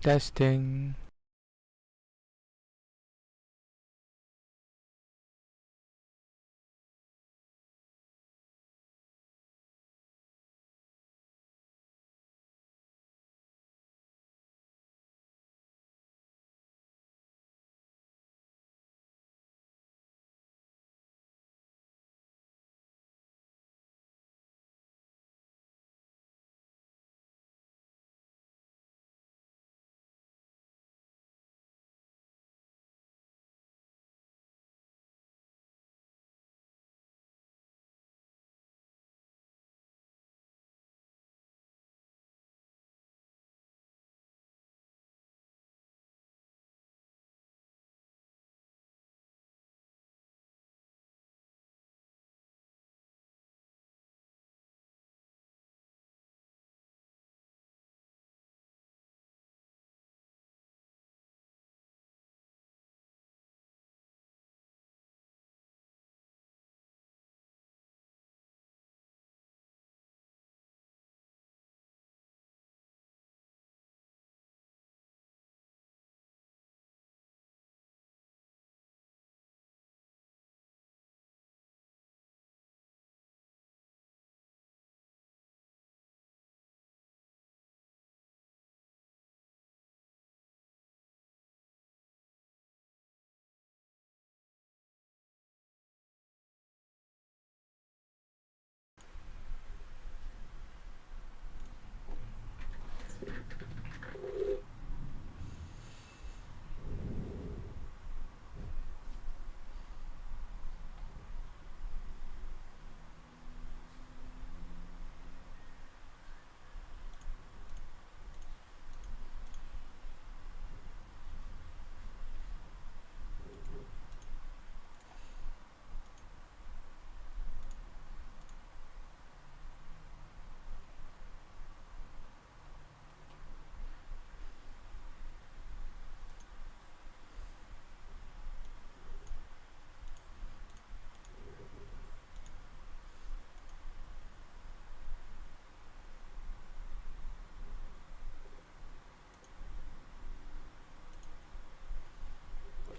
Testing.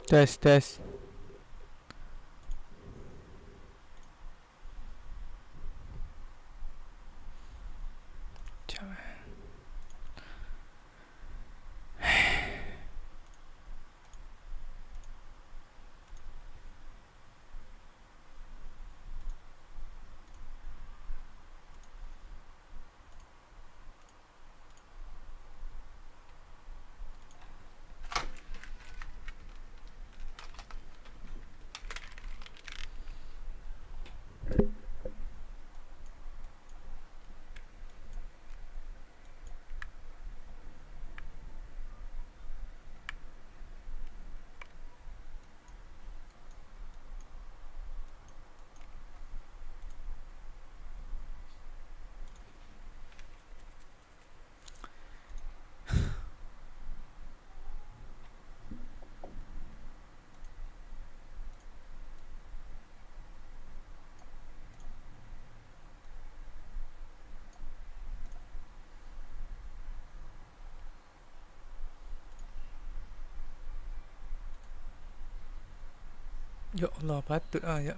Tes. Ya Allah, patut ya.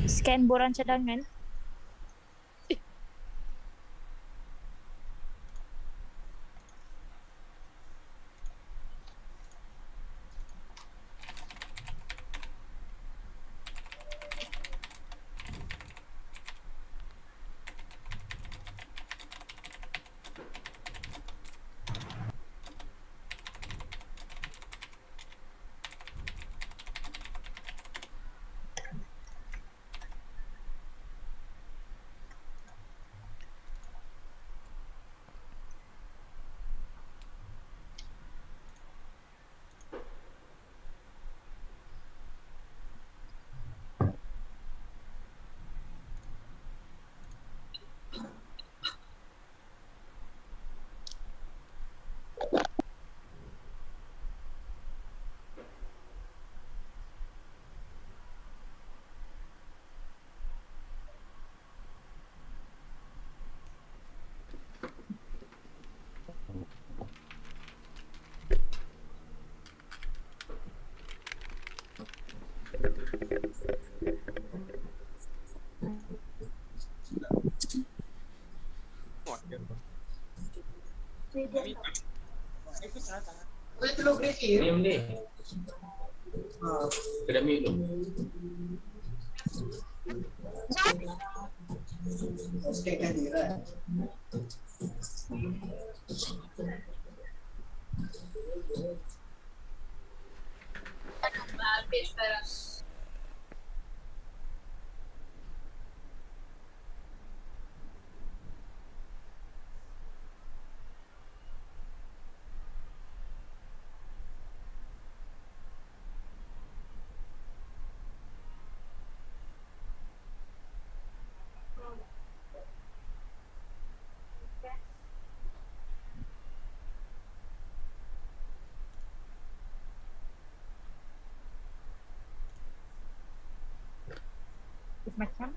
Scan borang cadangan. Minum ni. Kena minum. Habis sekarang. Macam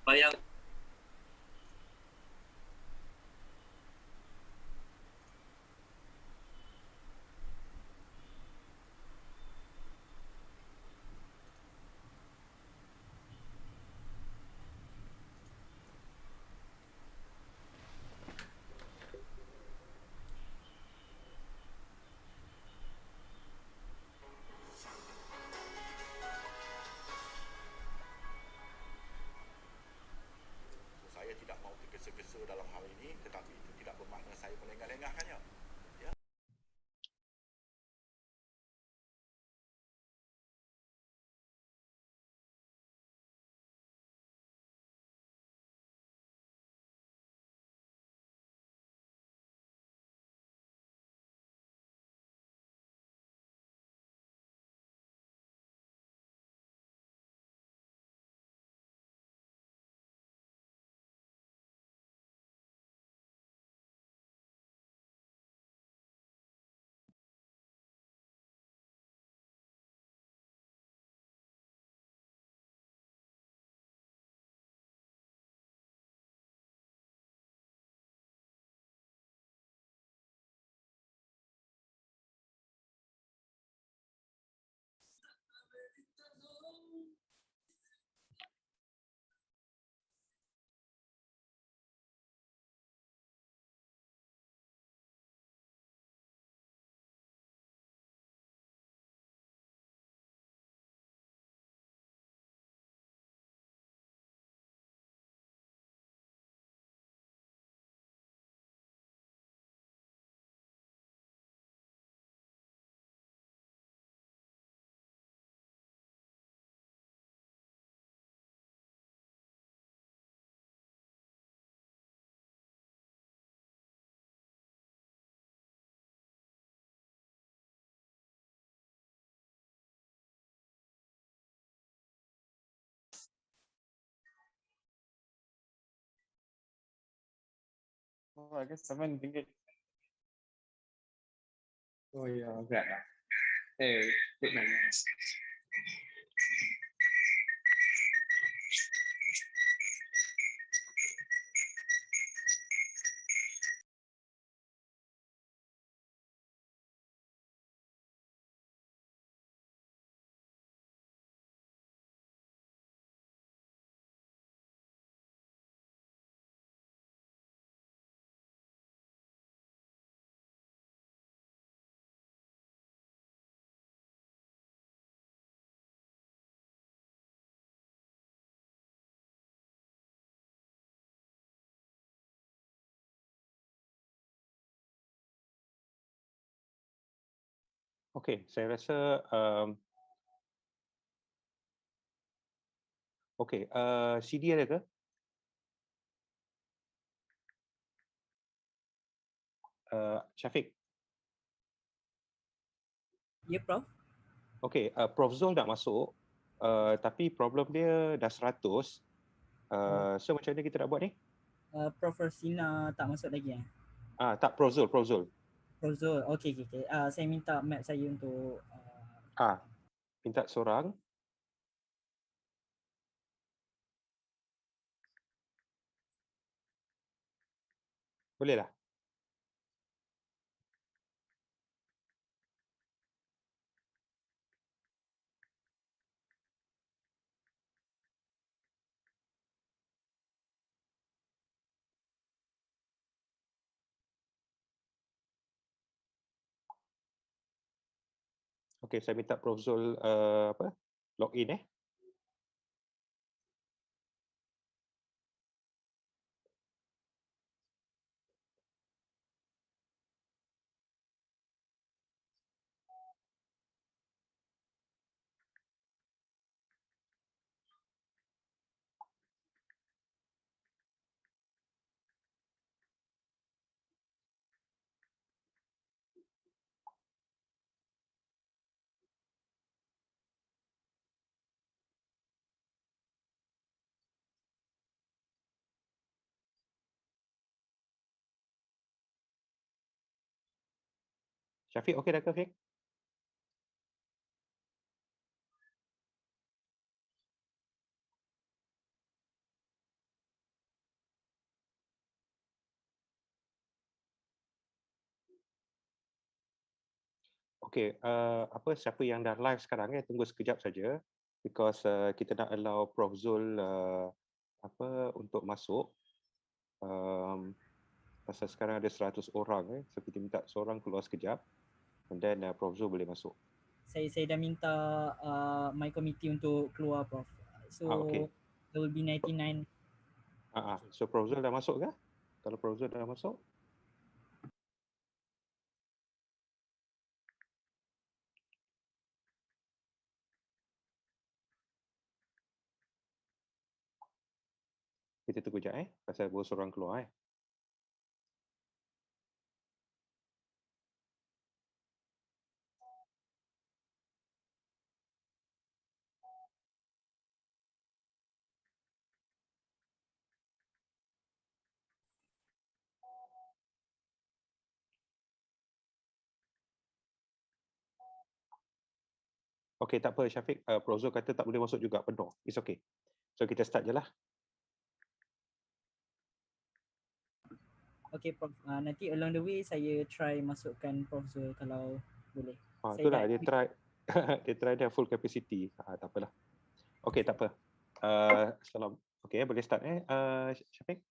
Bayang saya tidak mahu tergesa-gesa dalam hal ini, tetapi itu tidak bermakna saya melengah-lengahkannya. Oh, I guess RM7. Oh yeah, berat lah. Good man. Okey, saya rasa okey, CD ada ke? Syafiq. Ya, Prof. Okey, Prof Zul nak masuk, tapi problem dia dah 100. So macam mana kita nak buat ni? Prof Rosina tak masuk lagi eh? Tak, Prof Zul. Prof Zul. Okey. Saya minta map saya untuk Minta seorang. Boleh lah. Okey, saya minta Prof Zul login . Syafiq, okey dah ke, Syafiq? Okey, siapa yang dah live sekarang tunggu sekejap saja because kita nak allow Prof Zul untuk masuk. Pasal sekarang ada 100 orang so kita minta seorang keluar sekejap and then Prof Zul boleh masuk. saya dah minta my committee untuk keluar, Prof. So Okey. there will be 99. So Prof Zul dah masuk ke? Kalau Prof Zul dah masuk, kita tunggu sekejap pasal baru seorang keluar . Okey, tak apa Syafiq, Prof Zul kata tak boleh masuk juga, penuh. It's okay. So kita start je lah. Okey, Prof. Nanti along the way saya try masukkan Prof Zul kalau boleh. Itulah dia try dia full capacity. Tak apalah. Okey, tak apa. Okey, boleh start Syafiq?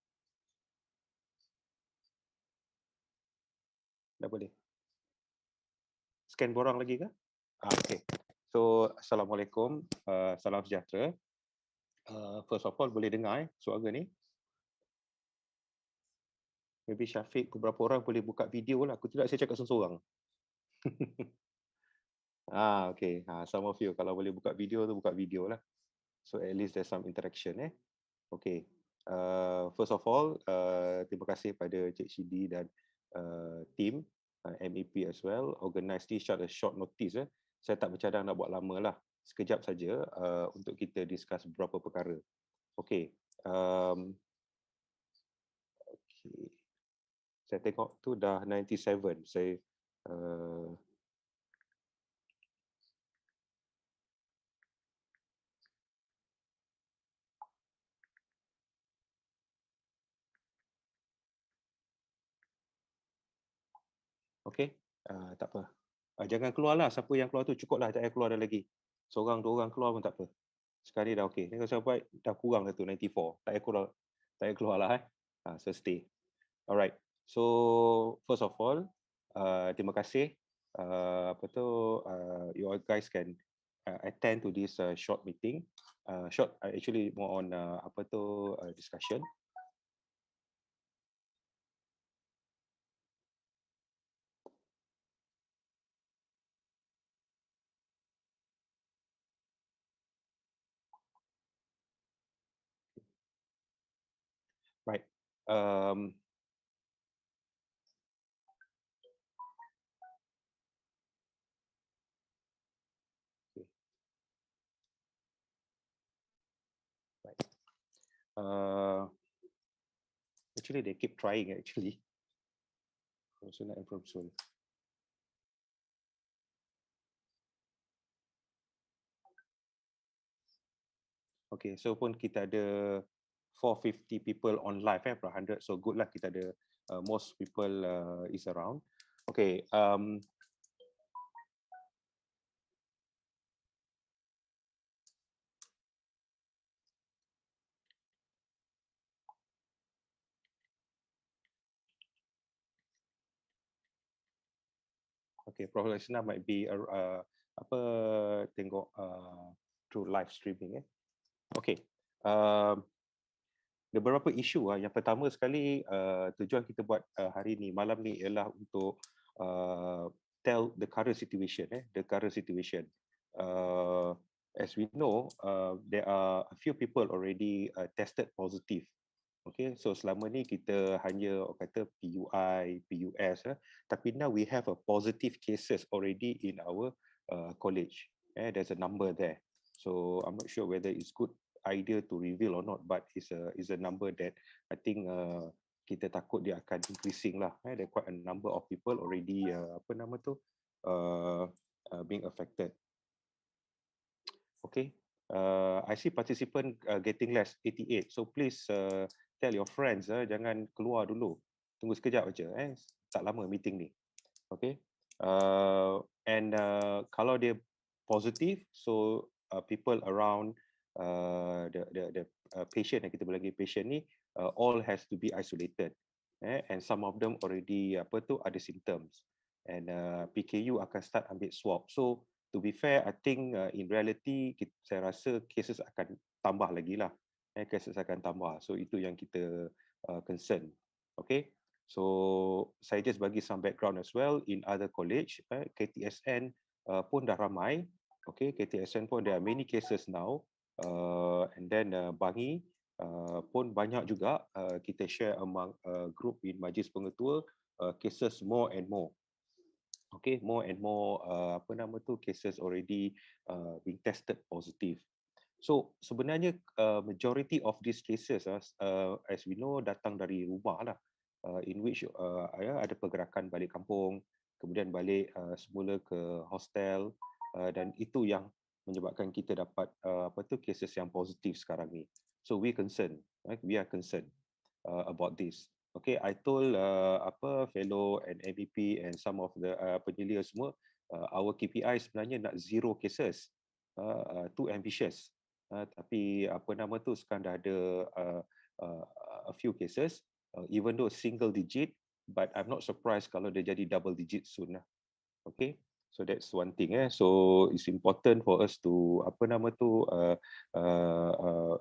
Dah boleh. Scan borang lagi ke? Okey. So, Assalamualaikum. Salam sejahtera. First of all, boleh dengar suara ni? Maybe Syafiq, beberapa orang boleh buka video lah. Aku tidak, saya cakap seorang-seorang. Okay. Some of you, kalau boleh buka video tu, buka video lah. So, at least there's some interaction. Okay. First of all, terima kasih pada Cik Shidi dan team, MEP as well, organize this short notice. Saya tak bercadang nak buat lama lah. Sekejap saja untuk kita discuss beberapa perkara. Okay. Okay. Saya tengok tu dah 97. Saya okey, tak apa. Jangan keluarlah, siapa yang keluar tu cukuplah, tak payah keluar dah lagi. Seorang, dua orang keluar pun tak apa. Sekali dah okey. Kalau saya buat dah kurang dah tu 94. Tak payah keluar lah so stay. Alright. So first of all, terima kasih. You all guys can attend to this short meeting. Short, actually more on discussion. Right. Okay. Right. Actually, they keep trying actually. From soon and from soon. Okay, so pun kita ada 450 people on live per 100, so good lah kita ada most people is around. Okay, okay, Prof Lesna might be tengok through live streaming. Okay, ada beberapa isu. Yang pertama sekali, tujuan kita buat hari ni, malam ni ialah untuk tell the current situation. The current situation. As we know, there are a few people already tested positive. Okay, so selama ni kita hanya kata PUI, PUS, tapi now we have a positive cases already in our college. There's a number there. So I'm not sure whether it's good idea to reveal or not, but it's a number that I think kita takut dia akan increasing lah. There are quite a number of people already being affected. Okay, I see participant getting less, 88. So please tell your friends, jangan keluar dulu. Tunggu sekejap aja, tak lama meeting ni. Okay, and kalau dia positif, so people around the patient yang kita bagi patient ni all has to be isolated, and some of them already ada symptoms, and PKU akan start ambil swab. So to be fair, I think in reality saya rasa cases akan tambah lagi lah. Cases akan tambah. So itu yang kita concern. Okay. So saya just bagi some background as well. In other college, KTSN pun dah ramai. Okay, KTSN pun there are many cases now. And then Bangi pun banyak juga. Kita share among group in Majlis Pengetua, cases more and more. Okay, more and more cases already being tested positive. So sebenarnya majority of these cases, as we know, datang dari rumah lah, in which ada pergerakan balik kampung, kemudian balik semula ke hostel, dan itu yang menyebabkan kita dapat cases yang positif sekarang ni. So we are concerned about this. Okay, I told fellow and MEP and some of the penyelia semua, our KPI sebenarnya nak 0 cases, too ambitious. Tapi sekarang dah ada a few cases, even though single digit, but I'm not surprised kalau dia jadi double digit soon lah. Okay, so that's one thing. So it's important for us to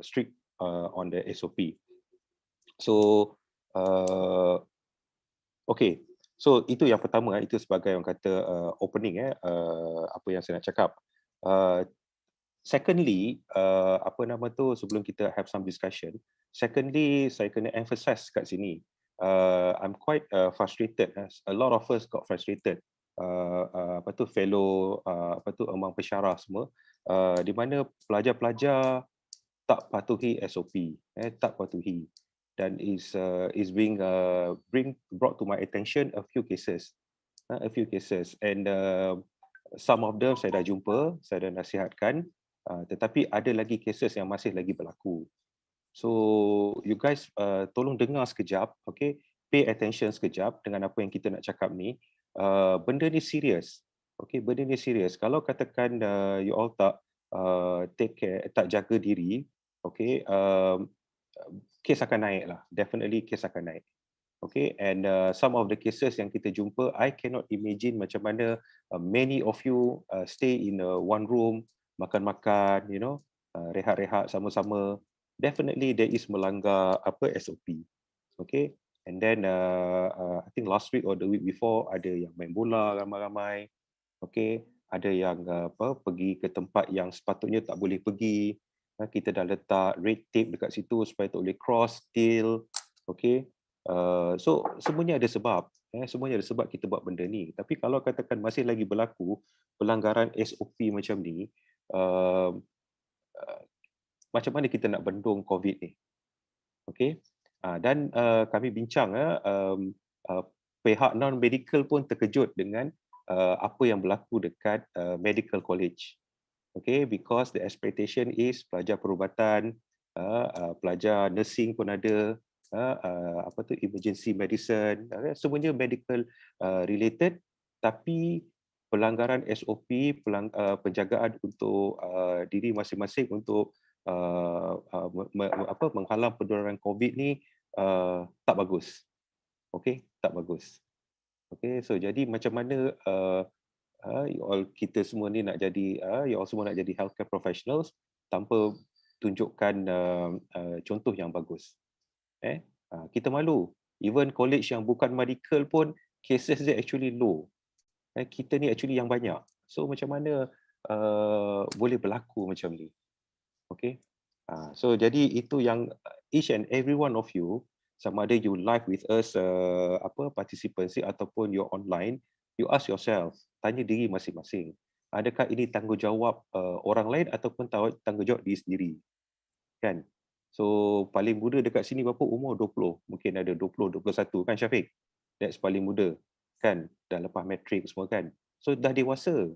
strict on the SOP. So okay, so itu yang pertama, itu sebagai orang kata opening apa yang saya nak cakap. Secondly, sebelum kita have some discussion, secondly saya kena emphasize kat sini, I'm quite frustrated. A lot of us got frustrated. Fellow among pensyarah semua, di mana pelajar-pelajar tak patuhi SOP, tak patuhi. dan is being brought to my attention a few cases, and some of them saya dah jumpa, saya dah nasihatkan, tetapi ada lagi cases yang masih lagi berlaku. So you guys tolong dengar sekejap, okay? Pay attention sekejap dengan apa yang kita nak cakap ni. Benda ni serius, okay? Benda ni serius. Kalau katakan you all tak take care, tak jaga diri, okay? Kes akan naik lah. Definitely kes akan naik. Okay, and some of the cases yang kita jumpa, I cannot imagine macam mana many of you stay in one room, makan-makan, you know, rehat-rehat sama-sama. Definitely there is melanggar SOP. Okay, and then I think last week or the week before ada yang main bola ramai-ramai. Okay, ada yang pergi ke tempat yang sepatutnya tak boleh pergi. Kita dah letak red tape dekat situ supaya tak boleh cross, steal. Okay. So semuanya ada sebab, semuanya ada sebab kita buat benda ni. Tapi kalau katakan masih lagi berlaku pelanggaran SOP macam ni, macam mana kita nak bendung COVID ni? Okay, dan kami bincang, pihak non-medical pun terkejut dengan apa yang berlaku dekat medical college. Okay, because the expectation is pelajar perubatan, pelajar nursing pun ada, emergency medicine, semuanya medical related, tapi pelanggaran SOP, penjagaan untuk diri masing-masing untuk menghalang penularan COVID ni tak bagus. Okay, tak bagus. Okay, so jadi macam mana kita semua ni nak jadi, you all semua nak jadi healthcare professionals tanpa tunjukkan contoh yang bagus. Kita malu. Even college yang bukan medical pun cases dia actually low. Kita ni actually yang banyak. So macam mana boleh berlaku macam ni? Okay. So jadi itu yang each and every one of you, sama ada you live with us participants ataupun you online, you ask yourself, tanya diri masing-masing, adakah ini tanggungjawab orang lain ataupun tanggungjawab diri sendiri? Kan? So paling muda dekat sini berapa umur? 20. Mungkin ada 20, 21 kan Syafiq? That's paling muda. Kan? Dah lepas matrik semua kan? So dah dewasa.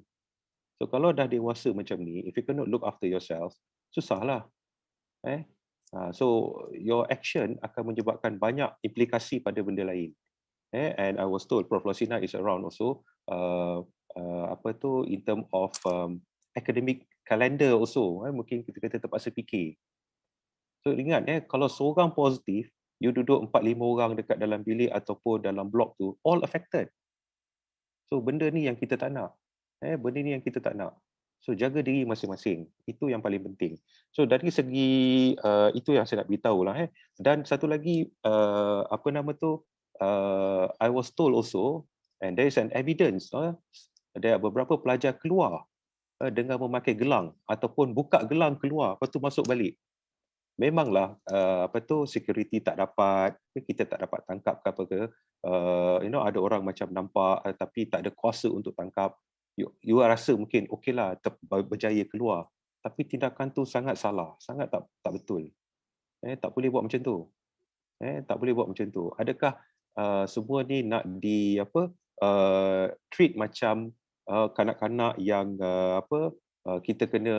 So kalau dah dewasa macam ni, if you cannot look after yourself, susahlah. So your action akan menyebabkan banyak implikasi pada benda lain. And I was told Prof Losina is around also, in term of academic calendar also. Mungkin kita kata terpaksa fikir. So ingat, kalau seorang positif, you duduk 4-5 orang dekat dalam bilik ataupun dalam blok tu, all affected. So benda ni yang kita tak nak. Benda ni yang kita tak nak. So jaga diri masing-masing. Itu yang paling penting. So dari segi itu yang saya nak beritahu lah. Dan satu lagi, I was told also, and there is an evidence, ada beberapa pelajar keluar dengan memakai gelang ataupun buka gelang keluar, lepas tu masuk balik. Memanglah security tak dapat, kita tak dapat tangkap ke apa ke, ada orang macam nampak tapi tak ada kuasa untuk tangkap, you rasa mungkin okeylah berjaya keluar, tapi tindakan tu sangat salah, sangat tak betul. Tak boleh buat macam tu. Tak boleh buat macam tu. Adakah semua ni nak treat macam kanak-kanak yang kita kena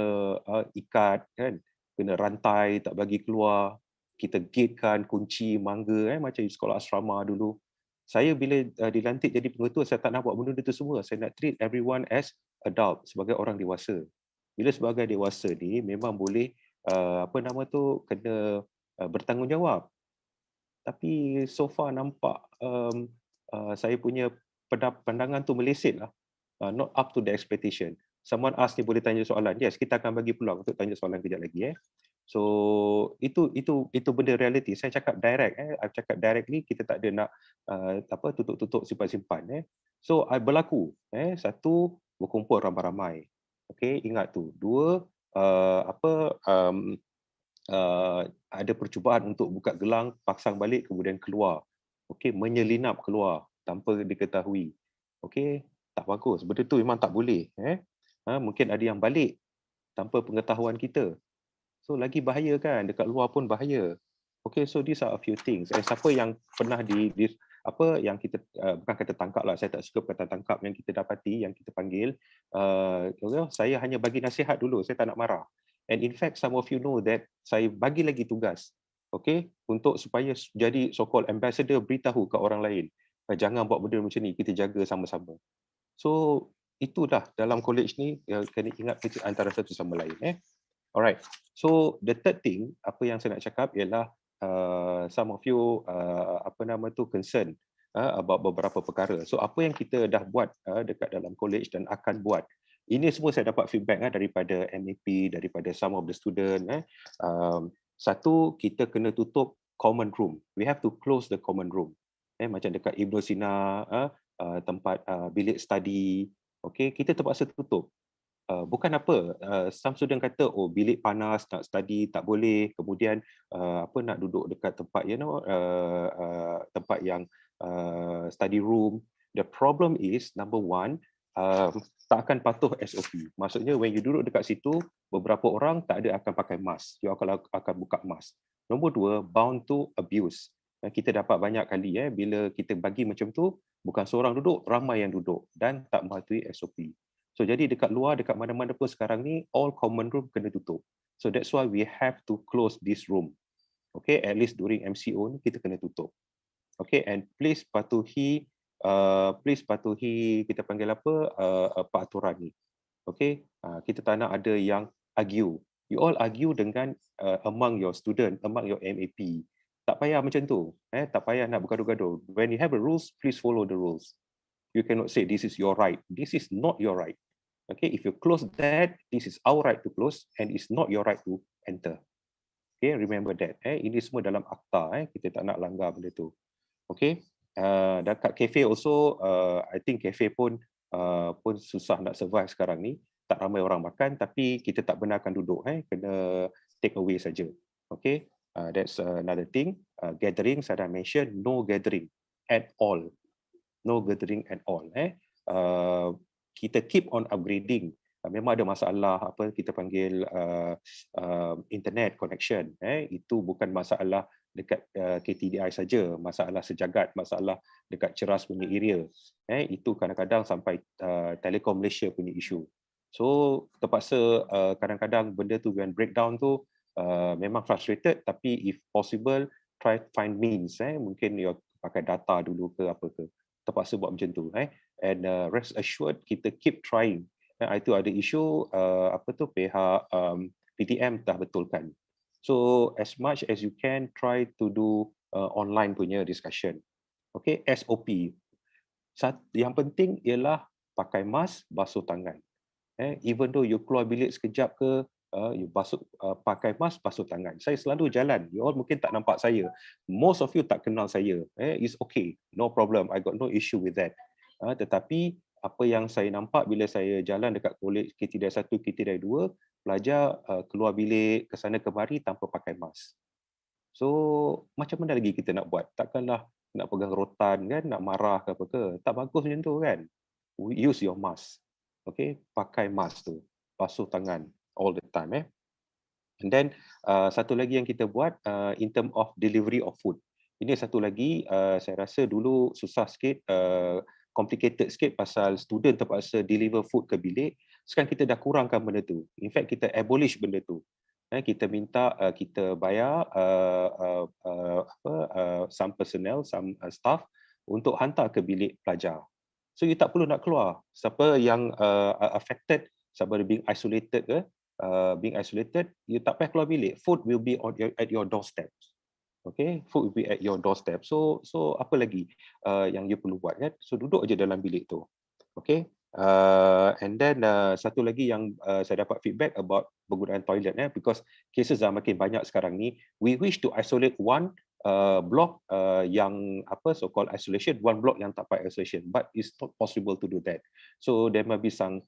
ikat kan, kena rantai, tak bagi keluar, kita gatekan, kunci, mangga, macam di sekolah asrama dulu. Saya bila dilantik jadi pengetua, saya tak nak buat benda itu semua. Saya nak treat everyone as adult, sebagai orang dewasa. Bila sebagai dewasa ni, memang boleh kena bertanggungjawab. Tapi so far nampak saya punya pandangan tu meleset lah. Not up to the expectation. Someone ask ni boleh tanya soalan. Yes, kita akan bagi peluang untuk tanya soalan kejap lagi. So itu benda reality. Saya cakap direct. I cakap directly, kita tak ada nak tutup-tutup simpan-simpan. So berlaku. Satu, berkumpul ramai-ramai. Okay, ingat tu. Dua, ada percubaan untuk buka gelang, pasang balik, kemudian keluar. Okay, menyelinap keluar tanpa diketahui. Okay, tak bagus. Benda tu memang tak boleh. Mungkin ada yang balik tanpa pengetahuan kita. So lagi bahaya kan, dekat luar pun bahaya. Okay, so these are a few things. Siapa yang pernah apa yang kita bukan kata tangkap lah, saya tak suka kata tangkap, yang kita dapati, yang kita panggil, saya hanya bagi nasihat dulu, saya tak nak marah. And in fact, some of you know that saya bagi lagi tugas, okay, untuk supaya jadi so-called ambassador, beritahu ke orang lain, jangan buat benda macam ni, kita jaga sama-sama. So itulah dalam college ni, kena ingat antara satu sama lain. Alright, so the third thing, apa yang saya nak cakap ialah some of you concern about beberapa perkara. So apa yang kita dah buat dekat dalam college dan akan buat, ini semua saya dapat feedback daripada MAP, daripada some of the student. Satu, kita kena tutup common room. We have to close the common room. Macam dekat Ibn Sina, tempat bilik study, okay, kita terpaksa tutup. Bukan apa, some student kata, oh bilik panas, nak study tak boleh, kemudian nak duduk dekat tempat tempat yang study room. The problem is, number one, tak akan patuh SOP. Maksudnya when you duduk dekat situ, beberapa orang tak ada akan pakai mask, you akan buka mask. Nombor dua, bound to abuse. Kita dapat banyak kali bila kita bagi macam tu, bukan seorang duduk, ramai yang duduk dan tak mematuhi SOP. So jadi dekat luar, dekat mana-mana pun sekarang ni, all common room kena tutup. So that's why we have to close this room. Okay, at least during MCO ni kita kena tutup. Okay, and please patuhi kita panggil apa, peraturan ni. Okay, kita tak nak ada yang argue. You all argue dengan among your student, among your MAP. Tak payah macam tu. Tak payah nak bergaduh-gaduh. When you have a rules, please follow the rules. You cannot say this is your right. This is not your right. Okay, if you close that, this is our right to close and it's not your right to enter. Okay, remember that. Ini semua dalam akta. Kita tak nak langgar benda tu. Okay, dekat cafe also, I think cafe pun susah nak survive sekarang ni. Tak ramai orang makan, tapi kita tak benarkan duduk. Kena take away saja. Okay, that's another thing. Gathering, saya dah mention, no gathering at all. No gathering at all. Kita keep on upgrading. Memang ada masalah apa kita panggil internet connection. Itu bukan masalah dekat KTDI saja, masalah sejagat, masalah dekat Ceras punya area. Itu kadang-kadang sampai Telekom Malaysia punya isu. So terpaksa kadang-kadang benda tu when breakdown tu memang frustrated, tapi if possible try find means. Mungkin you pakai data dulu ke apa ke. Terpaksa buat macam tu. And rest assured kita keep trying. Itu ada isu pihak PTM dah betulkan. So as much as you can try to do online punya discussion. Okay, SOP. Yang penting ialah pakai mask, basuh tangan. Even though you keluar bilik sekejap ke, you pakai mask, basuh tangan. Saya selalu jalan. You all mungkin tak nampak saya. Most of you tak kenal saya. It's okay. No problem. I got no issue with that. Tetapi apa yang saya nampak bila saya jalan dekat kolej KTDI 1, KTDI 2, pelajar keluar bilik ke sana kemari tanpa pakai mask. So macam mana lagi kita nak buat? Takkanlah nak pegang rotan kan, nak marah ke apa ke. Tak bagus macam tu kan. Use your mask. Okay, pakai mask tu. Basuh tangan all the time. And then satu lagi yang kita buat in term of delivery of food. Ini satu lagi saya rasa dulu susah sikit, complicated sikit pasal student terpaksa deliver food ke bilik. Sekarang kita dah kurangkan benda tu. In fact kita abolish benda tu. Kita minta kita bayar some personnel, some staff untuk hantar ke bilik pelajar. So you tak perlu nak keluar. Siapa yang affected, siapa being isolated ke, you tak payah keluar bilik. Food will be at your doorstep. Okay, food will be at your doorstep. So apa lagi yang you perlu buat kan? So duduk aja dalam bilik tu. Okay. And then satu lagi yang saya dapat feedback about penggunaan toilet because cases dah makin banyak sekarang ni. We wish to isolate one block yang so called isolation, one block yang tak pakai isolation, but it's not possible to do that. So there might be some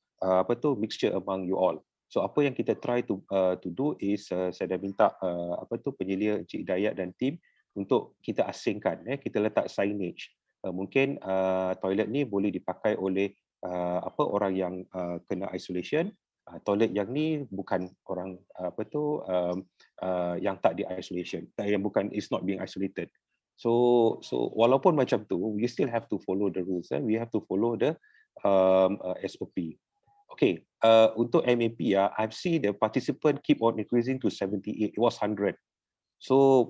mixture among you all. So apa yang kita try to do is saya dah minta penyelia Encik Hidayat dan tim untuk kita asingkan, kita letak signage. Mungkin toilet ni boleh dipakai oleh orang yang kena isolation Toilet yang ni bukan orang yang tak di isolation, yang bukan, is not being isolated. So walaupun macam tu, we still have to follow the rules. We have to follow the SOP. Okay, untuk MAP I've seen the participant keep on increasing to 78. It was 100. So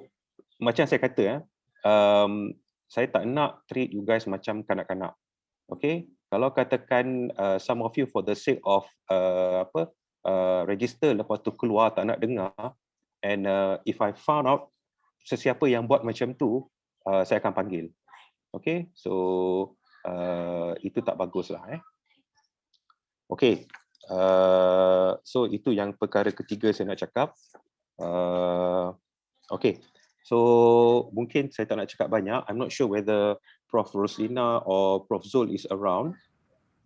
macam saya kata, saya tak nak treat you guys macam kanak-kanak. Okay, kalau katakan some of you for the sake of register, lepas tu keluar tak nak dengar, and if I found out sesiapa yang buat macam tu, saya akan panggil. Okay, so itu tak bagus lah. Okay, so itu yang perkara ketiga saya nak cakap. Okay, so mungkin saya tak nak cakap banyak. I'm not sure whether Prof Roslina or Prof Zul is around.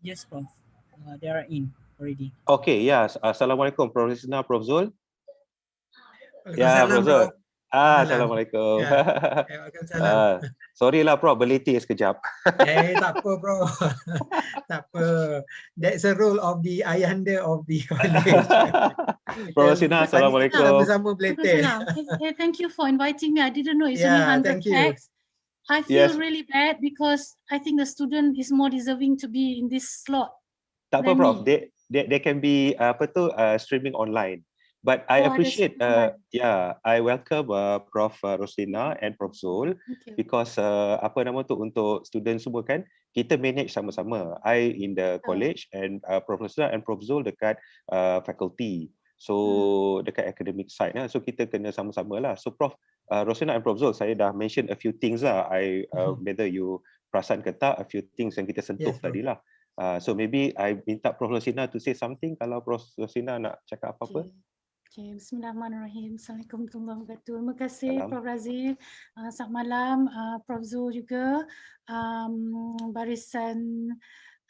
Yes, Prof. They are in already. Okay, yes. Assalamualaikum Prof Roslina, Prof Zul. Ya, Prof Zul. Assalamualaikum. Waalaikumsalam. Sorry lah Prof, berletih sekejap. Tak apa Prof. Tak apa. That's the role of the ayahanda of the college. Prof Roslina, Assalamualaikum. Bersama berletih. Thank you for inviting me. I didn't know it's only 100 texts. I feel really bad because I think the student is more deserving to be in this slot. Tak apa Prof, they can be streaming online. But I appreciate, I welcome Prof Roslina and Prof Zul, because untuk student semua kan, kita manage sama-sama. I in the college and Prof Roslina and Prof Zul dekat faculty. So dekat academic side, so kita kena sama-sama lah. So Prof Roslina and Prof Zul, saya dah mention a few things lah. Whether you perasan ke tak, a few things yang kita sentuh tadi lah. So maybe I minta Prof Roslina to say something kalau Prof Roslina nak cakap apa-apa. Okay, Bismillahirrahmanirrahim. Assalamualaikum warahmatullahi wabarakatuh. Terima kasih Prof Razif. Selamat malam Prof Zul juga. Barisan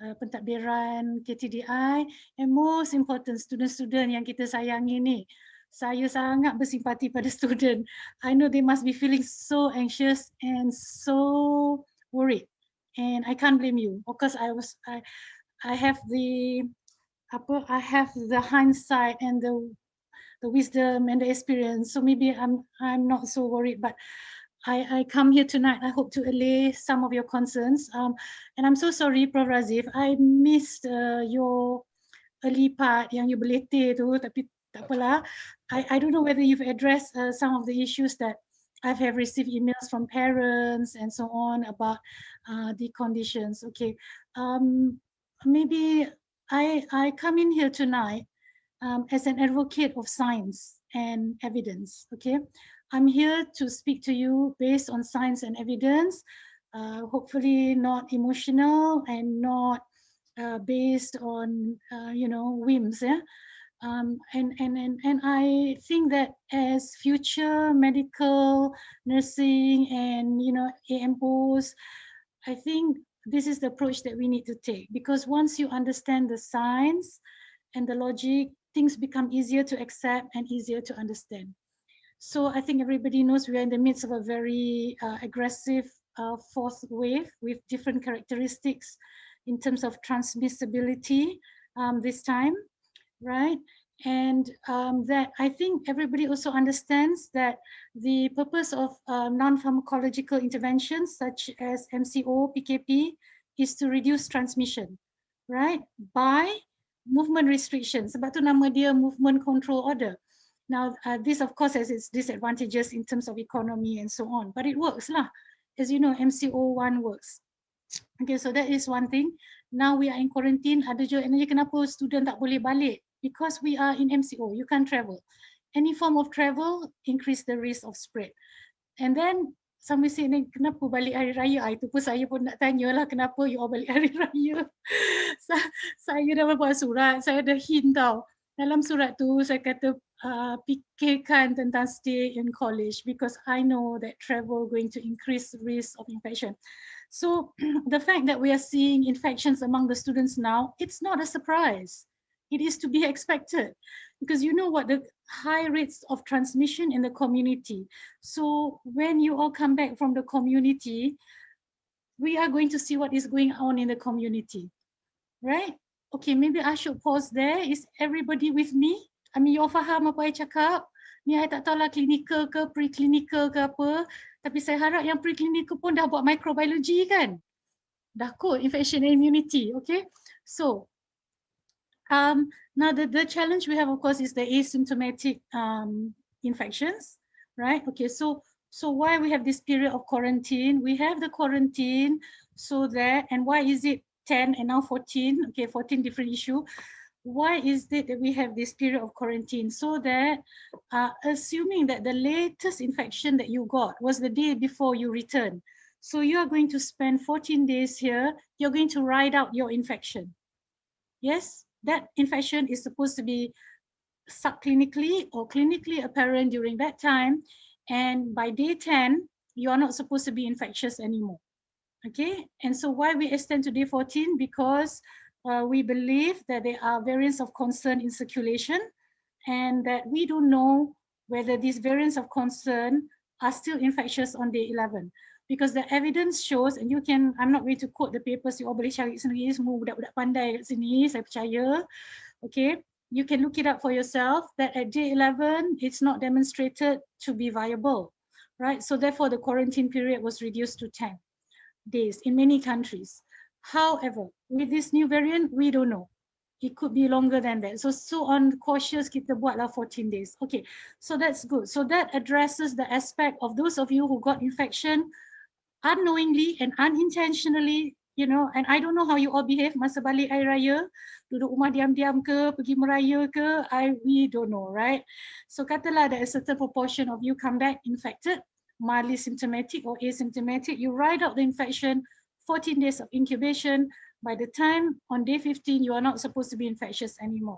pentadbiran KTDI, and most important student-student yang kita sayangi ni. Saya sangat bersimpati pada student. I know they must be feeling so anxious and so worried, and I can't blame you because I have the hindsight and the wisdom and the experience, so maybe I'm not so worried, but I come here tonight. I hope to allay some of your concerns. And I'm so sorry, Prof Razif, I missed your early part yang you berletih tu, tapi tak apalah. I don't know whether you've addressed some of the issues that I have received emails from parents and so on about the conditions. Okay, maybe I come in here tonight as an advocate of science and evidence. Okay, I'm here to speak to you based on science and evidence, hopefully not emotional and not based on whims. And I think that as future medical nursing and AMOs, I think this is the approach that we need to take, because once you understand the science and the logic, things become easier to accept and easier to understand. So I think everybody knows we are in the midst of a very aggressive fourth wave with different characteristics in terms of transmissibility this time, right? And that I think everybody also understands that the purpose of non-pharmacological interventions such as MCO, PKP is to reduce transmission, right? By movement restrictions. Sebab tu nama dia movement control order. Now, this of course has its disadvantages in terms of economy and so on, but it works lah. As you know, MCO1 works. Okay, so that is one thing. Now we are in quarantine. Ada juga kenapa student tak boleh balik? Because we are in MCO, you can't travel. Any form of travel increase the risk of spread. And then some will say, kenapa balik hari raya? Itu pun saya pun nak tanyalah, kenapa you all balik hari raya? Saya dah buat surat, saya dah hint tau. Dalam surat tu saya kata fikirkan tentang stay in college because I know that travel going to increase risk of infection. So the fact that we are seeing infections among the students now, it's not a surprise. It is to be expected because you know what the high rates of transmission in the community. So when you all come back from the community, we are going to see what is going on in the community, right? Okay, maybe I should pause there. Is everybody with me? I mean, you all faham apa I cakap? Ni I tak tahulah clinical ke preclinical ke apa. Tapi saya harap yang preclinical pun dah buat microbiology kan? Dah kot infection and immunity, okay? So, now the challenge we have of course is the asymptomatic infections, right? Okay, so why we have this period of quarantine? We have the quarantine so that, and why is it 10 and now 14? Okay, 14 different issue. Why is it that we have this period of quarantine? So that, assuming that the latest infection that you got was the day before you return, so you are going to spend 14 days here, you're going to ride out your infection. Yes, that infection is supposed to be subclinically or clinically apparent during that time, and by day 10, you are not supposed to be infectious anymore. Okay, and so why we extend to day 14? Because we believe that there are variants of concern in circulation, and that we don't know whether these variants of concern are still infectious on day 11. Because the evidence shows, and you can, I'm not going to quote the papers, you all boleh cari sendiri, semua budak-budak pandai kat sini, saya percaya. Okay, you can look it up for yourself, that at day 11, it's not demonstrated to be viable, right? So therefore, the quarantine period was reduced to 10 days in many countries. However, with this new variant, we don't know. It could be longer than that. So on cautious, kita buatlah 14 days. Okay, so that's good. So that addresses the aspect of those of you who got infection unknowingly and unintentionally, you know, and I don't know how you all behave masa balik air raya, duduk rumah diam-diam ke, pergi meraya ke, we don't know, right? So katalah that a certain proportion of you come back infected, mildly symptomatic or asymptomatic, you ride out the infection, 14 days of incubation. By the time on day 15, you are not supposed to be infectious anymore.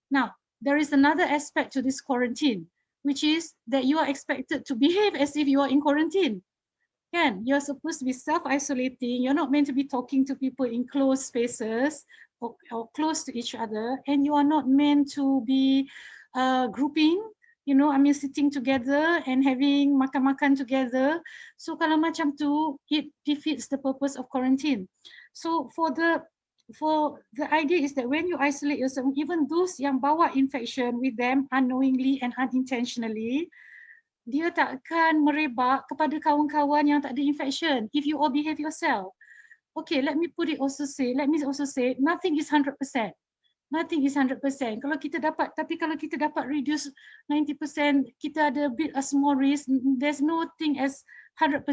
Now, there is another aspect to this quarantine, which is that you are expected to behave as if you are in quarantine. Can you're supposed to be self-isolating, you're not meant to be talking to people in closed spaces or close to each other, and you are not meant to be grouping, you know, I mean sitting together and having makan-makan together. So kalau macam tu, it defeats the purpose of quarantine. So for the idea is that when you isolate yourself, even those yang bawa infection with them unknowingly and unintentionally, dia takkan merebak kepada kawan-kawan yang tak ada infection if you all behave yourself. Okay, let me also say, nothing is 100%. Nothing is 100%. Kalau kita dapat reduce 90%, kita ada a small risk. There's no thing as 100%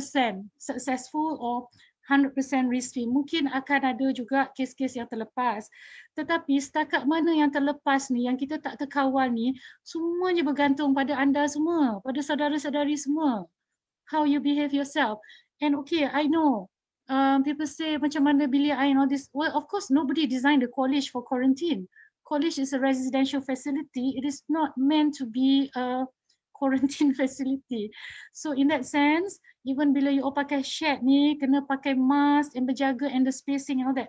successful or 100% risk-free. Mungkin akan ada juga kes-kes yang terlepas. Tetapi setakat mana yang terlepas ni, yang kita tak terkawal ni, semuanya bergantung pada anda semua, pada saudara-saudari semua. How you behave yourself. And okay, I know, people say macam mana bilik air and all this. Well, of course, nobody designed the college for quarantine. College is a residential facility. It is not meant to be a quarantine facility. So in that sense, even bila you all pakai shed ni, kena pakai mask and berjaga and the spacing and all that.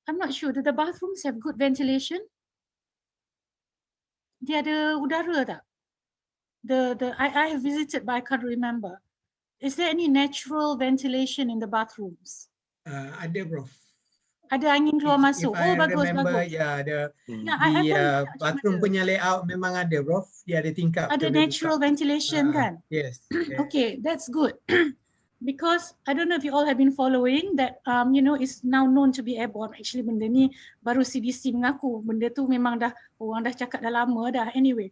I'm not sure, do the bathrooms have good ventilation? Dia ada udara tak? I have visited but I can't remember. Is there any natural ventilation in the bathrooms? Ada, Prof. Ada angin keluar masuk. If I bagus, remember, bagus. yeah, I bathroom punya layout memang ada, Prof. Dia ada tingkap. Ada natural ventilation kan? Yes. Okay, that's good. Because I don't know if you all have been following that, you know, it's now known to be airborne. Actually, benda ni baru CDC mengaku. Benda tu memang dah, orang dah cakap dah lama dah. Anyway,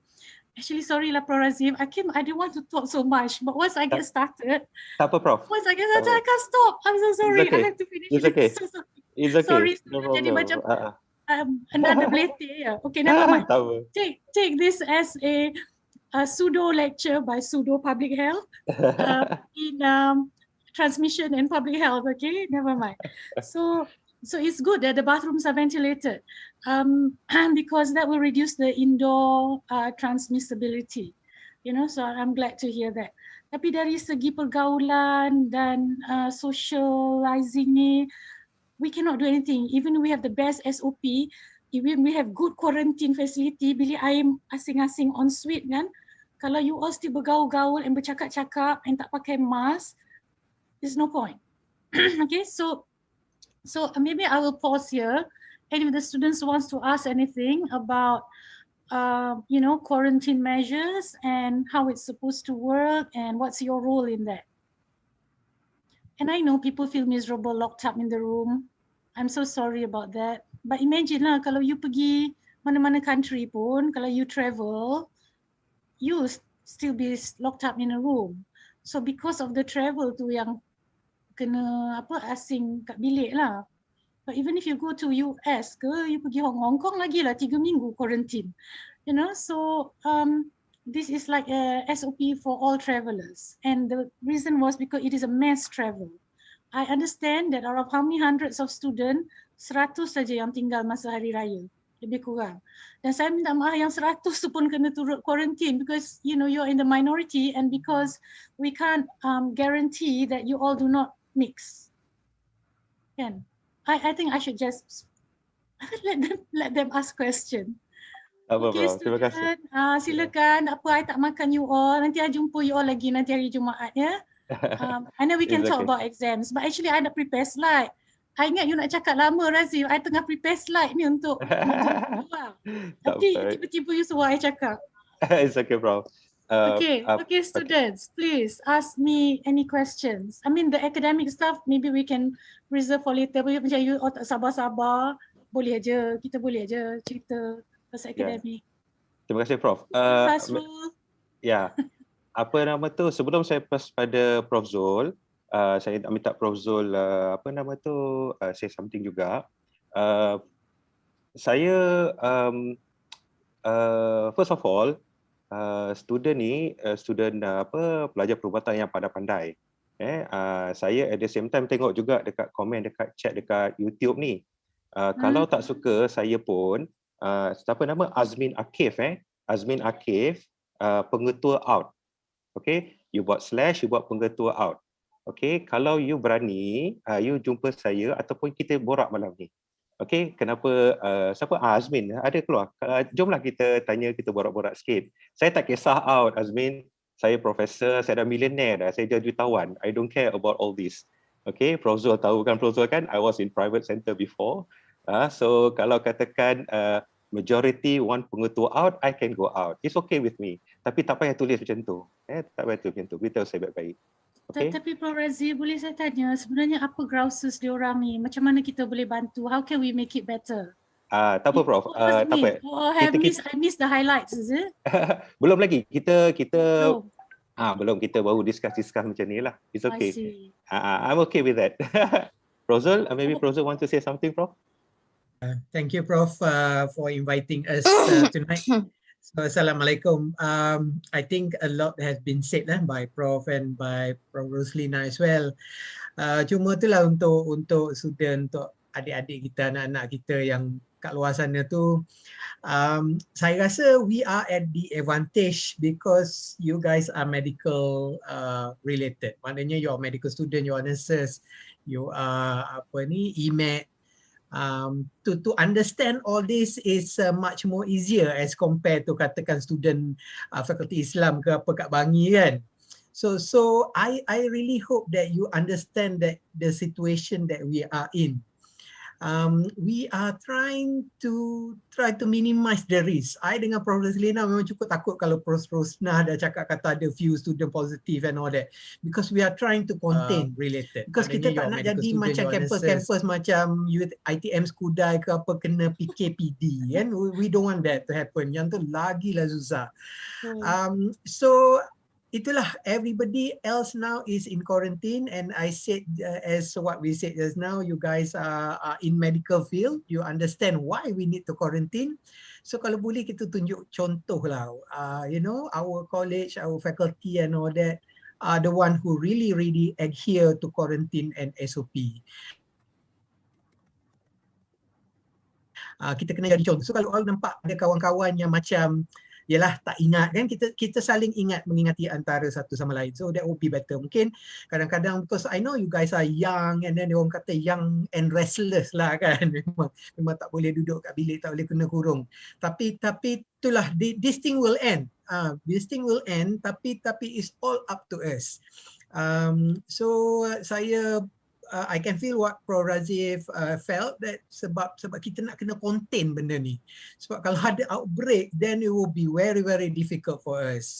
actually, sorry lah, Prof Razif. I didn't want to talk so much, but once I get started, Tak apa, Prof. once I get started, I can't stop. I'm so sorry. Okay. I have to finish. It's okay. So sorry. It's okay. Sorry, No jadi problem. macam another belete. Yeah. Okay, never mind. Tak apa. Take this as a pseudo lecture by pseudo public health in transmission and public health. Okay, never mind. So it's good that the bathrooms are ventilated, because that will reduce the indoor transmissibility. You know, so I'm glad to hear that. Tapi dari segi pergaulan dan socializing ni, we cannot do anything. Even we have the best SOP, even we have good quarantine facility, bilik air asing-asing en suite kan, kalau you all still bergaul-gaul and bercakap-cakap and tak pakai mask, there's no point. Okay, so maybe I will pause here any of the students wants to ask anything about quarantine measures and how it's supposed to work and what's your role in that. And I know people feel miserable locked up in the room. I'm so sorry about that. But imagine lah kalau you pergi mana-mana country pun, kalau you travel, you still be locked up in a room. So because of the travel tu yang kena asing kat bilik lah. But even if you go to US ke, you pergi Hong Kong lagi lah 3 minggu quarantine. So this is like a SOP for all travelers. And the reason was because it is a mass travel. I understand that out of how many hundreds of students, 100 saja yang tinggal masa hari raya, lebih kurang. Dan saya minta maaf yang 100 tu pun kena turut quarantine because you're in the minority and because we can't guarantee that you all do not mix. Kan? I think I should just let them ask question. Okay, terima kasih. Silakan. Apa I tak makan you all. Nanti I jumpa you all lagi nanti hari Jumaat ya. I know we can talk about exams, but actually I nak prepare slide. I ingat you nak cakap lama Razif. I tengah prepare slide ni untuk tapi tiba-tiba you suruh I cakap. It's okay, Prof. Okay, students, please ask me any questions. I mean the academic stuff maybe we can reserve for later. Macam you tak sabar-sabar, boleh aja, kita boleh aja cerita pasal akademik. Terima kasih, Prof. Apa nama tu, sebelum saya pass pada Prof Zul, saya minta Prof Zul say something juga. Saya first of all, student ni pelajar perubatan yang pandai-pandai. Saya at the same time tengok juga dekat komen dekat chat dekat YouTube ni. Kalau tak suka saya pun Azmin Akif Azmin Akif Pengetua out. Okay, you buat slash, you buat Pengetua out. Okay, kalau you berani, you jumpa saya ataupun kita borak malam ni. Okay, kenapa siapa Azmin ada keluar? Jomlah kita tanya, kita borak-borak sikit. Saya tak kisah out Azmin. Saya profesor, saya dah millionaire dah, saya jadi jutawan. I don't care about all this. Okay, Prof Zul tahu kan, Prof Zul kan, I was in private center before. So kalau katakan majority want Pengetua out, I can go out. It's okay with me. Tapi tak payah tulis macam tu. Tak payah tulis macam tu. Beritahu saya baik-baik. Okay. Tapi Prof Razif, boleh saya tanya sebenarnya apa grouses diorang ni? Macam mana kita boleh bantu? How can we make it better? Tak apa, Prof. Tak apa. I miss the highlights, is it? Belum lagi. Kita belum, kita baru discuss macam ni lah. It's okay. I'm okay with that. Prof Zul, maybe Prof Zul want to say something, Prof? Thank you, Prof, for inviting us tonight. So, Assalamualaikum. I think a lot has been said by Prof and by Prof Roslina as well. Cuma itulah untuk student, untuk adik-adik kita, anak-anak kita yang kat luar sana tu, saya rasa we are at the advantage because you guys are medical related. Maknanya you are medical student, you are nurses, you are EMED. To understand all this is much more easier as compared to katakan student fakulti Islam ke apa kat Bangi kan. So I really hope that you understand that the situation that we are in. We are trying to minimize the risk. I dengan Prof Roslina memang cukup takut kalau Prof Rosna dah cakap kata ada few student positive and all that, because we are trying to contain related. Because kita tak nak jadi macam campus macam ITM Skudai ke apa kena PKPD kan. We don't want that to happen. Yang tu lagilah susah. So itulah, everybody else now is in quarantine, and I said as what we said just now, you guys are in medical field, you understand why we need to quarantine. So kalau boleh kita tunjuk contoh lah, our college, our faculty and all that are the one who really adhere to quarantine and SOP. Kita kena jadi contoh. So kalau all nampak ada kawan-kawan yang macam yalah tak ingat kan, kita saling mengingati antara satu sama lain. So that would be better. Mungkin kadang-kadang, because I know you guys are young, and then orang kata young and restless lah kan. Memang tak boleh duduk kat bilik, tak boleh kena kurung. Tapi itulah, this thing will end. This thing will end, tapi it's all up to us. So saya I can feel what Prof Razif felt, that sebab kita nak kena contain benda ni. Sebab kalau ada outbreak, then it will be very very difficult for us.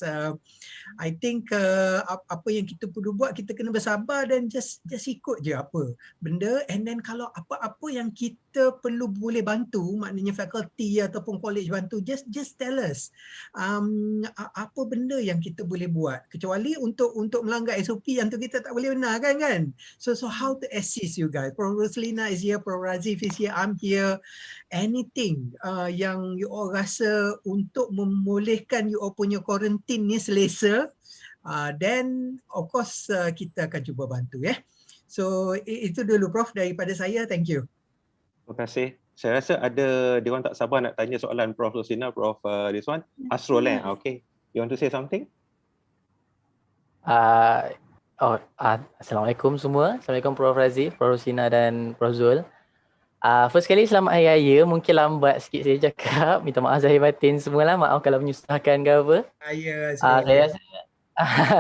I think apa yang kita perlu buat, kita kena bersabar dan just ikut je apa benda, and then kalau apa-apa yang kita perlu boleh bantu, maknanya faculty ataupun college bantu, just tell us apa benda yang kita boleh buat, kecuali untuk melanggar SOP yang tu kita tak boleh benar kan. So how to assist you guys? Prof Roslina is here, Prof Razif is here, I'm here. Anything yang you all rasa untuk membolehkan you all punya quarantine ni selesa, then of course kita akan cuba bantu ya. So itu dulu Prof daripada saya. Thank you. Terima kasih. Saya rasa ada dia orang tak sabar nak tanya soalan Prof Roslina, Prof this one. Asrul okay. You want to say something? Assalamualaikum semua. Assalamualaikum Prof Razif, Prof Roslina dan Prof Zul. First kali selamat Hari Raya. Mungkin lambat sikit saya cakap. Minta maaf zahir batin semualah. Maaf kalau menyusahkan ke apa. Saya rasa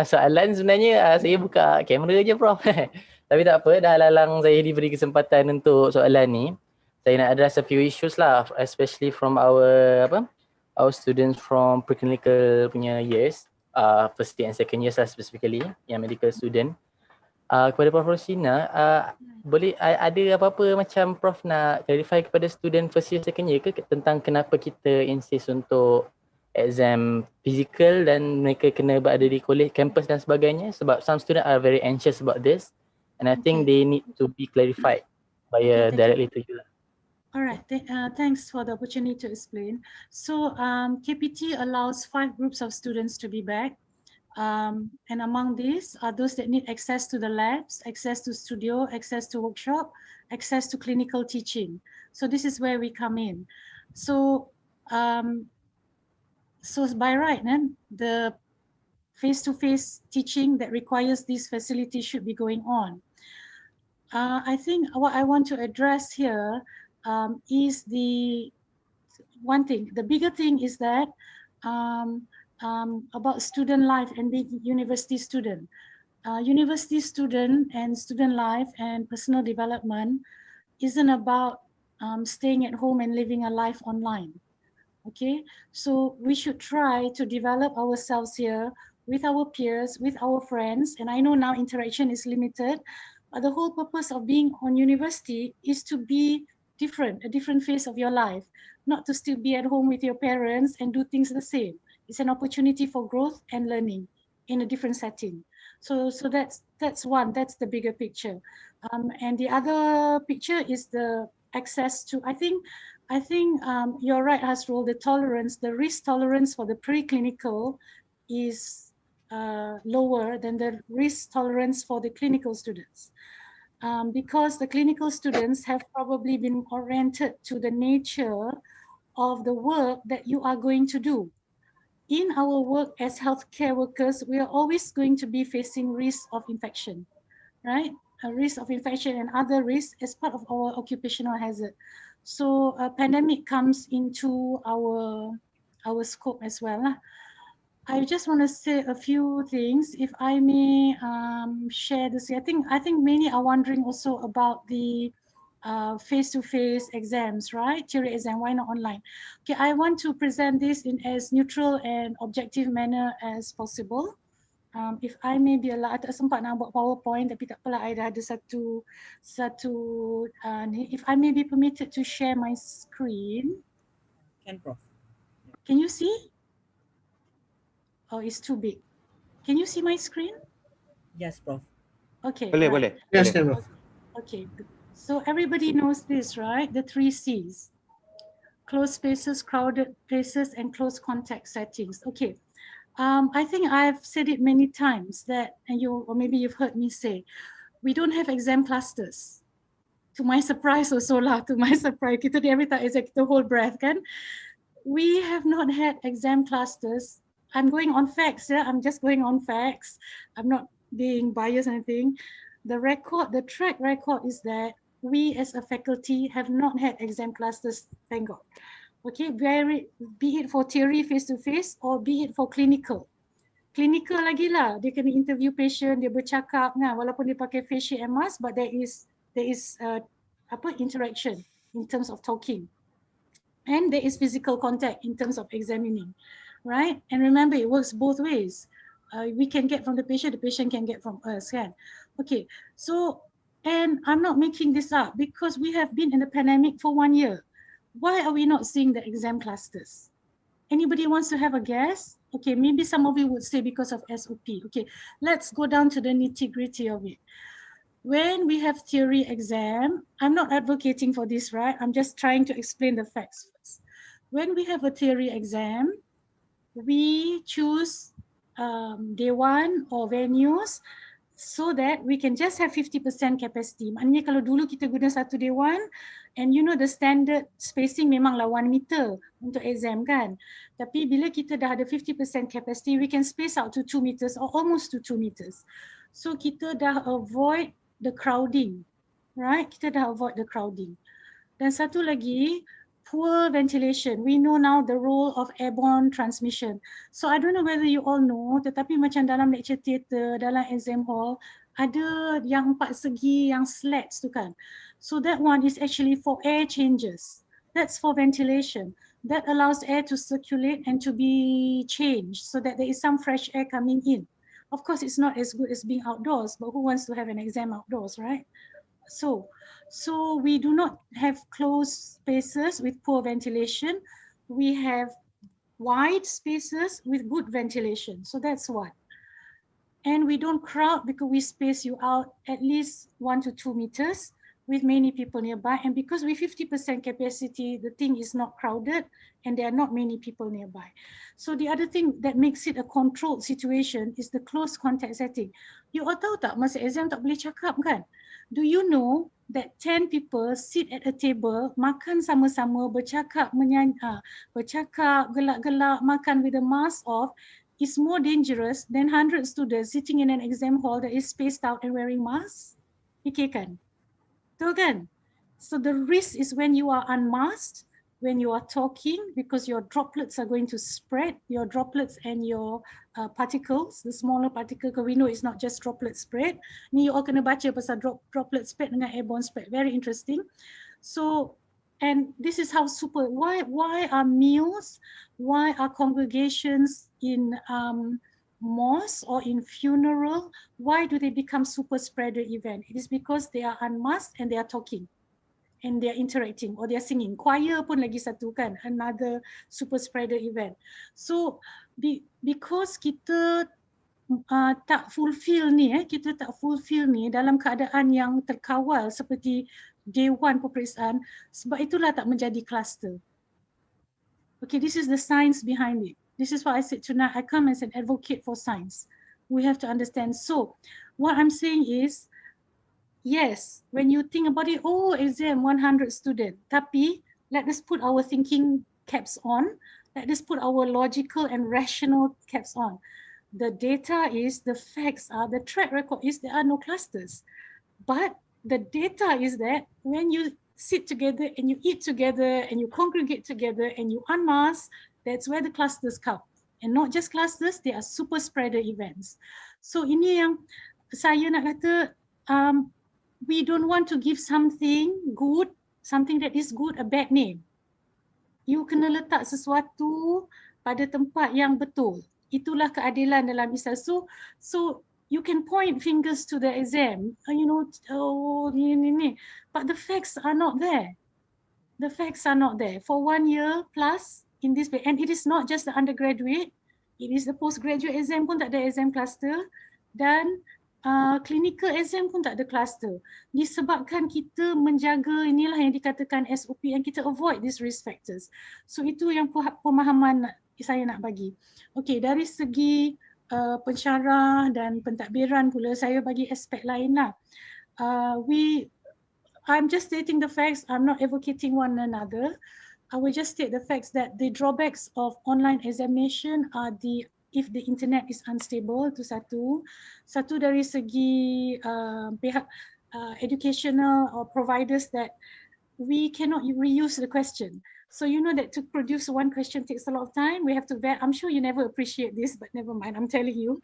soalan sebenarnya saya buka kamera je Prof. Tapi tak apa, dah lalang saya diberi kesempatan untuk soalan ni. Saya nak address a few issues lah, especially from our students from preclinical punya years. First year and second year lah specifically, yang medical student. Kepada Prof Roslina, boleh ada apa-apa macam Prof nak clarify kepada student first year, second year ke tentang kenapa kita insist untuk exam physical dan mereka kena berada di college, campus dan sebagainya, sebab some student are very anxious about this and I think they need to be clarified by directly to you. All right, thanks for the opportunity to explain. So KPT allows 5 groups of students to be back. And among these are those that need access to the labs, access to studio, access to workshop, access to clinical teaching. So this is where we come in. So by right, then the face-to-face teaching that requires these facilities should be going on. I think what I want to address here is the one thing. The bigger thing is that about student life and being university student. University student and student life and personal development isn't about staying at home and living a life online. Okay, so we should try to develop ourselves here with our peers, with our friends. And I know now interaction is limited, but the whole purpose of being on university is to be different, a different phase of your life, not to still be at home with your parents and do things the same. It's an opportunity for growth and learning in a different setting. So that's one, that's the bigger picture. And the other picture is the access to, I think you're right, Hasrul, the tolerance, the risk tolerance for the preclinical is lower than the risk tolerance for the clinical students. Because the clinical students have probably been oriented to the nature of the work that you are going to do. In our work as healthcare workers, we are always going to be facing risk of infection, right? A risk of infection and other risks as part of our occupational hazard. So a pandemic comes into our scope as well. I just want to say a few things, if I may share this. I think many are wondering also about the face-to-face exams, right? Theory exam, why not online? Okay, I want to present this in as neutral and objective manner as possible. If I may be allowed, tak sempat nak buat PowerPoint, tapi tak apalah, I dah ada satu if I may be permitted to share my screen. Can Prof. Can you see? Oh, it's too big. Can you see my screen? Yes, Prof. Okay. Boleh. Yes, Prof. Okay. So everybody knows this, right? The 3 C's. Closed spaces, crowded places, and close contact settings. Okay. I think I've said it many times that, or maybe you've heard me say, we don't have exam clusters. To my surprise also lah, to my surprise, kita every time kita hold breath kan. We have not had exam clusters. I'm going on facts, yeah. I'm just going on facts. I'm not being biased or anything. The track record is that we as a faculty have not had exam clusters, thank God. Okay, be it for theory face-to-face or be it for clinical. clinical lagi lah. Dia kena interview patient, dia bercakap kan, walaupun dia pakai face shield and mask, but there is interaction in terms of talking. And there is physical contact in terms of examining, right? And remember, it works both ways. We can get from the patient can get from us, kan? Okay, so, and I'm not making this up because we have been in the pandemic for 1 year. Why are we not seeing the exam clusters? Anybody wants to have a guess? Okay, maybe some of you would say because of SOP. Okay, let's go down to the nitty-gritty of it. When we have theory exam, I'm not advocating for this, right? I'm just trying to explain the facts first. When we have a theory exam, we choose day one or venues so that we can just have 50% capacity. Maknanya kalau dulu kita guna satu day one, and you know the standard spacing memanglah 1 meter untuk exam kan. Tapi bila kita dah ada 50% capacity, we can space out to 2 meters or almost to 2 meters. So kita dah avoid the crowding, right? Kita dah avoid the crowding. Dan satu lagi, poor ventilation. We know now the role of airborne transmission. So I don't know whether you all know, tetapi macam dalam lecture theatre, dalam exam hall, ada yang 4 segi, yang slats tu kan. So that one is actually for air changes. That's for ventilation. That allows air to circulate and to be changed so that there is some fresh air coming in. Of course, it's not as good as being outdoors, but who wants to have an exam outdoors, right? So we do not have closed spaces with poor ventilation. We have wide spaces with good ventilation. So that's one. And we don't crowd because we space you out at least 1 to 2 meters with many people nearby. And because we 50% capacity, the thing is not crowded and there are not many people nearby. So the other thing that makes it a controlled situation is the close contact setting. You all tahu tak, masa exam tak boleh cakap kan? Do you know that 10 people sit at a table, makan sama-sama, bercakap, bercakap, gelak-gelak, makan with the mask off, is more dangerous than 100 students sitting in an exam hall that is spaced out and wearing masks? Fikirkan. Betul kan? So the risk is when you are unmasked, when you are talking, because your droplets are going to spread, your droplets and your particles, the smaller particle, because we know it's not just droplet spread. Ni you all kena baca pasal droplet spread dengan airborne spread. Very interesting. So, and this is how why are meals, why are congregations in mosque or in funeral, why do they become super spreader event? It is because they are unmasked and they are talking and they are interacting or they are singing. Choir pun lagi satu kan, another super spreader event. So because kita tak fulfill ni, kita tak fulfill ni dalam keadaan yang terkawal seperti day one peperiksaan, sebab itulah tak menjadi cluster. Okay, this is the science behind it. This is why I said tonight, I come as an advocate for science. We have to understand. So what I'm saying is, yes, when you think about it, oh, exam 100 students. Tapi let us put our thinking caps on. Let us put our logical and rational caps on. The data is, the facts are, the track record is there are no clusters. But the data is that when you sit together and you eat together and you congregate together and you unmask, that's where the clusters come. And not just clusters, they are super spreader events. So ini yang saya nak kata, we don't want to give something good, something that is good, a bad name. You kena letak sesuatu pada tempat yang betul. Itulah keadilan dalam Islam. So you can point fingers to the exam, you know, oh, ni. But the facts are not there. The facts are not there. For 1 year plus in this way, and it is not just the undergraduate, it is the postgraduate exam pun tak ada exam cluster, dan clinical exam pun tak ada cluster. Disebabkan kita menjaga, inilah yang dikatakan SOP, and kita avoid these risk factors. So itu yang pemahaman saya nak bagi. Okay, dari segi pensyarah dan pentadbiran pula, saya bagi aspek lain lah. I'm just stating the facts, I'm not advocating one another. I will just state the facts that the drawbacks of online examination are if the internet is unstable, itu satu. Satu dari segi pihak educational or providers, that we cannot reuse the question. So you know that to produce one question takes a lot of time. We have to vet. I'm sure you never appreciate this, but never mind. I'm telling you,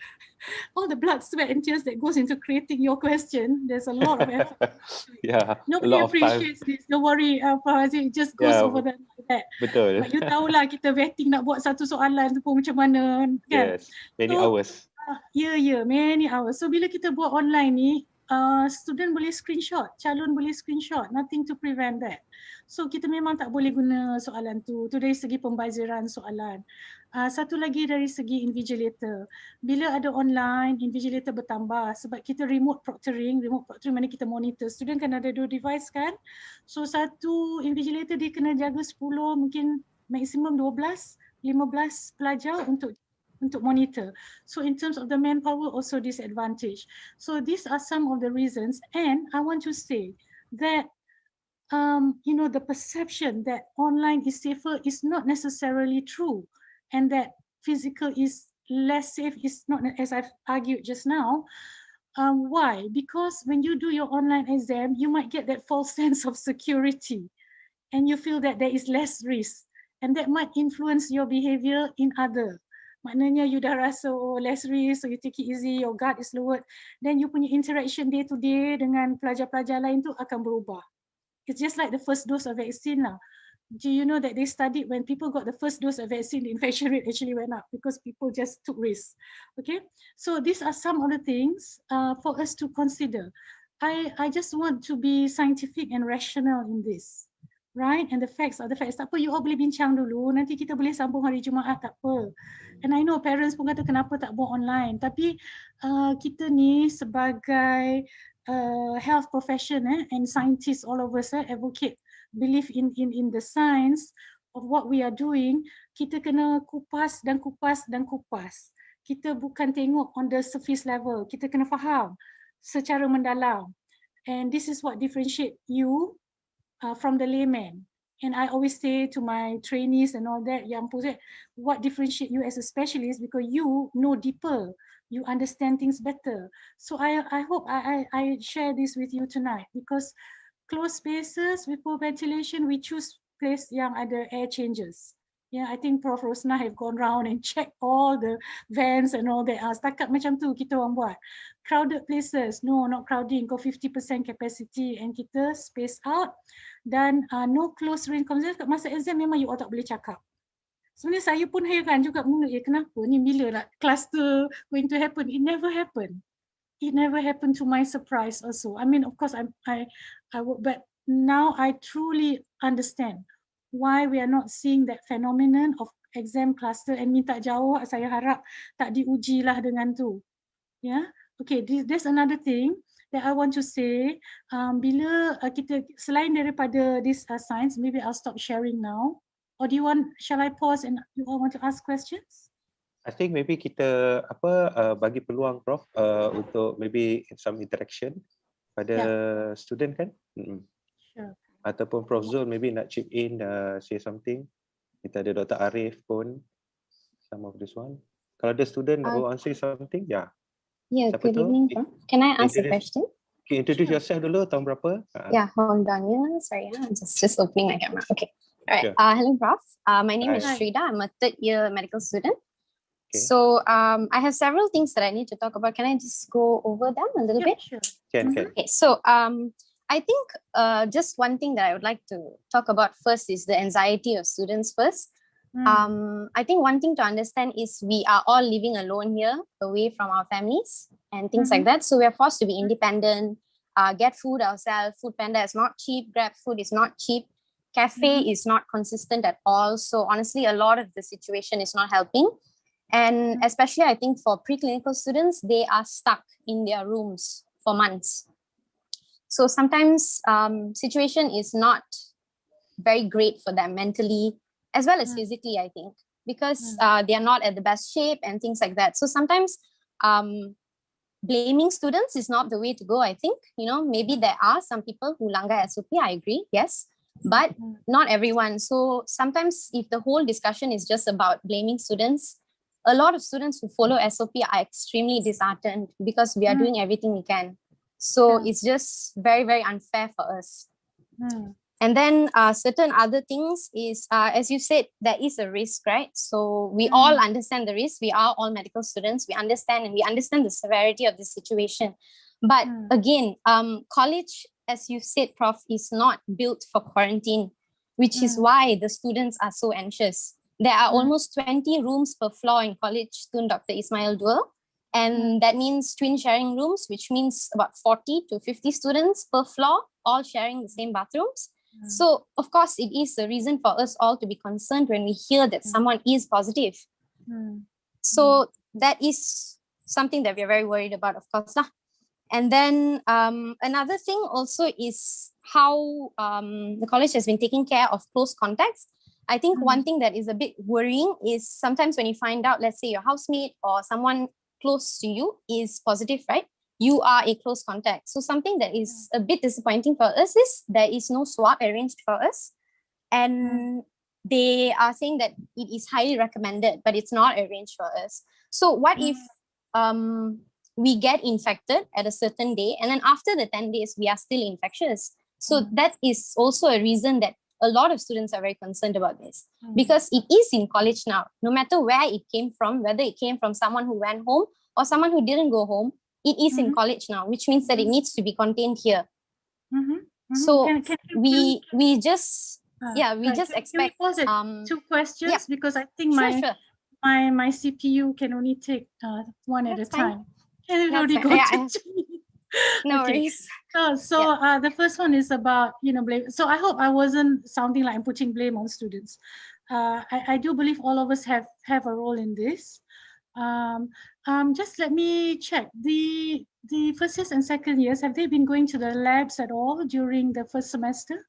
all the blood, sweat, and tears that goes into creating your question. There's a lot of effort. Yeah, Nobody a lot of time. appreciates this. Don't worry, Prof. It just goes Yeah, over that like that. betul. But you tahulah kita vetting nak buat satu soalan tu pun macam mana, kan? Yes, many So, hours. many hours. So bila kita buat online ni, student boleh screenshot, calon boleh screenshot, nothing to prevent that. So kita memang tak boleh guna soalan tu. Tu dari segi pembaziran soalan. Satu lagi dari segi invigilator. Bila ada online, invigilator bertambah sebab kita remote proctoring mana kita monitor. Student kan ada 2 device kan. So satu invigilator dia kena jaga 10, mungkin maksimum 12, 15 pelajar untuk monitor. So in terms of the manpower also disadvantage. So these are some of the reasons, and I want to say that the perception that online is safer is not necessarily true, and that physical is less safe is not, as I've argued just now. Why? Because when you do your online exam, you might get that false sense of security and you feel that there is less risk, and that might influence your behavior in other. Maknanya you dah rasa less risk, so you take it easy, your guard is lowered, then you punya interaction day to day dengan pelajar-pelajar lain tu akan berubah. It's just like the first dose of vaccine lah. Do you know that they studied when people got the first dose of vaccine, the infection rate actually went up because people just took risks. Okay, so these are some of the things for us to consider. I just want to be scientific and rational in this. Right? And the facts are the facts. Tak apa, you all boleh bincang dulu. Nanti kita boleh sambung hari Jumaat, tak apa. And I know parents pun kata kenapa tak buat online. Tapi kita ni sebagai health profession and scientists, all of us advocate, believe in the science of what we are doing. Kita kena kupas dan kupas dan kupas. Kita bukan tengok on the surface level. Kita kena faham secara mendalam. And this is what differentiate you from the layman. And I always say to my trainees and all that, what differentiate you as a specialist, because you know deeper, you understand things better. So I hope I share this with you tonight, because closed spaces with poor ventilation, we choose place yang ada air changes. Yeah, I think Prof Rosna have gone round and checked all the vents and all that. Setakat macam tu kita orang buat. Crowded places, no, not crowding, go 50% capacity and kita space out. Dan no close range conversation. Masa exam memang you all tak boleh cakap. Sebenarnya saya pun heran juga, kenapa ni bila nak cluster going to happen? It never happened. It never happened to my surprise also. I mean, of course, but now I truly understand why we are not seeing that phenomenon of exam cluster, and minta jawab saya harap tak diuji lah dengan tu. Yeah, okay, there's another thing that I want to say. Bila kita selain daripada this science, maybe I'll stop sharing now. Or do you want, shall I pause and you all want to ask questions? I think maybe kita bagi peluang Prof untuk maybe some interaction pada student kan? Sure. Ataupun Prof Zul maybe nak chip in, say something. Kita ada Dr. Arif pun, some of this one. Kalau ada student nak answer something, Yeah, good evening, Prof. Can I ask a question? Okay, introduce yourself dulu, tahun berapa? Yeah, hold on. Yeah, sorry, I'm just opening my camera. Okay. All right. Sure. Hello, Prof. My name is Hi. Shrida. I'm a third year medical student. Okay. So I have several things that I need to talk about. Can I just go over them a little bit? Sure. Can. Okay, so I think just one thing that I would like to talk about first is the anxiety of students first. I think one thing to understand is we are all living alone here, away from our families and things like that. So we are forced to be independent, get food ourselves. Food Panda is not cheap. Grab food is not cheap. Cafe is not consistent at all. So honestly, a lot of the situation is not helping. And especially I think for preclinical students, they are stuck in their rooms for months. So sometimes situation is not very great for them mentally as well as physically, I think, because they are not at the best shape and things like that. So sometimes blaming students is not the way to go, I think. Maybe there are some people who langgar SOP, I agree, yes, but not everyone. So sometimes if the whole discussion is just about blaming students, a lot of students who follow SOP are extremely disheartened because we are doing everything we can. So it's just very, very unfair for us. And then certain other things is, as you said, there is a risk, right? So we all understand the risk. We are all medical students. We understand the severity of the situation. But again, college, as you said, Prof, is not built for quarantine, which is why the students are so anxious. There are almost 20 rooms per floor in college, Tun Dr. Ismail Dual. And that means twin sharing rooms, which means about 40 to 50 students per floor, all sharing the same bathrooms. So, of course, it is a reason for us all to be concerned when we hear that someone is positive. So that is something that we're very worried about, of course. And then another thing also is how the college has been taking care of close contacts. I think one thing that is a bit worrying is sometimes when you find out, let's say your housemate or someone close to you is positive, right? You are a close contact. So something that is a bit disappointing for us is there is no swab arranged for us. And they are saying that it is highly recommended, but it's not arranged for us. So what if we get infected at a certain day, and then after the 10 days, we are still infectious? So that is also a reason that a lot of students are very concerned about this, because it is in college now. No matter where it came from, whether it came from someone who went home or someone who didn't go home, it is in college now, which means that it needs to be contained here. So we just expect. Can we pause it? 2 questions, yeah. because I think Sure. my CPU can only take one at a time. And it already got to me. No worries. So the first one is about, blame. So I hope I wasn't sounding like I'm putting blame on students. I do believe all of us have a role in this. Just let me check. The first years and second years, have they been going to the labs at all during the first semester?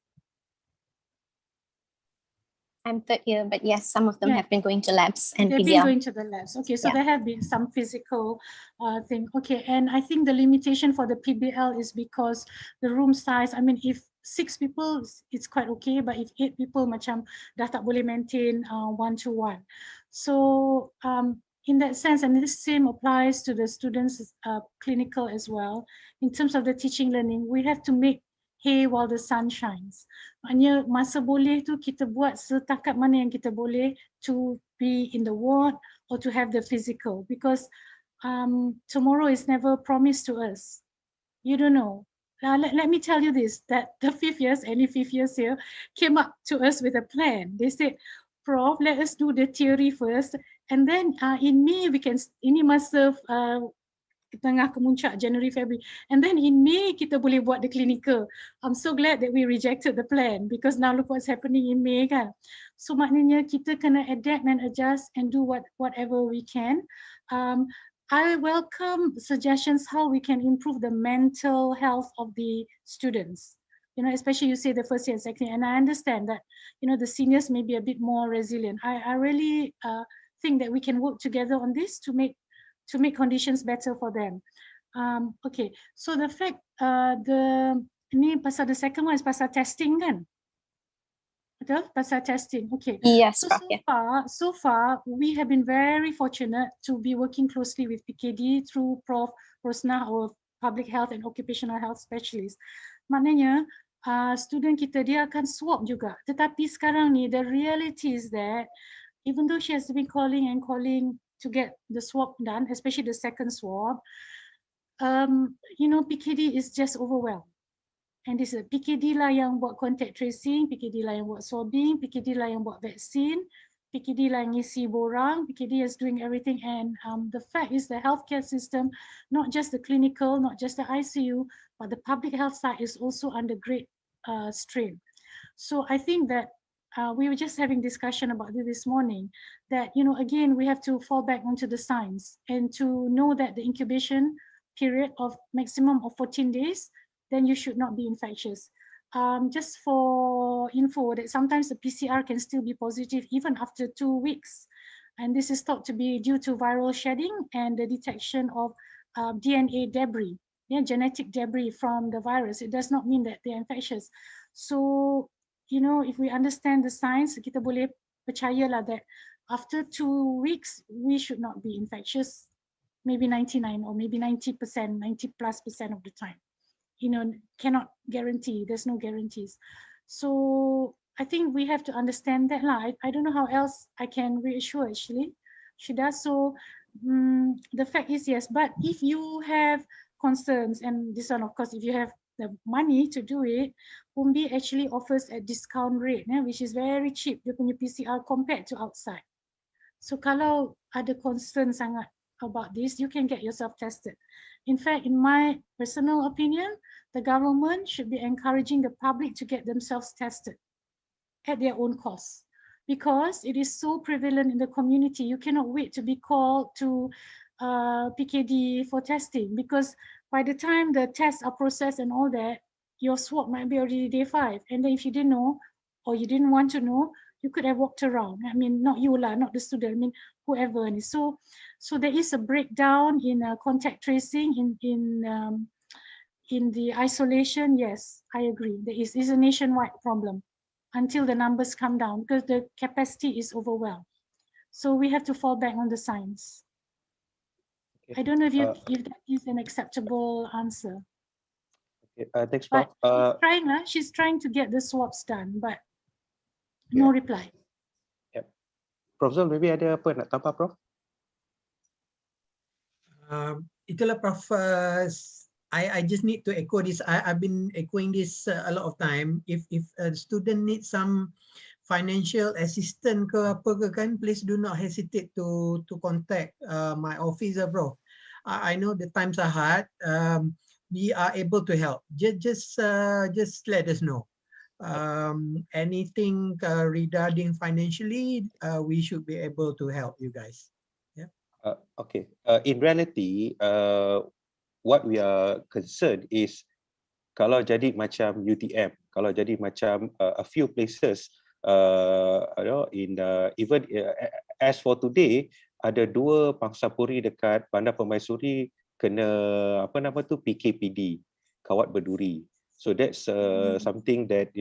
I'm third year, but yes, some of them have been going to labs and They've PDL. been going to the labs. Okay, so there have been some physical thing. Okay, and I think the limitation for the PBL is because the room size. I mean, if 6 people, it's quite okay, but if 8 people, macam dah tak boleh maintain 1-to-1. So in that sense, and this same applies to the students' clinical as well. In terms of the teaching learning, we have to make hay while the sun shines. Maknanya masa boleh tu kita buat setakat mana yang kita boleh to be in the ward or to have the physical, because tomorrow is never promised to us. You don't know. Let me tell you this, that the 5th years, any 5th years here, came up to us with a plan. They said, Prof, let us do the theory first, and then in May we can, ini masa tengah kemuncak January, February, and then in May kita boleh buat the clinical. I'm so glad that we rejected the plan, because now look what's happening in May kan. So maknanya kita kena adapt and adjust and do whatever we can. I welcome suggestions how we can improve the mental health of the students. Especially you say the first year and second year, and I understand that, the seniors may be a bit more resilient. I really think that we can work together on this to make conditions better for them. Okay, so the fact ni pasal the second one is pasal testing kan? Betul? Pasal testing. Okay. Yes. So far we have been very fortunate to be working closely with PKD through Prof Rosnah, our public health and occupational health specialist. Maknanya student kita dia akan swab juga. Tetapi sekarang ni the reality is that even though she has been calling to get the swab done, especially the second swab, PKD is just overwhelmed. And this is PKD lah yang buat contact tracing, PKD lah yang buat swabbing, PKD lah yang buat vaksin, PKD lah yang isi borang, PKD is doing everything. And the fact is the healthcare system, not just the clinical, not just the ICU, but the public health side is also under great strain. So I think that we were just having discussion about this morning, that, again, we have to fall back onto the science and to know that the incubation period of maximum of 14 days, then you should not be infectious. Just for info, that sometimes the PCR can still be positive even after 2 weeks. And this is thought to be due to viral shedding and the detection of DNA debris, genetic debris from the virus. It does not mean that they're infectious. So, if we understand the science, kita boleh percayalah that after 2 weeks, we should not be infectious, maybe 99 or maybe 90%, 90+% of the time. cannot guarantee. There's no guarantees. So I think we have to understand that. I don't know how else I can reassure actually. She does. So the fact is, yes, but if you have concerns, and this one, of course, if you have the money to do it, Umbi actually offers a discount rate, which is very cheap, dia punya PCR compared to outside. So kalau ada concern sangat about this, you can get yourself tested. In fact, in my personal opinion, the government should be encouraging the public to get themselves tested at their own cost, because it is so prevalent in the community. You cannot wait to be called to PKD for testing, because by the time the tests are processed and all that, your swab might be already day 5. And then if you didn't know, or you didn't want to know, you could have walked around. I mean, not you lah, not the student, I mean, whoever. So there is a breakdown in contact tracing, in the isolation. Yes, I agree. There is a nationwide problem until the numbers come down, because the capacity is overwhelmed. So we have to fall back on the science. I don't know if that is an acceptable answer. Okay, thanks, Prof. But she's trying to get the swabs done, but no reply. Yep. Prof Zul, maybe ada apa nak tambah, Prof? Itulah, Prof. I just need to echo this. I've been echoing this a lot of time. If a student needs some financial assistance ke apa ke kan, please do not hesitate to contact my office, Prof. I know the times are hard. We are able to help. Just let us know. Anything regarding financially, we should be able to help you guys. Yeah. Okay. In reality, what we are concerned is kalau jadi macam UTM, kalau jadi macam a few places, even as for today, ada 2 pangsapuri dekat Bandar Permaisuri kena PKPD, kawat berduri. So that's something that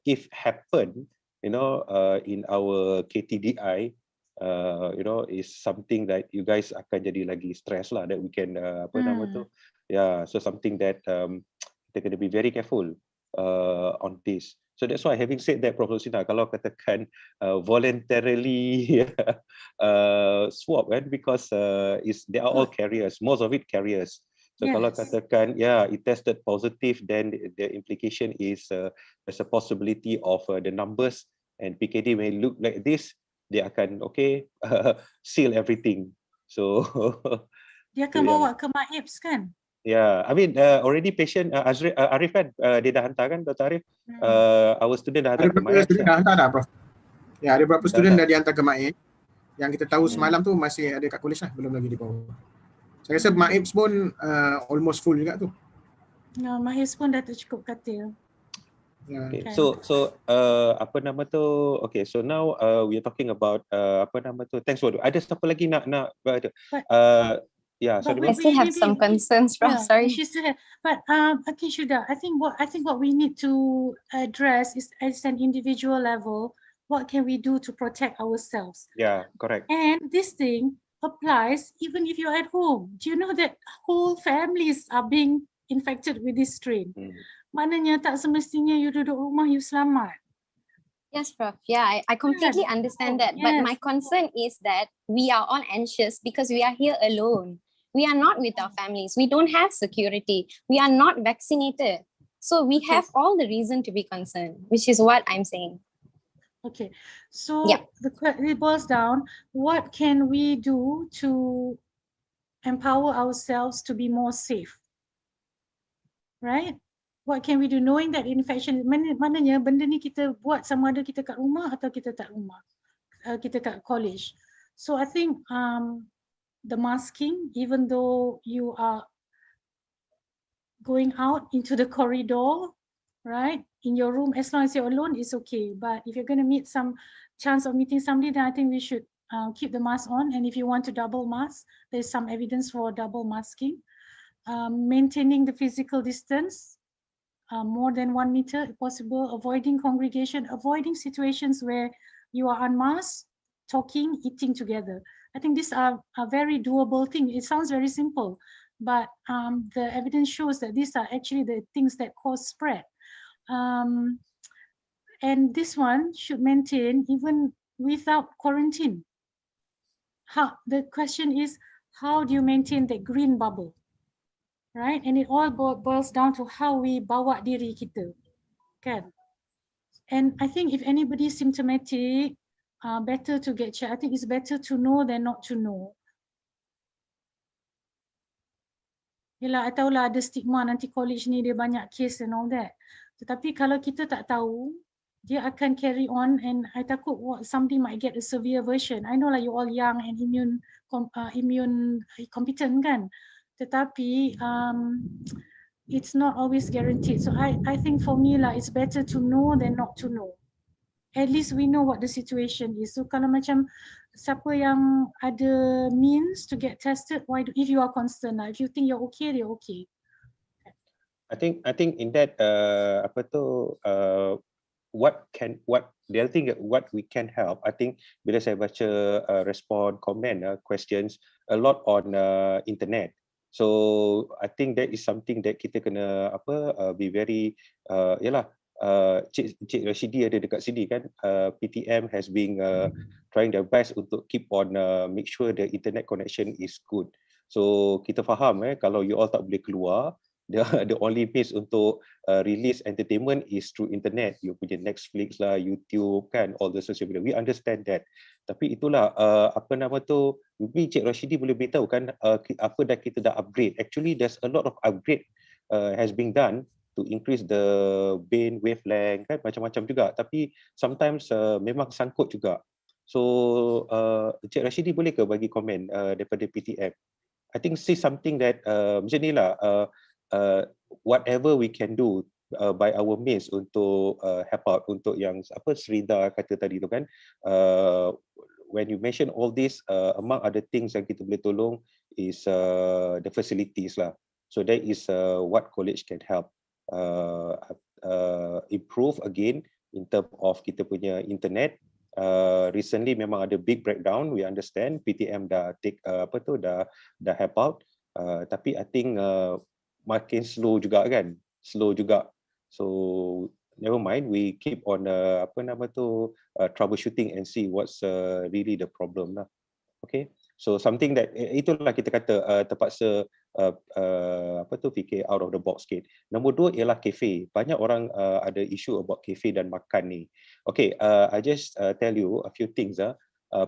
if happen, in our KTDI, is something that you guys akan jadi lagi stress lah, that we can so something that kita kena be very careful on this. So that's why, having said that, Prof. Rosina, kalau katakan voluntarily swab kan, because they are all carriers, most of it carriers. So kalau katakan it tested positive, then the implication is there's a possibility of the numbers, and PKD may look like this, they akan seal everything. So dia akan bawa ke MAIPS kan? Yeah, I mean already patient Arif kan, dia dah hantar kan, Dr. Arif? Our student dah hantar ke MAIPS. Student dah hantar dah, Prof. Ya, ada beberapa student dah dihantar ke MAIPS. Yang kita tahu semalam tu masih ada kat Kolej lah, belum lagi di bawah. Saya rasa MAIPS pun almost full juga tu. No, MAIPS pun dah tercukup katil. Okay. So okay, so now we are talking about thanks for ada siapa lagi nak sorry, I still have some concerns, Prof. Sorry. But okay, Shuda, I think what we need to address is, at an individual level, what can we do to protect ourselves? Yeah, correct. And this thing applies even if you're at home. Do you know that whole families are being infected with this strain? Maknanya tak semestinya you duduk rumah you selamat. Yes, Prof. Yeah, I completely understand that. But my concern is that we are all anxious because we are here alone. We are not with our families. We don't have security. We are not vaccinated. So we have all the reason to be concerned, which is what I'm saying. Okay, so it boils down, what can we do to empower ourselves to be more safe? Right? What can we do knowing that infection, maknanya benda ni kita buat sama ada kita kat rumah atau kita tak rumah, kita kat college. So I think the masking, even though you are going out into the corridor, right, in your room, as long as you're alone, it's okay. But if you're going to meet some chance of meeting somebody, then I think we should keep the mask on. And if you want to double mask, there's some evidence for double masking. Maintaining the physical distance, more than 1 meter if possible, avoiding congregation, avoiding situations where you are unmasked, talking, eating together. I think these are a very doable thing. It sounds very simple, but the evidence shows that these are actually the things that cause spread. And this one should maintain even without quarantine. The question is, how do you maintain the green bubble? Right? And it all boils down to how we bawa diri kita. Kan? And I think if anybody is symptomatic, better to get checked. I think it's better to know than not to know. Yelah, I tahulah ada stigma nanti college ni dia banyak case and all that. Tetapi kalau kita tak tahu, dia akan carry on, and I takut somebody might get a severe version. I know lah you all young and immune competent kan. Tetapi it's not always guaranteed. So I think for me lah, it's better to know than not to know. At least we know what the situation is. So kalau macam siapa yang ada means to get tested, if you are concerned lah, if you think you're okay, you're okay. I think in that what the other thing what we can help, I think bila saya baca respond comment questions a lot on internet. So I think that is something that kita kena be very Cik Rashidi ada dekat sini kan, PTM has been trying their best untuk keep on make sure the internet connection is good. So kita faham kalau you all tak boleh keluar, the only means untuk release entertainment is through internet. You punya Netflix lah, YouTube kan, all the social media. We understand that. Tapi itulah maybe Cik Rashidi boleh beritahu kan apa dah kita dah upgrade. Actually there's a lot of upgrade has been done to increase the band wavelength kan, macam-macam juga. Tapi sometimes memang sangkut juga. So Cik Rashidi boleh ke bagi komen daripada PTM? I think see something that macam ni lah, whatever we can do by our means untuk help out untuk yang Srida kata tadi tu kan, when you mention all this, among other things yang kita boleh tolong is the facilities lah. So that is what college can help improve again in terms of kita punya internet. Recently memang ada big breakdown, we understand PTM dah take dah help out, tapi I think makin slow juga kan, so never mind, we keep on troubleshooting and see what's really the problem lah. Okay, so something that itulah kita kata terpaksa fikir out of the box sikit. Nombor 2 ialah kafe. Banyak orang ada isu about kafe dan makan ni. Okay, I just tell you a few things.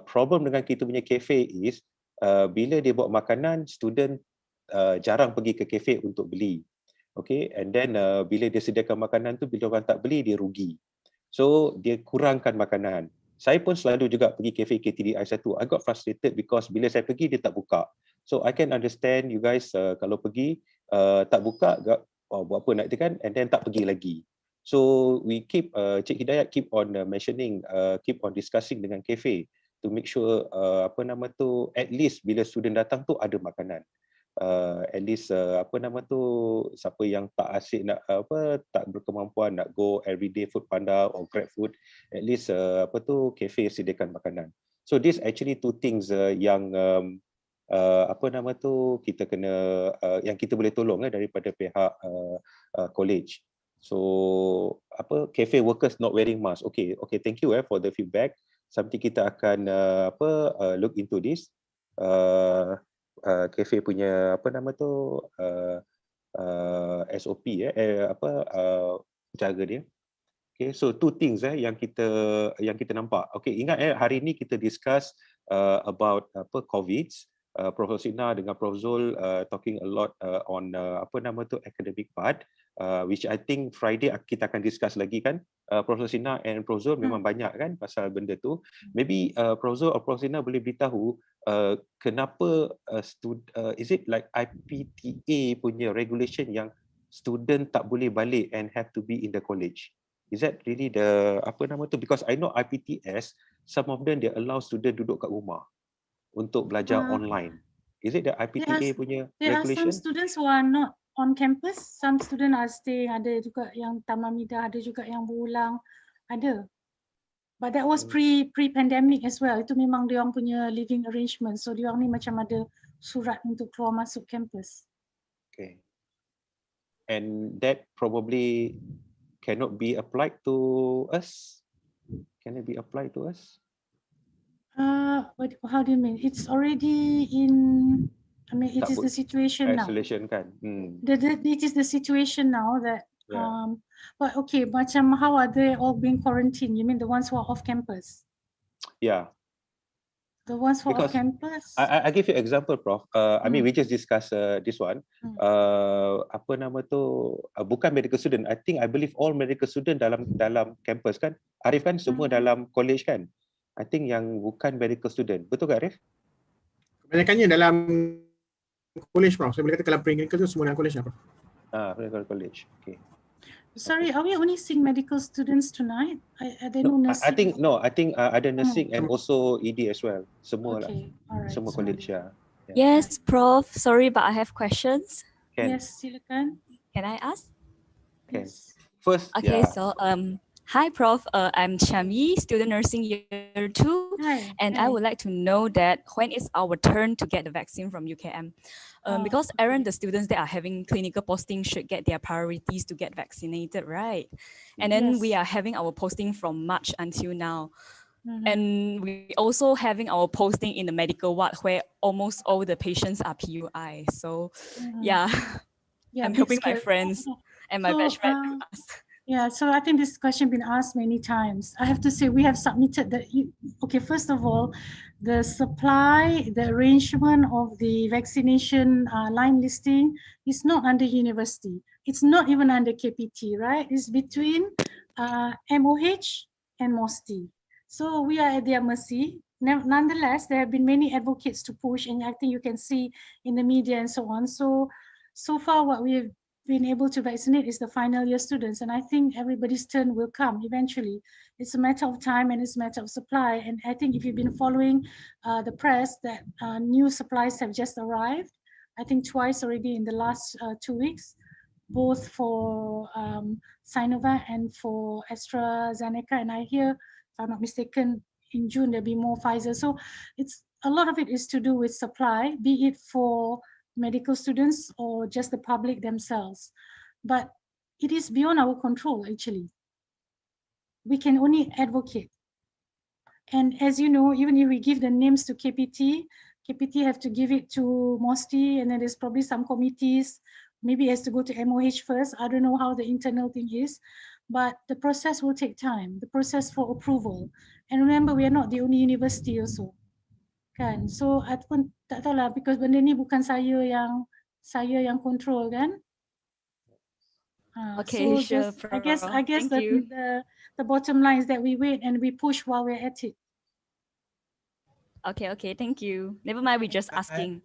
Problem dengan kita punya kafe is bila dia buat makanan, student jarang pergi ke kafe untuk beli. Okay, and then bila dia sediakan makanan tu, bila orang tak beli, dia rugi. So dia kurangkan makanan. Saya pun selalu juga pergi kafe KTDI 1. I got frustrated because bila saya pergi dia tak buka. So I can understand you guys kalau pergi tak buka, buat apa nak tekan, and then tak pergi lagi. So we keep Cik Hidayat keep on mentioning, keep on discussing dengan kafe to make sure at least bila student datang tu ada makanan. At least siapa yang tak asyik nak tak berkemampuan nak go everyday food panda or grab food, at least kafe sediakan makanan. So this actually two things yang kita kena yang kita boleh tolong daripada pihak college. So cafe workers not wearing mask. Okay, thank you for the feedback. Something kita akan look into this. Cafe punya SOP jaga dia. Okay, so two things yang kita nampak. Okay, ingat hari ni kita discuss about COVID. Prof Sina dengan Prof Zul talking a lot on academic part, which I think Friday kita akan discuss lagi kan. Prof Sina and Prof Zul memang banyak kan pasal benda tu. Maybe Prof Zul or Prof Sina boleh beritahu kenapa is it like IPTA punya regulation yang student tak boleh balik and have to be in the college? Is that really the because I know IPTS, some of them they allow student duduk kat rumah untuk belajar online. Is it the IPTA punya regulation? There are some students who are not on campus, some students are staying, ada juga yang tamamidah, ada juga yang berulang, ada. But that was pre-pandemic as well. Itu memang diorang punya living arrangement. So diorang ni macam ada surat untuk keluar masuk campus. Okay. And that probably cannot be applied to us? Can it be applied to us? How do you mean? It's already in, I mean, it Tak is the situation now. isolation kan? It is the situation now that, Yeah. but okay, macam how are they all being quarantined? You mean the ones who are off campus? Yeah. The ones who are off Because campus? I give you example, Prof. I mean, we just discuss this one. Apa nama tu? Bukan medical student. I believe all medical student dalam campus kan. Arif kan semua dalam college kan. I think yang bukan medical student. Betul tak Arif? Kebanyakannya dalam college, Prof. Saya boleh kata kalau pre-clinical tu semua dalam college lah, Prof. Medical college. Okay. Sorry, are we only seeing medical students tonight? Are there no nursing? I think ada nursing and also ED as well. Semua lah. Okay, alright. Semua college ya. Yes, Prof. Sorry, but I have questions. Can. Yes, silakan. Can I ask? Okay. First, okay, so hi, Prof. I'm Chami, student nursing year 2, and I would like to know that when is our turn to get the vaccine from UKM? Because Aaron, the students that are having clinical posting should get their priorities to get vaccinated, right? And then we are having our posting from March until now. And we also having our posting in the medical ward where almost all the patients are PUI. So yeah, I'm helping my friends and my batchmate to ask. Yeah, so I think this question been asked many times. I have to say we have submitted the, okay, first of all, the supply, the arrangement of the vaccination line listing is not under university. It's not even under KPT, right? It's between MOH and MOSTI. So we are at their mercy. Nonetheless, there have been many advocates to push, and I think you can see in the media and so on. So far what we have been able to vaccinate is the final year students, and I think everybody's turn will come eventually. It's a matter of time and it's a matter of supply. And I think if you've been following the press, that new supplies have just arrived, I think twice already in the last 2 weeks, both for Sinovac and for AstraZeneca. And I hear, if I'm not mistaken, in June there'll be more Pfizer. So it's a lot of it is to do with supply, be it for medical students or just the public themselves. But it is beyond our control, actually. We can only advocate. And as you know, even if we give the names to KPT, KPT have to give it to MOSTI, and then there's probably some committees, maybe it has to go to MOH first. I don't know how the internal thing is, but the process will take time, the process for approval. And remember, we are not the only university also. Kan? So I pun tak tahu lah, because benda ni bukan saya yang control kan. Okay, so sure. just, I guess the bottom line is that we wait and we push while we're at it. Okay, thank you. Never mind, we just asking.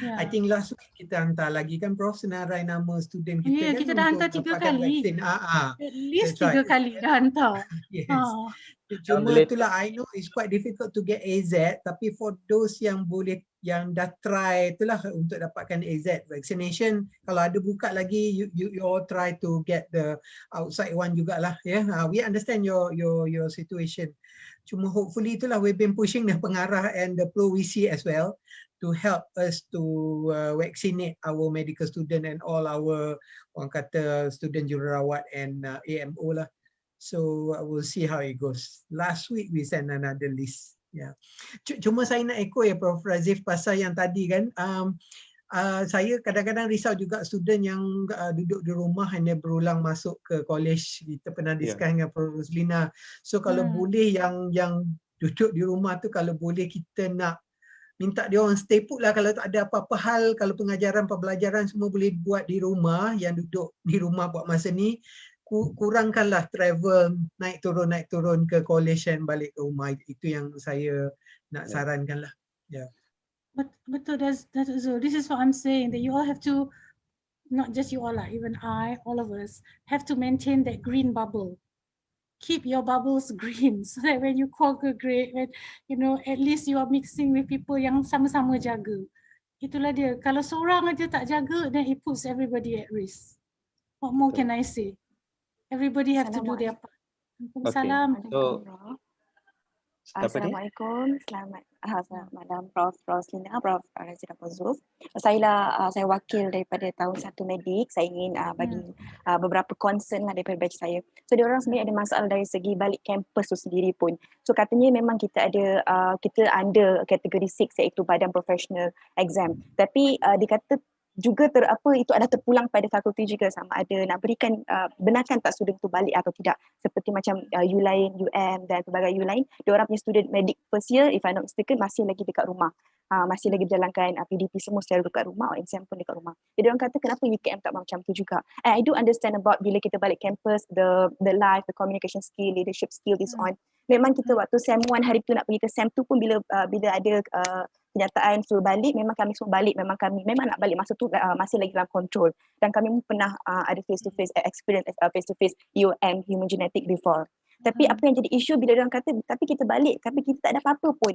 I think last week kita hantar lagi kan, Prof, senarai nama student kita. Yeah, kan, kita dah hantar 3 kali. At least 3 kali dah hantar. Yes. Cuma itulah, I know it's quite difficult to get AZ, tapi for those yang boleh, yang dah try itulah untuk dapatkan AZ vaccination, kalau ada buka lagi, you all try to get the outside one jugalah. We understand your situation. Cuma hopefully itulah we've been pushing the pengarah and the Pro VC as well to help us to vaccinate our medical student and all our orang kata student jururawat and AMO lah. So we'll see how it goes. Last week we send another list. Cuma saya nak echo Prof Razif pasal yang tadi kan. Saya kadang-kadang risau juga student yang duduk di rumah hanya berulang masuk ke college. Kita pernah discuss dengan Prof Roslina. So kalau boleh yang duduk di rumah tu, kalau boleh kita nak minta dia orang stay put lah. Kalau tak ada apa-apa hal, kalau pengajaran, pembelajaran semua boleh buat di rumah, yang duduk di rumah buat masa ni, kurangkanlah travel naik turun ke college dan balik ke rumah. Itu yang saya nak sarankan lah. Betul, this is what I'm saying, that you all have to, not just you all lah, even I, all of us have to maintain that green bubble. Keep your bubbles green, so that when you congregate, when you know, at least you are mixing with people yang sama-sama jaga. Itulah dia. Kalau seorang aja tak jaga, then it puts everybody at risk. What more can I say? Everybody have to do their part. Waalaikumsalam. So, Assalamualaikum. Selamat Selamat malam Prof. Roslina, Prof. Razif Mohammad Yunus. Saya wakil daripada tahun 1 medik. Saya ingin bagi beberapa concern lah daripada batch saya. So diorang sebenarnya ada masalah dari segi balik kampus tu sendiri pun. So katanya memang kita ada kita under kategori 6 iaitu badan professional exam. Tapi dikata juga itu adalah terpulang pada fakulti juga, sama ada nak berikan benarkan tak student tu balik atau tidak, seperti macam U lain, UM dan pelbagai U lain, diorang punya student medik first year if I'm not mistaken masih lagi dekat rumah, masih lagi berjalankan PDP semua secara dekat rumah, exam pun dekat rumah. Jadi diorang kata kenapa UKM tak macam tu juga. And I do understand about bila kita balik campus, the life, the communication skill, leadership skill is on. Memang kita waktu SEM 1 hari tu nak pergi ke SEM 2 pun bila ada kenyataan suruh balik, memang kami semua balik, memang nak balik masa tu masih lagi dalam control, dan kami pun pernah ada face to face experience face to face UM human genetic before. Tapi apa yang jadi isu bila orang kata tapi kita balik tapi kita tak ada apa-apa pun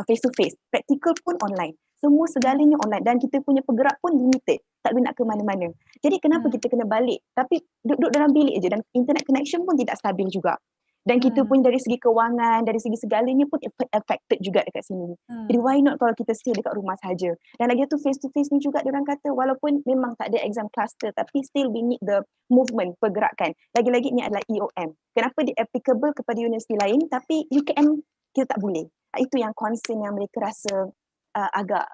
face to face, practical pun online, semua segalanya online, dan kita punya pergerak pun limited, tak boleh nak ke mana-mana. Jadi kenapa kita kena balik tapi duduk dalam bilik je, dan internet connection pun tidak stabil juga. Dan kita pun dari segi kewangan, dari segi segalanya pun affected juga dekat sini. Jadi why not kalau kita stay dekat rumah saja. Dan lagi tu face to face ni juga diorang kata walaupun memang tak ada exam cluster tapi still we need the movement, pergerakan. Lagi-lagi ni adalah EOM. Kenapa dia applicable kepada universiti lain tapi UKM kita tak boleh. Itu yang concern yang mereka rasa agak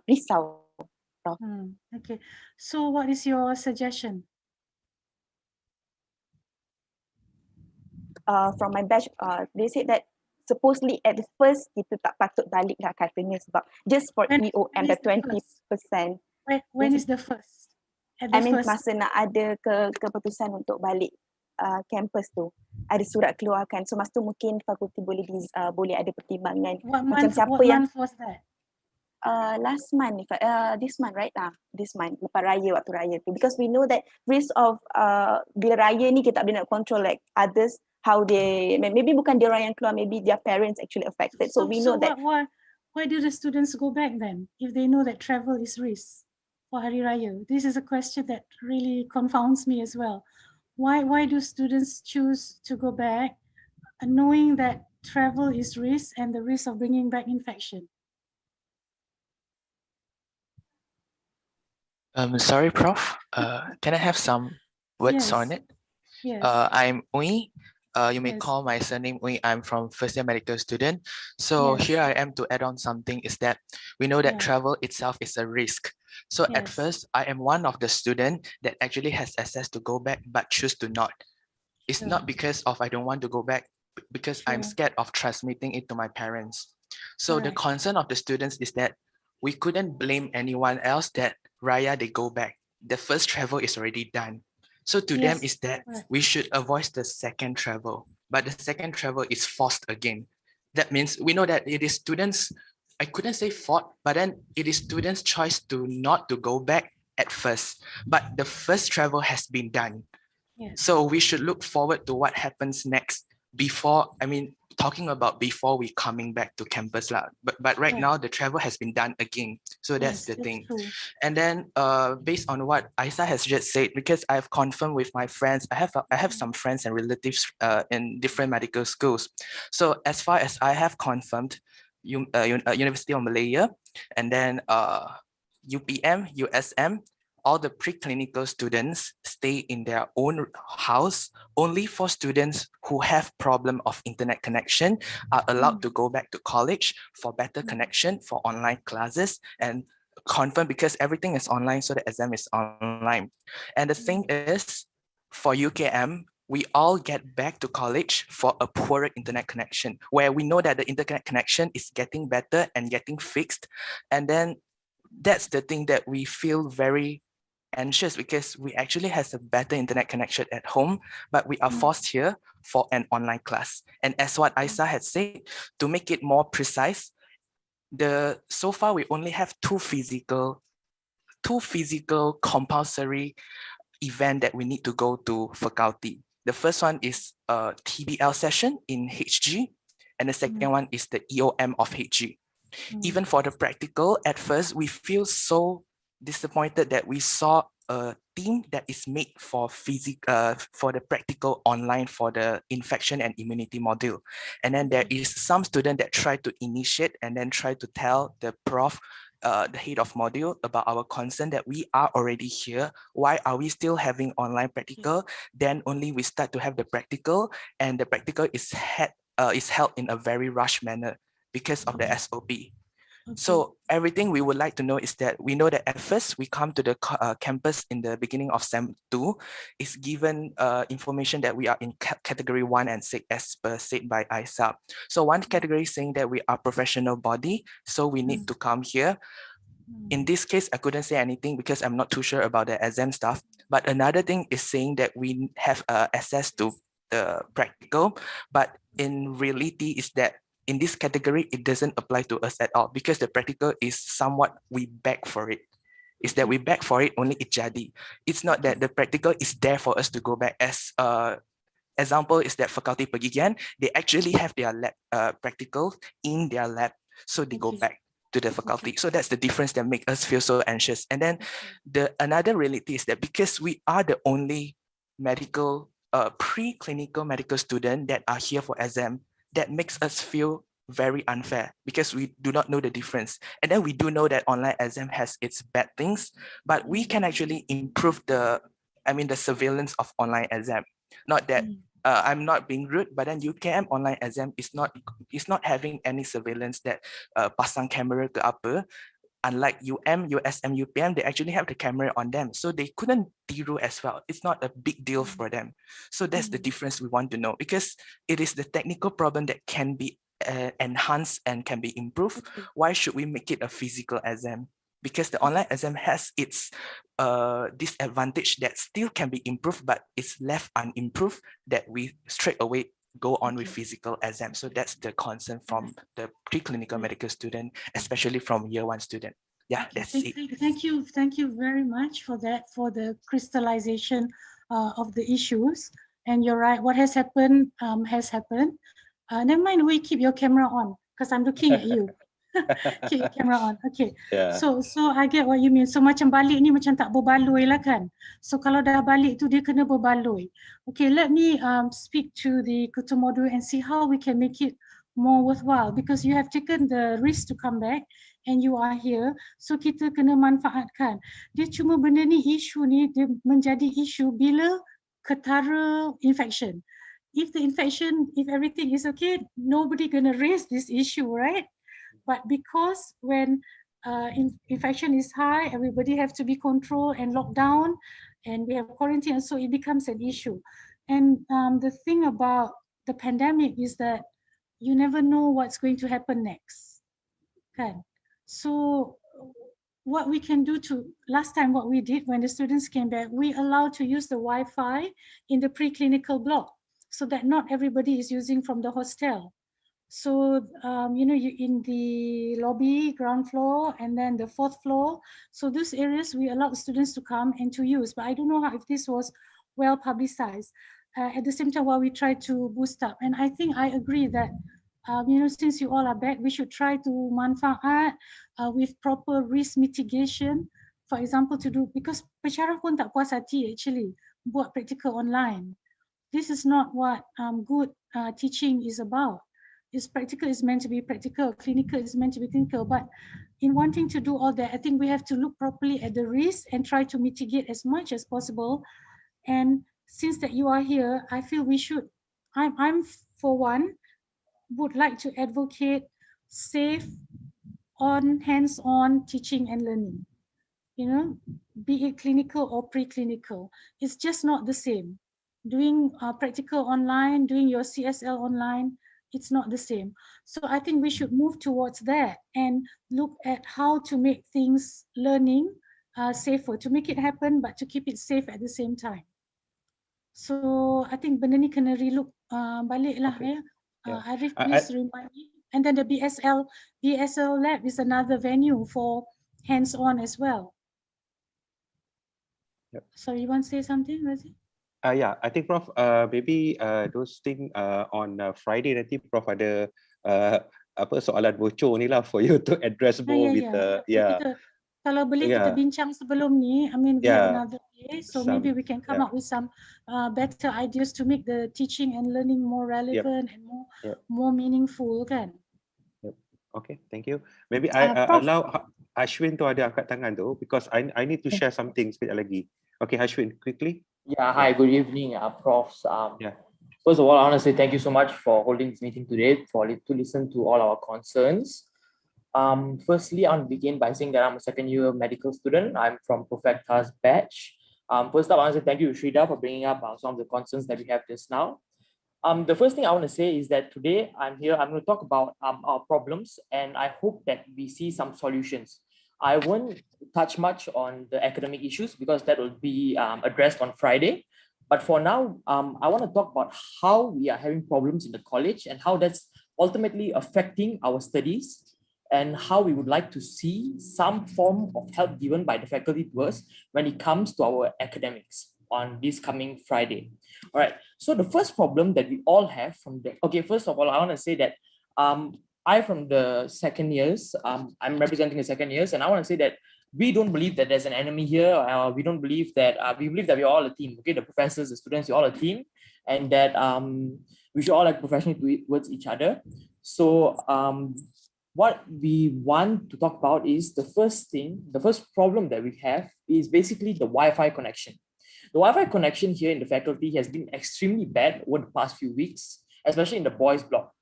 risau. Okay. So what is your suggestion? From my batch, they said that supposedly at the first kita tak patut balik lah katanya, sebab just for EOM the 20%. When is the first? Masa nak ada keputusan untuk balik campus tu, ada surat keluarkan. So masa tu mungkin fakulti boleh ada pertimbangan. What Macam month was that? Last month, this month, right? This month, lepas raya, waktu raya tu. Because we know that risk of bila raya ni kita tak boleh nak control like others, how they, maybe bukan dia orang yang keluar, maybe their parents actually affected. So we know that. Why do the students go back then if they know that travel is risk for Hari Raya? This is a question that really confounds me as well. Why do students choose to go back knowing that travel is risk and the risk of bringing back infection? Sorry, Prof. Can I have some words on it? Yes. I'm Ui. You may call my surname Ui. I'm from first year medical student. So here I am to add on something is that we know that travel itself is a risk. So at first, I am one of the student that actually has access to go back but choose to not. It's not because of I don't want to go back, because I'm scared of transmitting it to my parents. So the concern of the students is that we couldn't blame anyone else that Raya, they go back. The first travel is already done. So to them is that we should avoid the second travel, but the second travel is forced again. That means we know that it is students, I couldn't say fault, but then it is students' choice to not to go back at first, but the first travel has been done. So we should look forward to what happens next before, talking about before we coming back to campus lah. But right now the travel has been done again. So that's the thing. And then based on what Aisa has just said, because I've confirmed with my friends, I have some friends and relatives in different medical schools. So as far as I have confirmed, University of Malaya, and then UPM, USM, all the preclinical students stay in their own house. Only for students who have problem of internet connection are allowed to go back to college for better connection for online classes and confirm, because everything is online, so the exam is online. And the thing is, for UKM, we all get back to college for a poorer internet connection, where we know that the internet connection is getting better and getting fixed. And then that's the thing that we feel very anxious, because we actually has a better internet connection at home, but we are forced here for an online class. And as what Aisa had said, to make it more precise, so far we only have two physical compulsory event that we need to go to faculty. The first one is a TBL session in HG, and the second one is the EOM of HG. Even for the practical, at first we feel so disappointed that we saw a team that is made for for the practical online for the infection and immunity module. And then there is some student that try to initiate and then try to tell the prof, the head of module, about our concern that we are already here. Why are we still having online practical? Then only we start to have the practical, and the practical is held in a very rushed manner because of the SOP. So everything we would like to know is that we know that at first we come to the campus in the beginning of SEM 2, is given information that we are in category 1 and 6 as per said by ISAP. So one category saying that we are professional body, so we need to come here. In this case, I couldn't say anything because I'm not too sure about the exam stuff. But another thing is saying that we have access to the practical, but in reality is that in this category, it doesn't apply to us at all because the practical is somewhat we beg for it. Is that we beg for it, only it jadi. It's not that the practical is there for us to go back. As example is that faculty pergigian, they actually have their lab practical in their lab, so they go back to the faculty. So that's the difference that make us feel so anxious. And then another reality is that because we are the only medical, preclinical medical student that are here for exam, that makes us feel very unfair because we do not know the difference. And then we do know that online exam has its bad things, but we can actually improve the surveillance of online exam. Not that I'm not being rude, but then UKM online exam is not having any surveillance that pasang camera ke apa. Unlike USM, UPM, they actually have the camera on them. So they couldn't tiru as well. It's not a big deal for them. So that's the difference we want to know, because it is the technical problem that can be enhanced and can be improved. Why should we make it a physical exam? Because the online exam has its disadvantage that still can be improved, but it's left unimproved, that we straight away go on with physical exam. So that's the concern from the preclinical medical student, especially from year 1 student. Yeah, that's it. Thank you very much for that, for the crystallization of the issues. And you're right, what has happened has happened. Never mind, we keep your camera on because I'm looking at you. Keep your camera on. Okay. Yeah. So I get what you mean. So macam balik ni macam tak berbaloi lah kan. So kalau dah balik tu dia kena berbaloi. Okay, let me speak to the ketua modul and see how we can make it more worthwhile, because you have taken the risk to come back and you are here. So kita kena manfaatkan. Dia cuma benda ni, isu ni dia menjadi isu bila ketara infection. If the infection, if everything is okay, nobody gonna raise this issue, right? But because when infection is high, everybody have to be controlled and locked down, and we have quarantine, so it becomes an issue. And the thing about the pandemic is that you never know what's going to happen next. Okay. So what we can do to, last time what we did when the students came back, we allowed to use the Wi-Fi in the preclinical block so that not everybody is using from the hostel. So, you know, you in the lobby, ground floor, and then the 4th floor. So those areas we allowed students to come and to use, but I don't know how, if this was well publicized. At the same time, while we try to boost up, and I think I agree that, you know, since you all are back, we should try to manfaat with proper risk mitigation. For example, to do, because pensyarah pun tak puas hati actually buat practical online. This is not what good teaching is about. Is practical is meant to be practical, clinical is meant to be clinical. But in wanting to do all that, I think we have to look properly at the risk and try to mitigate as much as possible. And since that you are here, I feel we should, I'm for one, would like to advocate safe, hands-on teaching and learning. You know, be it clinical or preclinical, it's just not the same. Doing practical online, doing your CSL online, it's not the same. So I think we should move towards that and look at how to make things learning safer, to make it happen, but to keep it safe at the same time. So I think benda ni kena relook balik lah ya. Arif, please remind me. And then the BSL lab is another venue for hands-on as well. Yep. Sorry, you want to say something, Razif? Yeah, I think Prof, maybe those things on Friday nanti Prof ada apa soalan bocor ni lah for you to address more with the kalau boleh kita Yeah. bincang sebelum ni, I mean we have Yeah. another day, so maybe we can come up with some better ideas to make the teaching and learning more relevant and more meaningful, kan? Yep. Okay, thank you. Maybe I Prof. allow Ashwin tu ada angkat tangan tu because I need to share something sekejap lagi. Okay, Ashwin, quickly. Yeah, hi, good evening, Profs. Yeah. First of all, I want to say thank you so much for holding this meeting today, to listen to all our concerns. Firstly, I want to begin by saying that I'm a second-year medical student. I'm from Prof. batch. First up, I want to say thank you to Shrida for bringing up some of the concerns that we have just now. The first thing I want to say is that today I'm here, I'm going to talk about our problems, and I hope that we see some solutions. I won't touch much on the academic issues because that will be addressed on Friday. But for now, I want to talk about how we are having problems in the college and how that's ultimately affecting our studies, and how we would like to see some form of help given by the faculty to us when it comes to our academics on this coming Friday. All right, so the first problem that we all have first of all, I want to say that I from the second years, I'm representing the second years, and I want to say that we don't believe that there's an enemy here. We don't believe that, we believe that we're all a team, okay? The professors, the students, we're all a team, and that we should all act professionally towards each other. So what we want to talk about is the first problem that we have is basically the Wi-Fi connection. The Wi-Fi connection here in the faculty has been extremely bad over the past few weeks, especially in the boys block.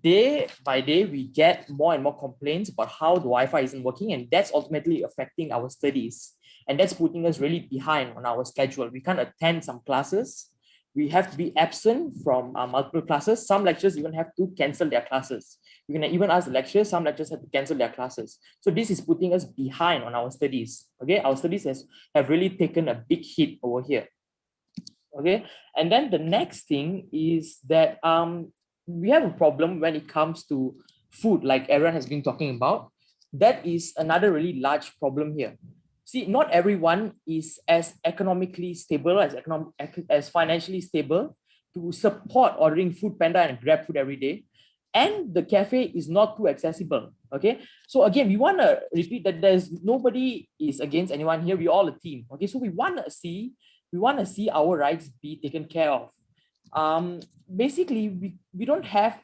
Day by day, we get more and more complaints about how the Wi-Fi isn't working, and that's ultimately affecting our studies. And that's putting us really behind on our schedule. We can't attend some classes. We have to be absent from multiple classes. Some lecturers even have to cancel their classes. You can even ask the lecturers, some lecturers have to cancel their classes. So this is putting us behind on our studies. Okay, our studies have really taken a big hit over here. Okay, and then the next thing is that we have a problem when it comes to food, like everyone has been talking about. That is another really large problem here. See, not everyone is as economically stable, as financially stable to support ordering Food Panda and Grab food every day. And the cafe is not too accessible, okay? So again, we want to repeat that nobody is against anyone here. We're all a team, okay? So we want to see our rights be taken care of. Basically, we don't have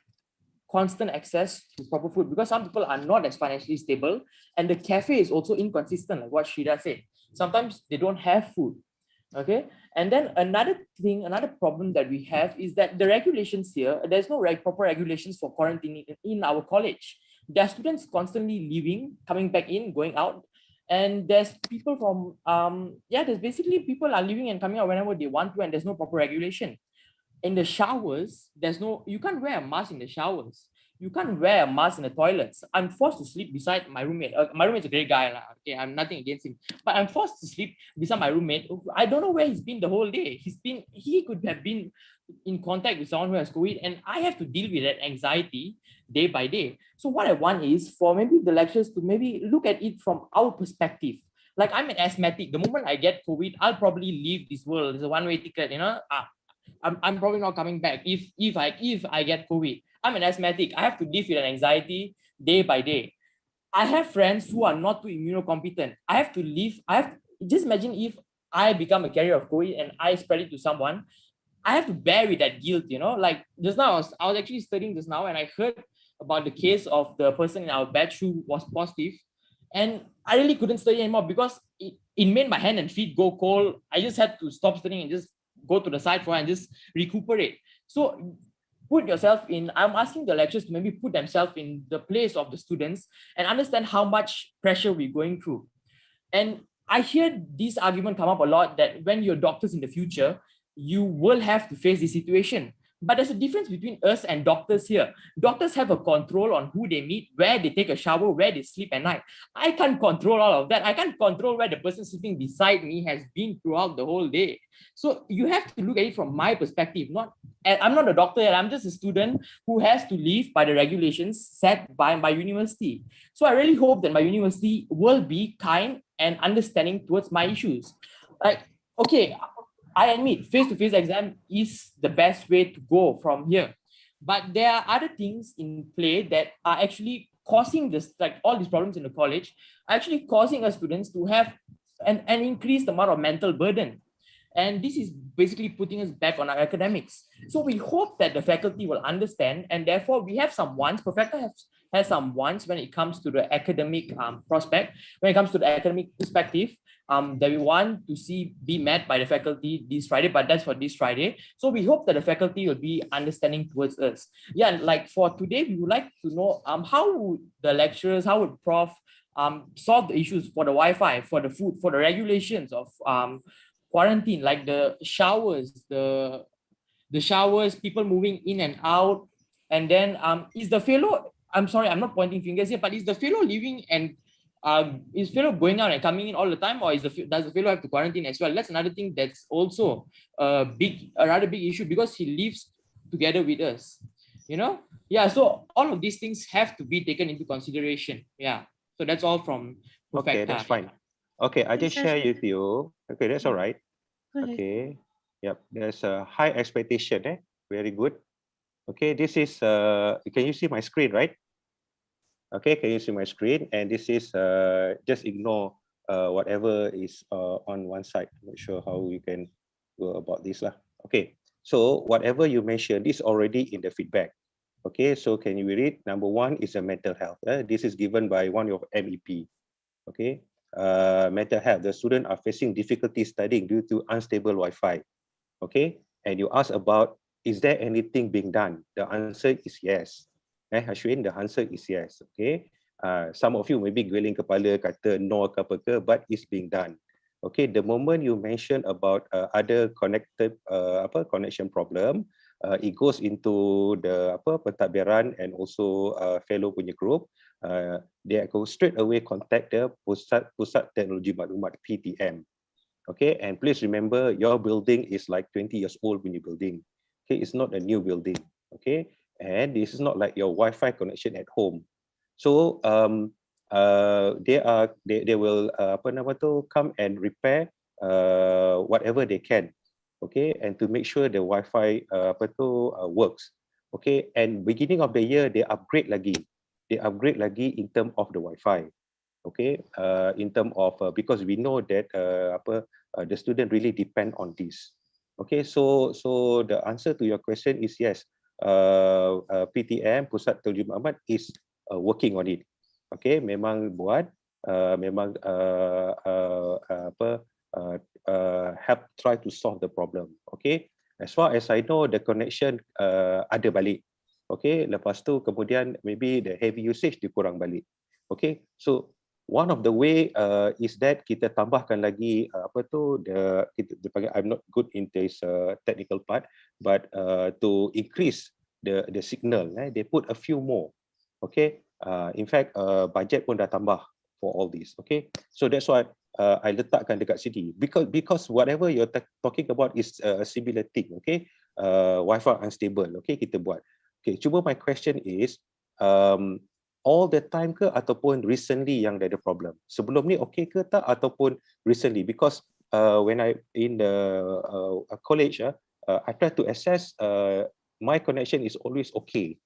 constant access to proper food because some people are not as financially stable, and the cafe is also inconsistent, like what Shrida said. Sometimes they don't have food, okay? And then another problem that we have is that the regulations here, there's no proper regulations for quarantining in our college. There are students constantly leaving, coming back in, going out, and there's people from, there's basically people are leaving and coming out whenever they want to, and there's no proper regulation. In the showers, you can't wear a mask in the showers. You can't wear a mask in the toilets. I'm forced to sleep beside my roommate. My roommate's a great guy. Okay, I'm nothing against him. But I'm forced to sleep beside my roommate. I don't know where he's been the whole day. He could have been in contact with someone who has COVID, and I have to deal with that anxiety day by day. So what I want is for maybe the lecturers to maybe look at it from our perspective. Like, I'm an asthmatic. The moment I get COVID, I'll probably leave this world. It's a one-way ticket, you know. I'm probably not coming back if I get COVID. I'm an asthmatic. I have to live with an anxiety day by day. I have friends who are not too immunocompetent. Just imagine if I become a carrier of COVID and I spread it to someone. I have to bear with that guilt, you know. Like just now, I was actually studying just now, and I heard about the case of the person in our batch who was positive, and I really couldn't study anymore because it made my hand and feet go cold. I just had to stop studying and just go to the side for and just recuperate. So put yourself in, I'm asking the lecturers to maybe put themselves in the place of the students and understand how much pressure we're going through. And I hear this argument come up a lot that when you're doctors in the future, you will have to face this situation. But there's a difference between us and doctors here. Doctors have a control on who they meet, where they take a shower, where they sleep at night. I can't control all of that. I can't control where the person sitting beside me has been throughout the whole day. So you have to look at it from my perspective. I'm not a doctor yet. I'm just a student who has to live by the regulations set by my university. So I really hope that my university will be kind and understanding towards my issues. Like, okay, I admit face-to-face exam is the best way to go from here. But there are other things in play that are actually causing this, like all these problems in the college, are actually causing us students to have an increased amount of mental burden. And this is basically putting us back on our academics. So we hope that the faculty will understand, and therefore we have some wants. Professor has some wants when it comes to the academic prospect, when it comes to the academic perspective, that we want to see be met by the faculty this Friday, but that's for this Friday. So we hope that the faculty will be understanding towards us. Yeah, and like for today, we would like to know how would the lecturers, how would Prof solve the issues for the Wi-Fi, for the food, for the regulations of quarantine, like the showers, the showers, people moving in and out, and then is the fellow, I'm sorry, I'm not pointing fingers here, but is the fellow living and is fellow going out and coming in all the time, or does the fellow have to quarantine as well? That's another thing that's also a rather big issue, because he lives together with us, you know? Yeah, so all of these things have to be taken into consideration. Yeah, so that's all from Okay, that's fine. Okay, I just share with you. Okay, that's all right. Okay. Yep, there's a high expectation. Very good. Okay, this is, can you see my screen, right? Okay, can you see my screen? And this is, just ignore whatever is on one side. Not sure how you can go about this lah. Okay, so whatever you mentioned is already in the feedback. Okay, so can you read it? Number one is a mental health. This is given by one of MEP. Okay, mental health. The students are facing difficulty studying due to unstable Wi-Fi. Okay, and you ask about, is there anything being done? The answer is yes. Ashwin, the answer is yes. Okay, some of you maybe geling kepala kata no ke apa ke, but it's being done. Okay, the moment you mention about other connected connection problem, it goes into the pentadbiran and also fellow punya group. They go straight away contact the Pusat Teknologi Maklumat PTM. Okay, and please remember your building is like 20 years old when you building. Okay, it's not a new building. Okay, and this is not like your Wi-Fi connection at home. So they will come and repair whatever they can. Okay, and to make sure the Wi-Fi works. Okay, and beginning of the year they upgrade lagi. They upgrade lagi in terms of the Wi-Fi. Okay, in terms of because we know that the student really depend on this. Okay, so the answer to your question is yes. PTM Pusat Teknologi Maklumat is working on it. Okay, memang buat, memang help try to solve the problem. Okay, as far as I know, the connection ada balik. Okay, lepas tu kemudian maybe the heavy usage dikurang balik. Okay, so one of the way is that kita tambahkan lagi kita panggil, I'm not good in this technical part, but to increase the signal, they put a few more. Okay, in fact budget pun dah tambah for all this. Okay, so that's why I letakkan dekat sini, because whatever you're talking about is a similar thing. Okay, Wi-Fi unstable. Okay, kita buat. Okay, cuma my question is all the time ke ataupun recently yang ada problem? Sebelum ni okay ke tak ataupun recently? Because when I in the college, I try to assess my connection is always okay,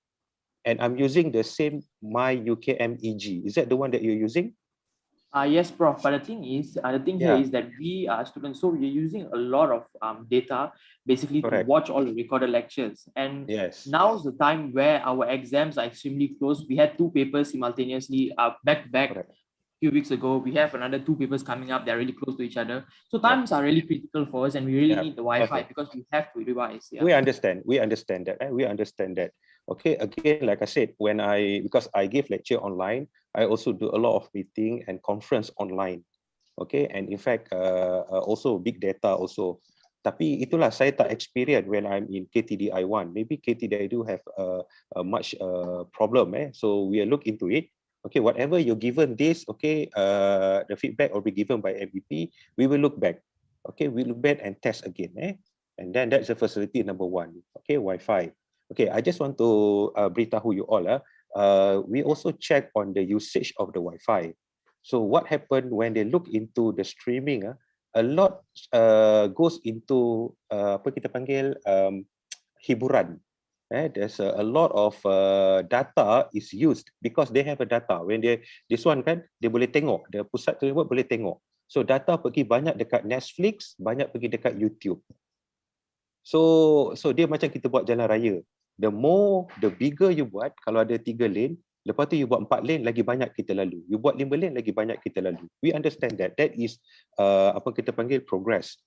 and I'm using the same my UKM EG. Is that the one that you're using? Yes, Prof. But the thing is, here is that we are students, so we're using a lot of data basically to watch all the recorded lectures. And now's the time where our exams are extremely close. We had 2 papers simultaneously back to back. A few weeks ago, we have another 2 papers coming up. They're really close to each other. So times are really critical for us, and we really need the Wi-Fi because we have to revise. We understand that. We understand that. Okay, again, like I said, because I give lecture online, I also do a lot of meeting and conference online. Okay, and in fact, also big data also. Tapi itulah saya tak experience when I'm in KTDI 1. Maybe KTDI do have a much problem. So we'll look into it. Okay, whatever you're given this, okay, the feedback will be given by MVP. We will look back. Okay, we look back and test again. And then that's the facility number 1. Okay, Wi-Fi. Okay, I just want to beritahu you all. We also check on the usage of the Wi-Fi. So what happened when they look into the streaming? A lot goes into apa kita panggil hiburan. There's a lot of data is used because they have a data. When this one kan, dia boleh tengok, the pusat tu boleh tengok. So data pergi banyak dekat Netflix, banyak pergi dekat YouTube. So dia macam kita buat jalan raya. The bigger you buat, kalau ada 3 lane, lepas tu you buat 4 lane, lagi banyak kita lalu. You buat 5 lane, lagi banyak kita lalu. We understand that. That is apa kita panggil progress.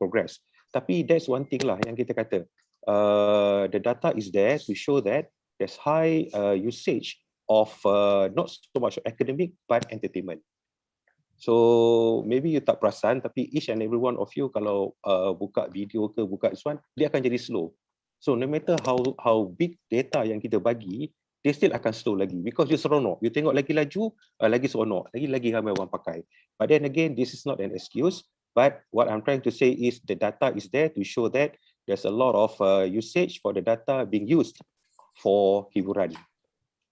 Progress. Tapi that's one thing lah yang kita kata. The data is there to show that there's high usage of not so much academic but entertainment. So maybe you tak perasan, tapi each and every one of you kalau buka video ke buka this one, dia akan jadi slow. So no matter how big data yang kita bagi, dia still akan slow lagi because you seronok. You tengok lagi laju, lagi seronok, lagi ramai orang pakai. But then again, this is not an excuse. But what I'm trying to say is the data is there to show that there's a lot of usage for the data being used for hiburan.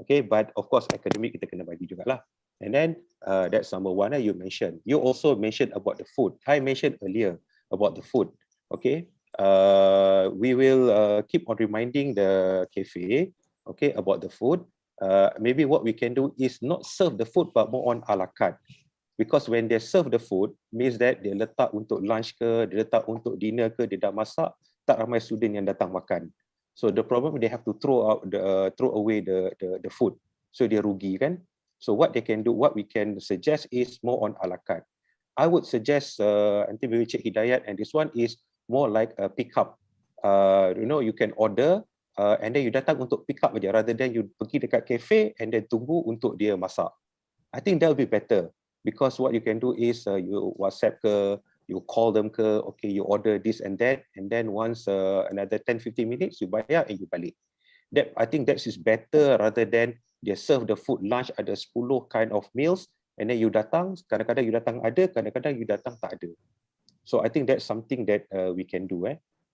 Okay, but of course academic kita kena bagi jugalah. And then that's number one you mentioned. You also mentioned about the food. I mentioned earlier about the food. Okay, we will keep on reminding the cafe, okay, about the food. Maybe what we can do is not serve the food but more on a la carte. Because when they serve the food, means that dia letak untuk lunch ke, dia letak untuk dinner ke, dia dah masak, tak ramai student yang datang makan. So the problem they have to throw away the food. So dia rugi kan? So what they can do, what we can suggest is more on a la carte. I would suggest nanti maybe Cik Hidayat, and this one is more like a pick up. You can order and then you datang untuk pick up aja rather than you pergi dekat cafe and then tunggu untuk dia masak. I think that will be better because what you can do is you WhatsApp ke, you call them ke, okay, you order this and that, and then once another 10-15 minutes you bayar and you balik. That I think that is better rather than they serve the food lunch ada 10 kind of meals and then you datang, kadang-kadang you datang ada, kadang-kadang you datang tak ada. So I think that's something that we can do.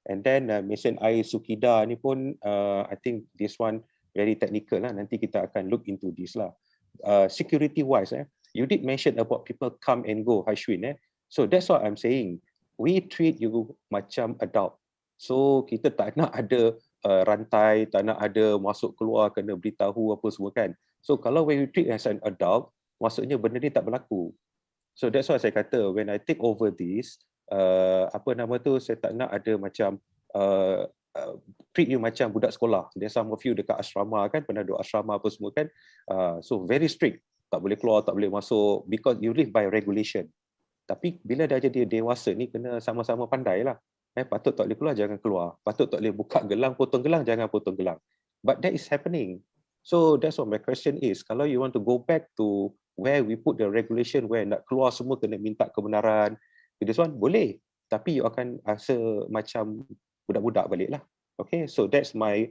And then mention air sukida ni pun I think this one very technical lah. Nanti kita akan look into this lah. Security wise, you did mention about people come and go, Hashwin. So that's what I'm saying. We treat you macam adult. So kita tak nak ada rantai, tak nak ada masuk keluar kena beritahu apa semua kan. So kalau when you treat as an adult, maksudnya benda ni tak berlaku. So that's why saya kata when I take over this, saya tak nak ada macam treat you macam budak sekolah. There's some of you dekat asrama kan, pernah duduk asrama apa semua kan. So very strict, tak boleh keluar, tak boleh masuk because you live by regulation. Tapi bila dah jadi dewasa ni kena sama-sama pandai lah. Patut tak boleh keluar, jangan keluar. Patut tak boleh buka gelang, potong gelang, jangan potong gelang. But that is happening. So that's what my question is. Kalau you want to go back to where we put the regulation, where nak keluar semua kena minta kebenaran, this one boleh. Tapi you akan rasa macam budak-budak balik lah. Okay, so that's my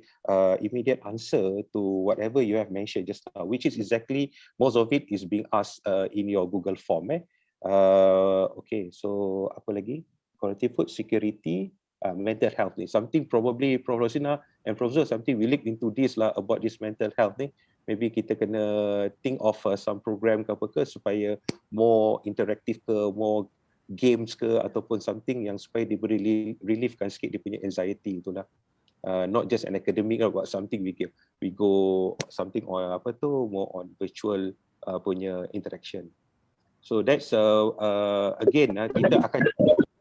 immediate answer to whatever you have mentioned just now, which is exactly, most of it is being asked in your Google form. Okay, so apa lagi? Quality food, security, mental health ni. Something probably Prof Rosina and Prof Zul, something we look into this lah about this mental health ni. Maybe kita kena think of some program ke apa ke supaya more interactive ke, more games ke ataupun something yang supaya diberi reliefkan sikit dia punya anxiety itulah. Not just an academic but something we go something on more on virtual punya interaction. So that's again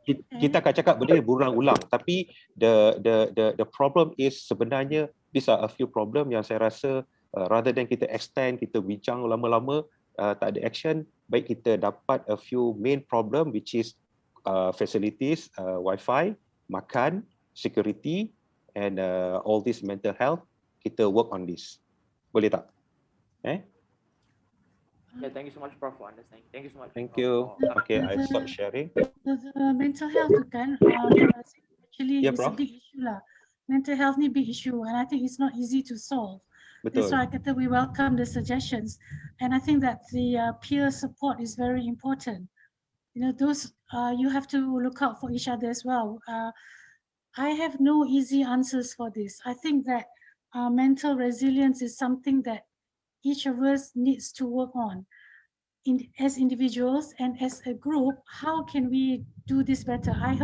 kita akan cakap benda ni berulang-ulang, tapi the problem is sebenarnya these are a few problem yang saya rasa rather than kita extend, kita bincang lama-lama tak ada action, baik kita dapat a few main problem which is facilities, wifi, makan, security and all this mental health, kita work on this. Boleh tak? Yeah, thank you so much, Prof, for understanding. Thank you so much. Thank you. Okay, I stop sharing. The mental health kan, actually it's a big issue lah. Mental health ni big issue, and I think it's not easy to solve. Betul. That's why kata we welcome the suggestions, and I think that the peer support is very important. You know, those you have to look out for each other as well. I have no easy answers for this. I think that mental resilience is something that each of us needs to work on as individuals and as a group. How can we do this better? I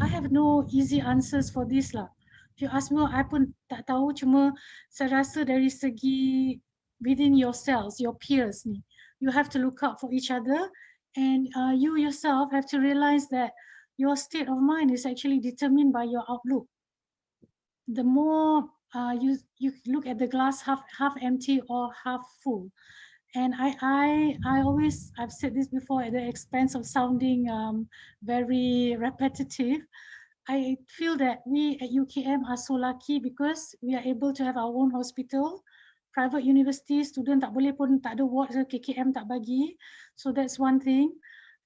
have no easy answers for this lah. If you ask me, I pun tak tahu, cuma saya rasa dari segi within yourselves, your peers ni, you have to look out for each other, and you yourself have to realize that your state of mind is actually determined by your outlook. The more you look at the glass half empty or half full. And I've said this before at the expense of sounding very repetitive. I feel that we at UKM are so lucky because we are able to have our own hospital. Private university, student tak boleh pun, tak ada ward, KKM tak bagi. So that's one thing.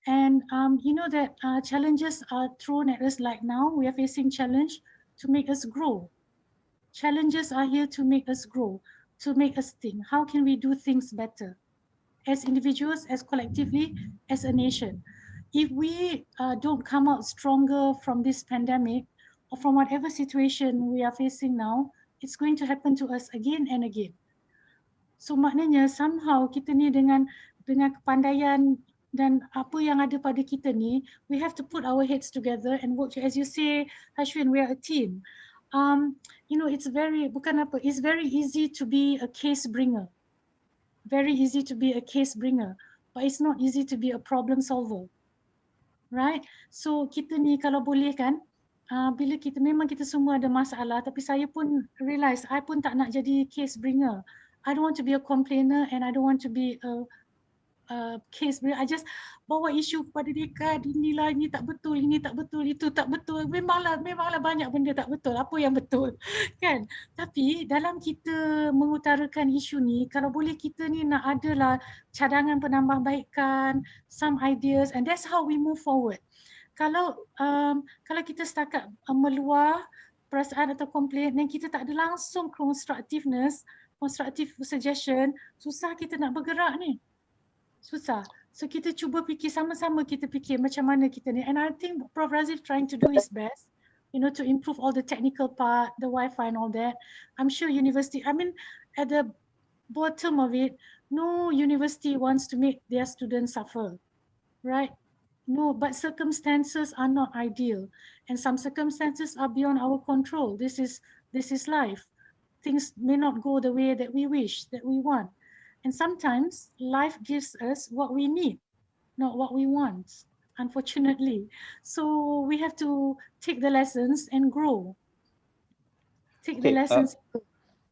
And you know that challenges are thrown at us like now. We are facing challenge to make us grow. Challenges are here to make us grow, to make us think, how can we do things better? As individuals, as collectively, as a nation. If we don't come out stronger from this pandemic or from whatever situation we are facing now, it's going to happen to us again and again. So maknanya somehow kita ni dengan kepandaian dan apa yang ada pada kita ni, we have to put our heads together and work. As you say, Hashwin, we are a team. You know, it's very easy to be a case bringer. Very easy to be a case bringer, but it's not easy to be a problem solver. Right? So kita ni kalau boleh kan, bila memang kita semua ada masalah, tapi saya pun realize, I pun tak nak jadi case bringer. I don't want to be a complainer and I don't want to be a case bringer. I just bawa isu kepada dekat, inilah, ini tak betul, ini tak betul, itu tak betul. Memanglah banyak benda tak betul. Apa yang betul? Kan? Tapi dalam kita mengutarakan isu ni, kalau boleh kita ni nak adalah cadangan penambahbaikan, some ideas, and that's how we move forward. Kalau kita setakat meluah perasaan atau komplain dan kita tak ada langsung constructive suggestion, susah kita nak bergerak ni. Susah. So kita cuba fikir sama-sama, kita fikir macam mana kita ni. And I think Prof Razif trying to do his best, you know, to improve all the technical part, the Wi-Fi and all that. I'm sure university, I mean, at the bottom of it, no university wants to make their students suffer, right? No, but circumstances are not ideal. And some circumstances are beyond our control. This is life. Things may not go the way that we wish, that we want. And sometimes life gives us what we need, not what we want, unfortunately. So we have to take the lessons and grow. Take the lessons.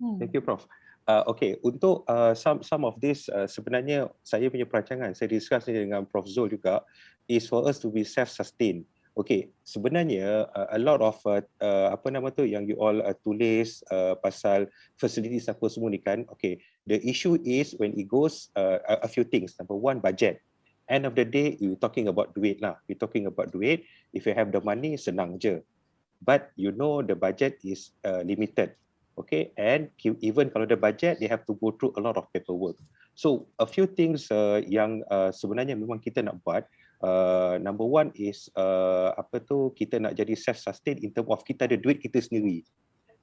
Thank you, Prof. Okay, untuk some of this sebenarnya saya punya perancangan, saya discuss dengan Prof Zul juga, is for us to be self-sustained. Okay, sebenarnya a lot of yang you all tulis pasal facilities apa semua ni kan, okay, the issue is when it goes a few things. Number one, budget. End of the day, you talking about duit lah. We talking about duit. If you have the money, senang je. But you know the budget is limited. Okay, and even kalau the budget, they have to go through a lot of paperwork. So a few things yang sebenarnya memang kita nak buat. Number one is kita nak jadi self-sustain in term of kita ada duit kita sendiri.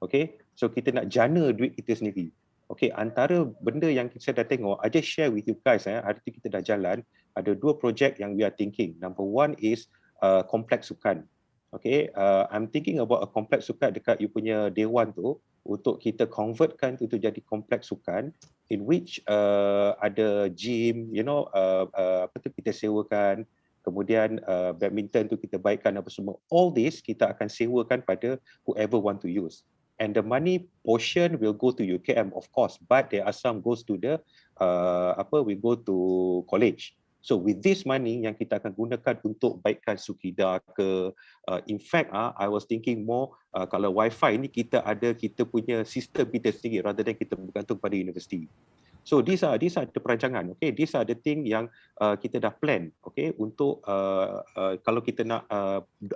Okay, so kita nak jana duit kita sendiri. Okay, antara benda yang saya dah tengok, I just share with you guys, hari tu kita dah jalan, ada 2 projek yang we are thinking. Number one is kompleks sukan. Okay, I'm thinking about a kompleks sukan dekat you punya Dewan tu, untuk kita convertkan itu jadi kompleks sukan in which ada gym, you know, kita sewakan. Kemudian badminton tu kita baikkan apa semua. All this kita akan sewakan pada whoever want to use. And the money portion will go to UKM of course, but there are some goes to the we go to college. So with this money yang kita akan gunakan untuk baikkan Sukida ke, in fact I was thinking more kalau wifi ni kita punya sistem kita sendiri rather than kita bergantung pada universiti. So these are the perancangan, okay, these are the thing yang kita dah plan, okay, untuk kalau kita nak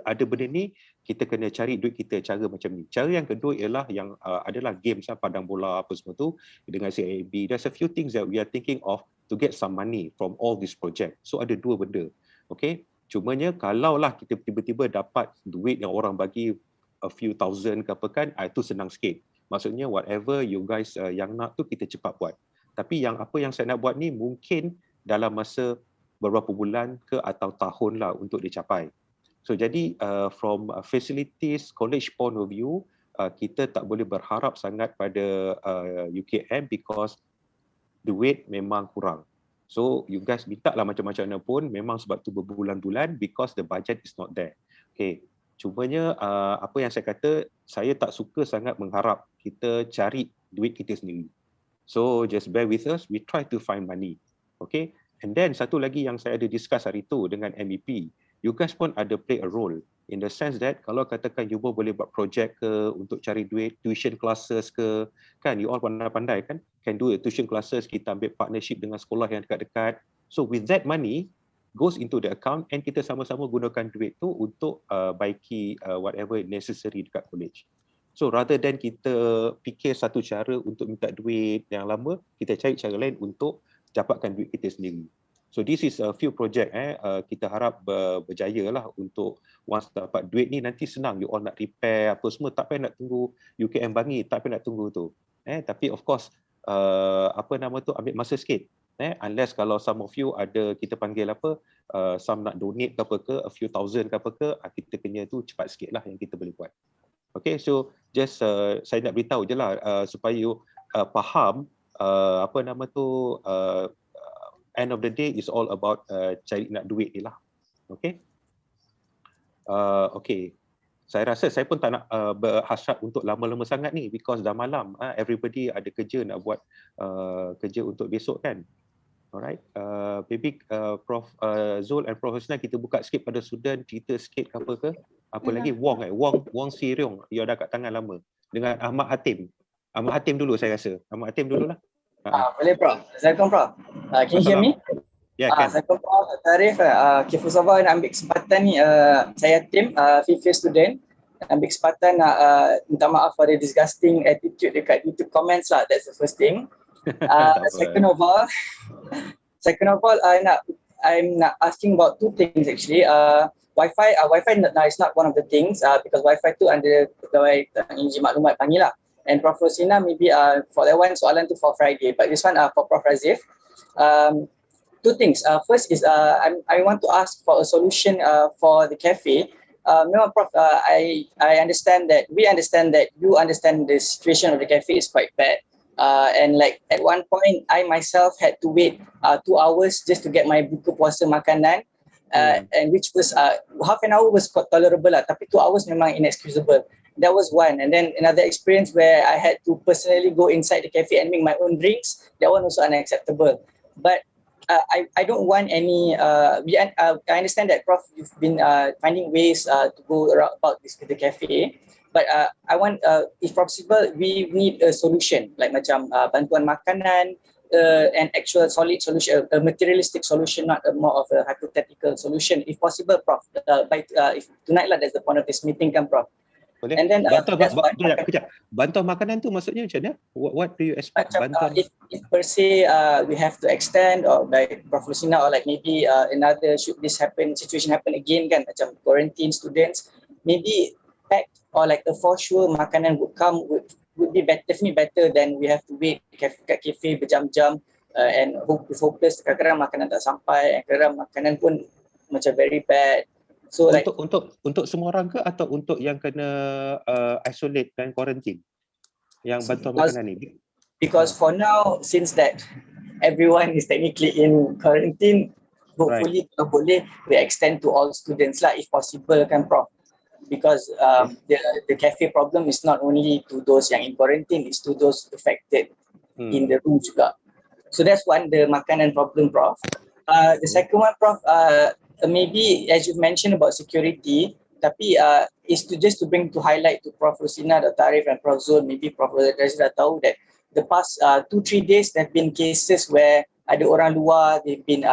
ada benda ni, kita kena cari duit kita cara macam ni. Cara yang kedua ialah yang adalah games padang bola apa semua tu dengan CIB. There's a few things that we are thinking of to get some money from all this project. So ada 2 benda, okay. Cumanya kalaulah kita tiba-tiba dapat duit yang orang bagi a few thousand ke apa kan, itu senang sikit. Maksudnya whatever you guys yang nak tu kita cepat buat. Tapi apa yang saya nak buat ni mungkin dalam masa beberapa bulan ke atau tahun lah untuk dicapai. So jadi from facilities college point of view, kita tak boleh berharap sangat pada UKM because duit memang kurang. So you guys minta lah macam-macam mana pun, memang sebab tu berbulan-bulan because the budget is not there. Okay, cumanya apa yang saya kata, saya tak suka sangat mengharap kita cari duit kita sendiri. So just bear with us, we try to find money. Okay, and then satu lagi yang saya ada discuss hari tu dengan MEP, you guys pun ada play a role in the sense that kalau katakan you boleh buat projek ke untuk cari duit, tuition classes ke, kan you all pandai-pandai kan, can do a tuition classes, kita ambil partnership dengan sekolah yang dekat-dekat. So with that money goes into the account and kita sama-sama gunakan duit tu untuk baiki whatever necessary dekat college. So rather than kita fikir satu cara untuk minta duit yang lama, kita cari cara lain untuk dapatkan duit kita sendiri. So this is a few project kita harap berjaya lah untuk once dapat duit ni nanti senang you all nak repair apa semua, tak payah nak tunggu UKM bangit, tak payah nak tunggu tu. Tapi of course apa nama tu ambil masa sikit. Unless kalau some of you ada kita panggil apa some nak donate ke apa ke, a few thousand ke apa ke, kita kena tu cepat sikit lah yang kita boleh buat. Okay, so just saya nak beritahu je lah supaya you faham apa nama tu end of the day is all about cari nak duit ni lah. Okay. Okay. Saya rasa saya pun tak nak berhasrat untuk lama-lama sangat ni because dah malam. Everybody ada kerja nak buat kerja untuk besok kan. Alright. Maybe Prof Zul and Prof Husna kita buka sikit pada student, cerita sikit ke apa ke. Apa lagi? Wong Siriong. Dia dah kat tangan lama. Dengan Ahmad Hatim. Ahmad Hatim dulu saya rasa. Ahmad Hatim dululah. Boleh Prof. Assalamualaikum Prof. Can you hear me? Ya, kan. Assalamualaikum Prof. Tarif. First of all nak ambil kesempatan ni, saya Tim, fifth year student. Ambil kesempatan nak minta maaf for the disgusting attitude dekat YouTube comments lah. That's the first thing. Second of all, I'm not asking about two things actually. Wi-Fi is not one of the things because Wi-Fi tu under pegawai Enjin Maklumat panggil lah. And Prof Rosina maybe for that one soalan tu for Friday, but this one for Prof Razif. Two things. First is I want to ask for a solution for the cafe. Memang Prof, I understand that we understand that you understand the situation of the cafe is quite bad. And like at one point I myself had to wait 2 hours just to get my buka puasa makanan. And which was half an hour was tolerable lah, tapi 2 hours memang inexcusable. That was one. And then another experience where I had to personally go inside the cafe and make my own drinks. That one also unacceptable. But I don't want any. I understand that Prof, you've been finding ways to go around about this the cafe. But I want, if possible, we need a solution like macam bantuan makanan, an actual solid solution, a materialistic solution, not more of a hypothetical solution. If possible, Prof. If tonight lah, that's the point of this meeting, kan, Prof. Boleh. And then bantuan makanan tu maksudnya macam mana? What do you expect? Bantuan if per se we have to extend or by Prof Lucina or like maybe another should this situation happen again kan, macam quarantine students, maybe packed or like a for sure makanan would come would be definitely better than we have to wait kat cafe berjam-jam and hopeless, kadang-kadang makanan tak sampai, kadang-kadang makanan pun macam very bad. So untuk semua orang ke atau untuk yang kena isolate dan quarantine yang bantuan makanan ni? Because for now, since that everyone is technically in quarantine, hopefully kalau boleh we extend to all students lah if possible kan Prof. Because the cafe problem is not only to those yang in quarantine, it's to those affected in the room juga. So that's one, the makanan problem, Prof. The second one, Prof, maybe as you've mentioned about security, tapi is to just to bring to highlight to Prof Rosina, Dr. Arif and Prof Zul, maybe Prof Razif dah tahu that the past 2-3 days there have been cases where ada orang luar, they've been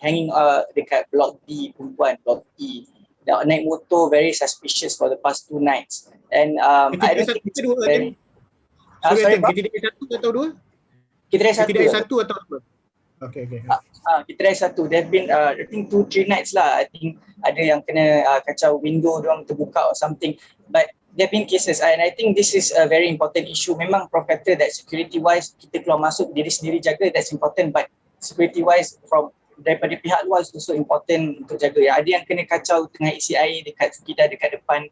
hanging dekat block D, perempuan, block E. Naik motor, very suspicious for the past 2 nights. And I don't think it's very... Sorry, Kita satu atau dua? Kita satu atau dua? Okay. Kita dah satu. There have been I think 2-3 nights lah. I think ada yang kena kacau window diorang terbuka or something. But there have been cases and I think this is a very important issue. Memang Prof kata that security wise kita keluar masuk diri sendiri jaga, that's important, but security wise from daripada pihak luar is also important untuk jaga. Ada yang kena kacau tengah isi air dekat kita dekat depan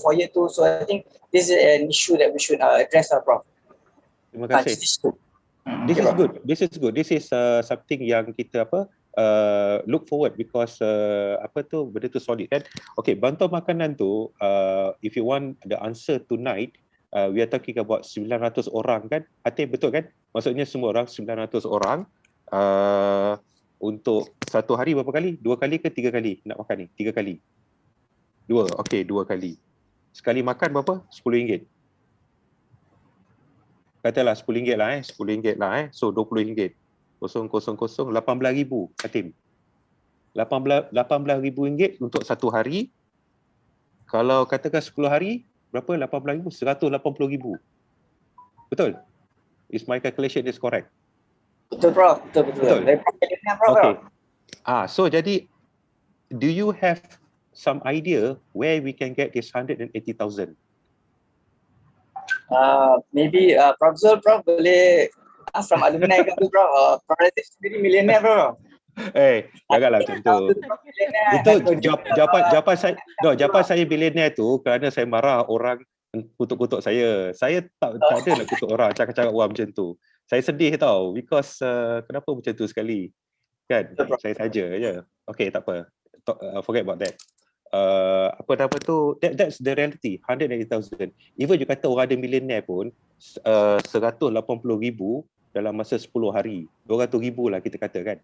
foyer tu. So I think this is an issue that we should address, Prof. Terima kasih. This is good. This is good. This is something yang kita look forward because benda tu solid kan. Okay, bantuan makanan tu if you want the answer tonight, we are talking about 900 orang kan. Hatim betul kan? Maksudnya semua orang 900 orang untuk satu hari berapa kali? 2 kali ke 3 kali nak makan ni? 3 kali. 2. Okey, 2 kali. Sekali makan berapa? RM10. Katalah RM10 lah RM10 lah So RM20. 000 18,000 Hatim. RM18,000 untuk satu hari. Kalau katakan 10 hari, berapa? 18,000? RM180,000. Betul? Is my calculation is correct? Betul, Prof. Betul. Okay. So jadi, do you have some idea where we can get this 180,000? Maybe Prof Zul, Prof boleh ask from alumni ke tu, Prof? Prof Razif sendiri millionaire, Prof. Janganlah macam tu. Itu jawapan saya millionaire tu kerana saya marah orang kutuk-kutuk saya. Saya tak ada nak kutuk orang, cakap-cakap orang macam tu. Saya sedih tau because kenapa macam tu sekali. Kan? Saya saja je. Okay, tak apa. Forget about that. That's the reality. 180,000. Even you kata orang ada millionaire pun 180,000 dalam masa 10 hari. 200,000 lah kita kata kan.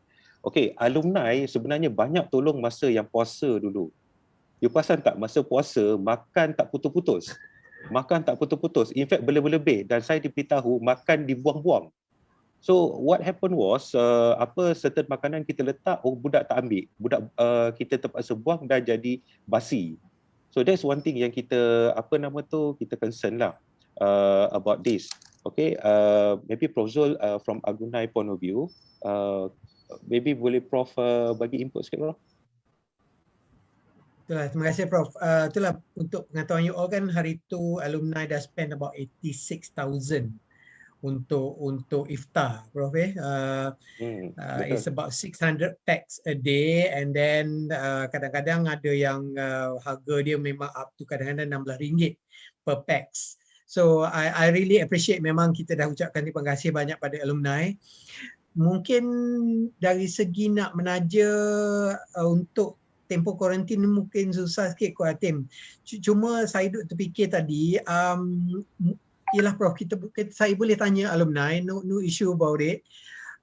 Okay, alumni sebenarnya banyak tolong masa yang puasa dulu. You perasan tak, masa puasa makan tak putus-putus. In fact berlebih-lebih dan saya diberitahu makan dibuang-buang. So what happened was certain makanan kita letak, budak tak ambil. Budak kita terpaksa buang dan jadi basi. So that's one thing yang kita kita concern lah about this. Okay, maybe Prof Zul from alumni point of view, maybe boleh Prof bagi input sikit, Prof? Itulah, terima kasih Prof. Itulah untuk pengetahuan you all kan, hari tu alumni dah spend about 86,000 untuk iftar, Prof. It's about 600 packs a day and then kadang-kadang ada yang harga dia memang up to kadang-kadang RM16 per packs. So I really appreciate, memang kita dah ucapkan terima kasih banyak pada alumni. Mungkin dari segi nak menaja untuk tempoh kuarantin mungkin susah sikit Kuat Hatim. Cuma saya duduk terfikir tadi, ialah Prof, saya boleh tanya alumni, no issue about it.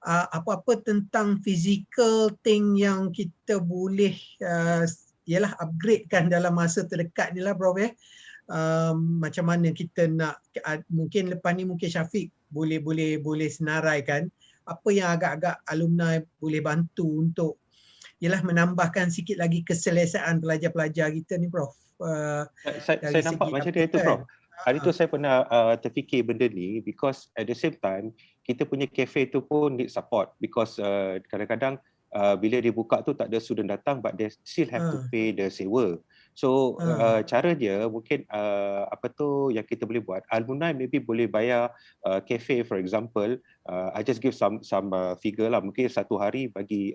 Apa-apa tentang physical thing yang kita boleh ialah upgrade kan dalam masa terdekat ni lah Prof. Macam mana kita nak, mungkin lepas ni mungkin Syafiq boleh senaraikan apa yang agak-agak alumni boleh bantu untuk ialah menambahkan sikit lagi keselesaan pelajar-pelajar kita ni Prof. Saya nampak macam dia tu Prof. Hari tu saya pernah terfikir benda ni because at the same time kita punya cafe tu pun need support because kadang-kadang bila dia buka tu tak ada student datang but they still have to pay the sewa. So cara dia mungkin yang kita boleh buat, alumni maybe boleh bayar cafe for example. I just give some figure lah, mungkin satu hari bagi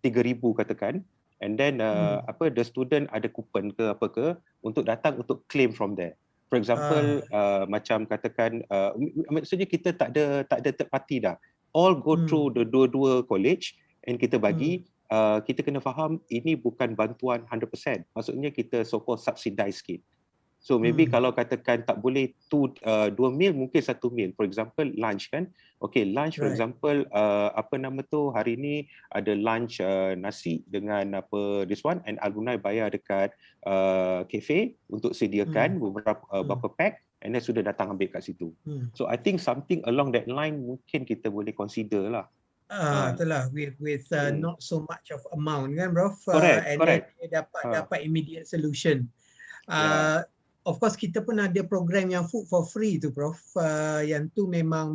3,000 katakan, and then the student ada coupon ke apa ke untuk datang untuk claim from there. For example macam katakan maksudnya kita tak ada third party dah, all go through the dua-dua college and kita bagi. Kita kena faham ini bukan bantuan 100%. Maksudnya kita so-called subsidize sikit. So maybe kalau katakan tak boleh 2 meal, mungkin 1 meal. For example lunch kan. Okay, lunch for example hari ni ada lunch nasi dengan this one, and alumni bayar dekat cafe untuk sediakan beberapa pack and then sudah datang ambil kat situ. So I think something along that line mungkin kita boleh consider lah. Itulah with not so much of amount kan Prof. And correct. then dapat immediate solution. Of course kita pun ada program yang food for free tu Prof. Yang tu memang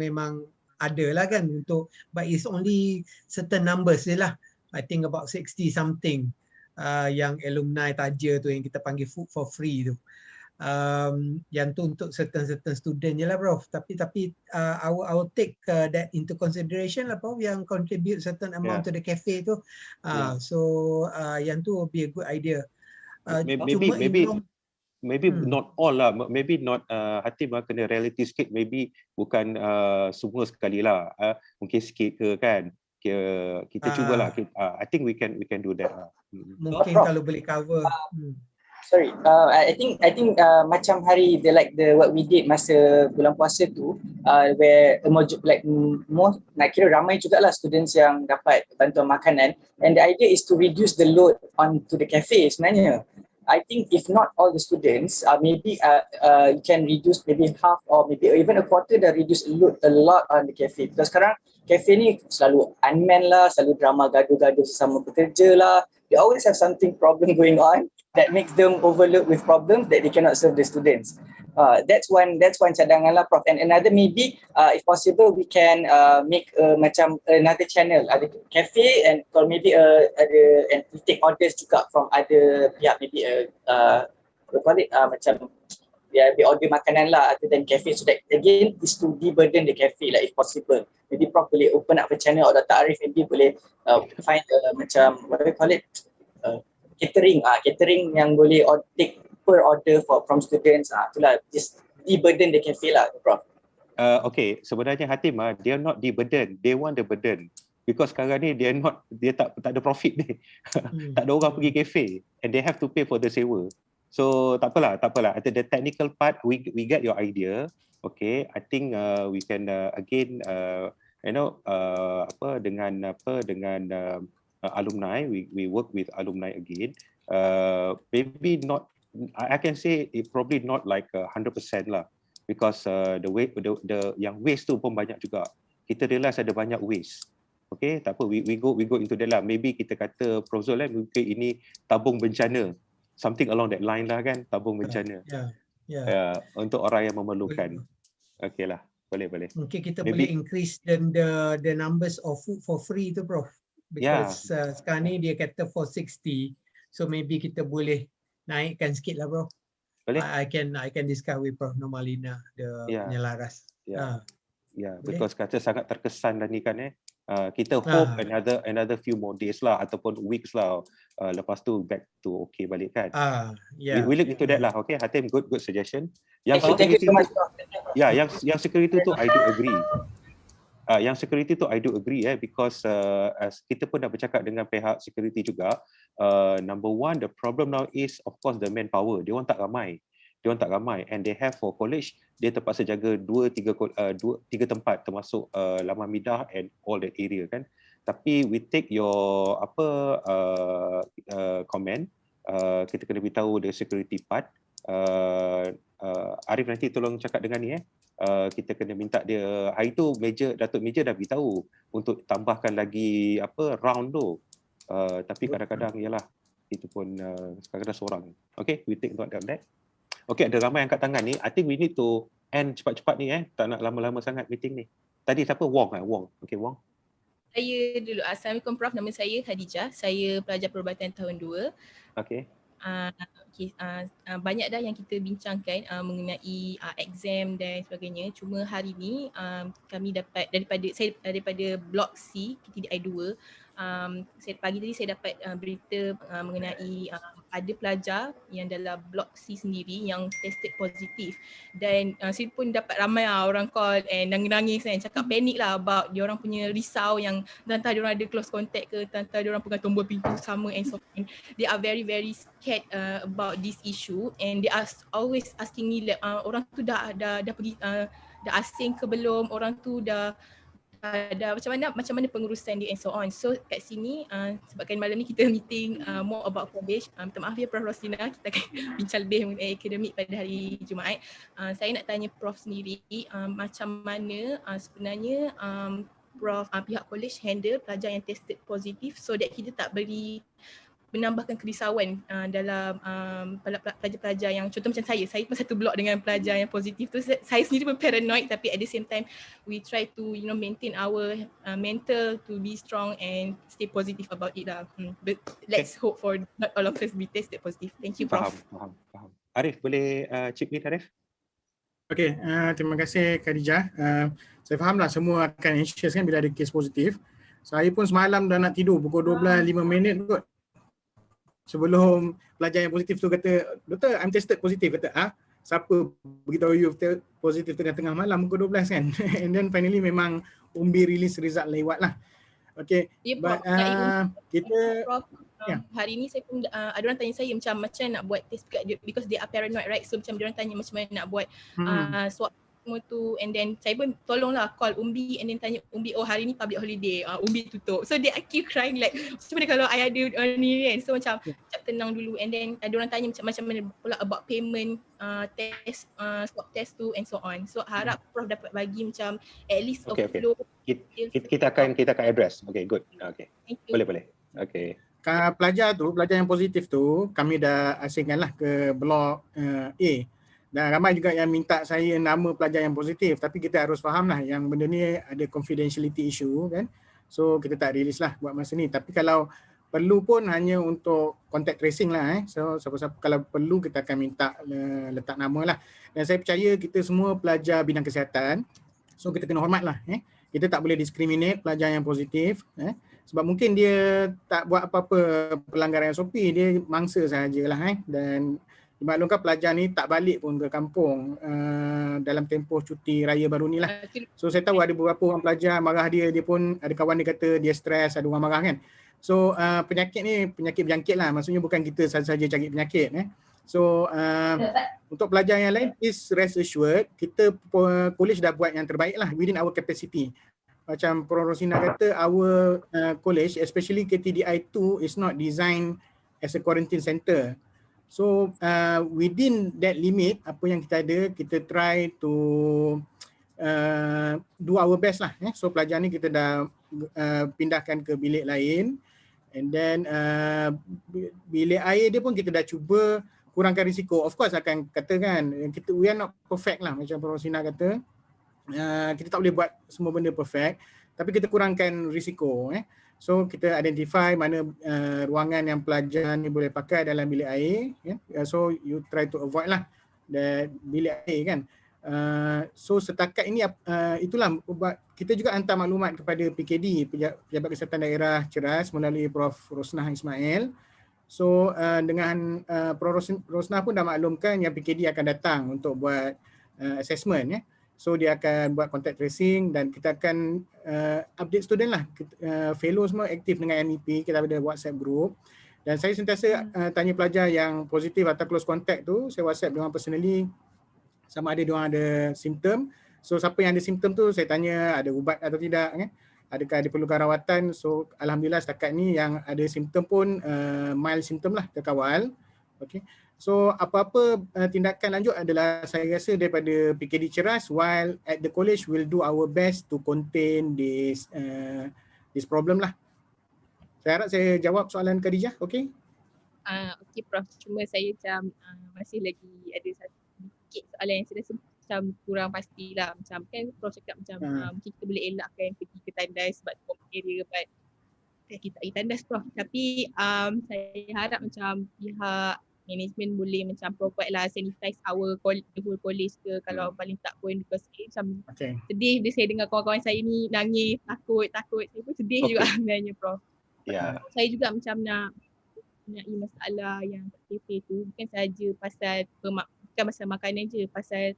ada lah kan untuk, but it's only certain numbers je lah. I think about 60 something yang alumni taja tu yang kita panggil food for free tu. Yang tu untuk certain student je lah Prof. Tapi I will take that into consideration lah Prof, yang contribute certain amount to the cafe tu. So yang tu will be a good idea. Maybe not all lah, maybe not Hatim kena reality sikit, maybe bukan semua sekali lah, mungkin sikit ke kan, kita cubalah. I think we can do that lah. Mungkin kalau boleh cover. Sorry, I think macam hari what we did masa bulan puasa tu, where more nak kira ramai jugalah students yang dapat bantuan makanan, and the idea is to reduce the load onto the cafe sebenarnya. I think if not all the students, maybe you can reduce maybe half or maybe even a quarter, dah reduce a lot on the cafe. Because sekarang cafe ni selalu unmanned lah, selalu drama gaduh-gaduh sesama pekerja lah. They always have something problem going on that makes them overload with problems that they cannot serve the students. That's one cadangan lah, Prof. And another maybe, if possible, we can make macam another channel, ada cafe, and or maybe and we take orders juga from other pihak, maybe macam we order makanan lah other than cafe, so that again is to de-burden the cafe lah if possible. Maybe Prof boleh open up a channel, or Dr. Arif maybe boleh find macam what we call it, catering yang boleh take per order from students. Itulah, just de-burden the cafe lah, Prof. Okay, sebenarnya Hatim, they are not de-burden, they want the burden. Because sekarang ni dia tak ada profit ni. Tak ada orang pergi cafe and they have to pay for the sewa. So tak apalah. At the technical part, we get your idea. Okay, I think we can again dengan alumni, we work with alumni again. Maybe not, I can say it probably not like 100% lah, because the yang waste tu pun banyak juga. Kita realize ada banyak waste. Okay, tak apa, we go into that lah. Maybe kita kata Prof Zul mungkin ini tabung bencana, something along that line lah kan, tabung bencana. Untuk orang yang memerlukan. Okay lah, boleh. Mungkin kita boleh increase the numbers of food for free tu, Prof. Because sekarang ni dia kata 460, so maybe kita boleh naikkan sikit lah, Prof. Boleh? I can discuss with Prof Normalina, the penyelaras. Because kata sangat terkesan dah ni kan kita hope another few more days lah ataupun weeks lah, lepas tu back to okay balik kan. We look into that lah. Okay, Hatim, good suggestion. Yang security tu, yang security tu I do agree. Yang security tu I do agree because as kita pun dah bercakap dengan pihak security juga, number one, the problem now is of course the manpower. Dia orang tak ramai, and they have for college, dia terpaksa jaga 2-3 tempat termasuk Laman Midah and all that area kan. Tapi we take your comment, kita kena beritahu the security part. Arif nanti tolong cakap dengan ni kita kena minta dia, hari tu Datuk Meja dah beritahu untuk tambahkan lagi round tu, tapi kadang-kadang ialah itu pun kadang-kadang seorang. Okay, we take note of that. Okay, ada ramai angkat tangan ni. I think we need to end cepat-cepat ni tak nak lama-lama sangat meeting ni. Tadi siapa? Wong. Okay, Wong. Saya dulu. Assalamualaikum Prof. Nama saya Khadijah. Saya pelajar perubatan tahun 2. Okay. Banyak dah yang kita bincangkan mengenai exam dan sebagainya. Cuma hari ni kami dapat daripada blok C TDI 2, pagi tadi saya dapat berita mengenai ada pelajar yang dalam blok C sendiri yang tested positif, dan saya pun dapat ramai orang call and nangis-nangis kan, cakap panik lah about diorang punya risau yang entah diorang ada close contact ke, entah diorang pegang tombol pintu sama and so on. They are very very scared about this issue, and they are always asking me like, orang tu dah pergi dah asing ke belum, orang tu dah macam mana pengurusan dia and so on. So kat sini sebabkan malam ni kita meeting more about college, minta maaf ya Prof Roslina, kita akan bincang lebih mengenai akademik pada hari Jumaat. Saya nak tanya Prof sendiri, macam mana sebenarnya Prof pihak college handle pelajar yang tested positif so that kita tak menambahkan kerisauan dalam pelajar-pelajar yang contoh macam saya pun satu blok dengan pelajar yang positif tu. Saya sendiri pun paranoid, tapi at the same time we try to maintain our mental to be strong and stay positive about it lah. But let's hope for not all of us be tested positive. Thank you Prof. Faham. Arif boleh chip in Arif? Okay, terima kasih Khadijah. Saya fahamlah semua akan anxious kan bila ada kes positif. Saya pun semalam dah nak tidur pukul 12:05 kot. sebelum pelajar yang positif tu kata, doktor, I'm tested positif. Kata, siapa beritahu you positif tengah-tengah malam pukul 12 kan? And then finally memang Umbi release result lewat lah. Okay, Ya, but kita Prof, hari ni saya pun ada orang tanya saya macam nak buat test because they are paranoid, right? So macam dia orang tanya macam mana nak buat swab semua tu, and then saya pun tolonglah call Umbi and then tanya Umbi, oh hari ni public holiday, Umbi tutup. So they keep crying like macam mana kalau I ada ni kan. So macam tenang dulu, and then ada orang tanya macam mana pula about payment, test, swab test tu and so on. So harap Prof dapat bagi macam at least a flow. Kita akan address. Okay, good. Okay. Boleh. Okay. Pelajar yang positif tu kami dah asingkanlah ke blok A. Dan ramai juga yang minta saya nama pelajar yang positif, tapi kita harus fahamlah yang benda ni ada confidentiality issue kan. So kita tak release lah buat masa ni. Tapi kalau perlu pun hanya untuk contact tracing lah So siapa-siapa kalau perlu kita akan minta letak nama lah. Dan saya percaya kita semua pelajar bidang kesihatan, so kita kena hormat lah Kita tak boleh discriminate pelajar yang positif sebab mungkin dia tak buat apa-apa pelanggaran SOP, dia mangsa sahajalah Dan dimaklumkan pelajar ni tak balik pun ke kampung dalam tempoh cuti raya baru ni lah. So saya tahu ada beberapa orang pelajar marah dia pun ada kawan dia kata dia stres, ada orang marah kan. So penyakit ni penyakit berjangkit lah, maksudnya bukan kita saja cari penyakit So untuk pelajar yang lain, please rest assured, kita kolej dah buat yang terbaik lah within our capacity. Macam Prof Rosina kata, our college, especially KTDI2 is not designed as a quarantine center. So within that limit, apa yang kita ada, kita try to do our best lah. So pelajar ni kita dah pindahkan ke bilik lain, and then bilik air dia pun kita dah cuba kurangkan risiko. Of course akan katakan we are not perfect lah, macam Prof Rosina kata. Kita tak boleh buat semua benda perfect, tapi kita kurangkan risiko. So kita identify mana ruangan yang pelajar ni boleh pakai dalam bilik air. So you try to avoid lah bilik air kan. So setakat ini itulah kita juga hantar maklumat kepada PKD, Pejabat Kesihatan Daerah Ceras, melalui Prof Rosnah Ismail. So dengan Prof Rosnah pun dah maklumkan yang PKD akan datang untuk buat assessment So dia akan buat contact tracing dan kita akan update student lah. Fellow semua aktif dengan MEP, kita ada WhatsApp group. Dan saya sentiasa tanya pelajar yang positif atau close contact tu, saya WhatsApp diorang personally sama ada diorang ada simptom. So siapa yang ada simptom tu saya tanya ada ubat atau tidak, adakah diperlukan rawatan. So alhamdulillah setakat ni yang ada simptom pun mild simptom lah, terkawal. Okay. So apa-apa tindakan lanjut adalah saya rasa daripada PKD Ceras, while at the college we'll do our best to contain this problem lah. Saya harap saya jawab soalan Khadijah, okay? Okay Prof, cuma saya macam masih lagi ada sedikit soalan yang saya rasa macam kurang pastilah. Macam kan Prof cakap macam mungkin kita boleh elakkan pergi ke tandas sebab common area, but kita tak pergi tandas Prof. Tapi saya harap macam pihak management boleh macam provide lah sanitize our whole college ke, kalau paling tak pun, because macam sedih bila saya dengar kawan-kawan saya ni nangis, takut, saya pun sedih juga sebenarnya Prof. Saya juga macam nak masalah yang KP tu bukan sahaja pasal bukan pasal makanan je, pasal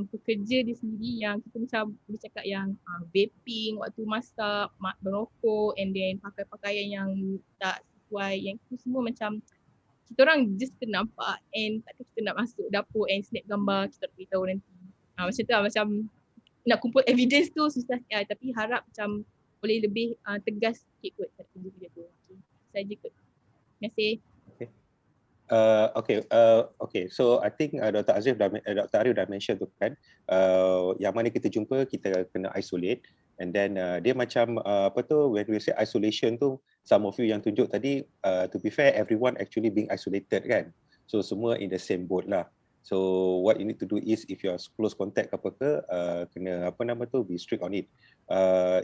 pekerja dia sendiri yang kita macam boleh cakap yang vaping waktu masak, merokok, and then pakai pakaian yang tak sesuai, yang itu semua macam kita orang just ternampak and takkan kita nak masuk dapur and snap gambar, kita tak beritahu nanti. Macam tu lah, macam nak kumpul evidence tu susah sikit, tapi harap macam boleh lebih tegas sikit kot kerja tu. Saja kot. Terima kasih. Okay. So I think Dr. Arif dah mention tu kan, yang mana kita jumpa kita kena isolate, and then dia macam when we say isolation tu, some of you yang tunjuk tadi, to be fair, everyone actually being isolated kan, so semua in the same boat lah. So what you need to do is, if you are close contact kena be strict on it.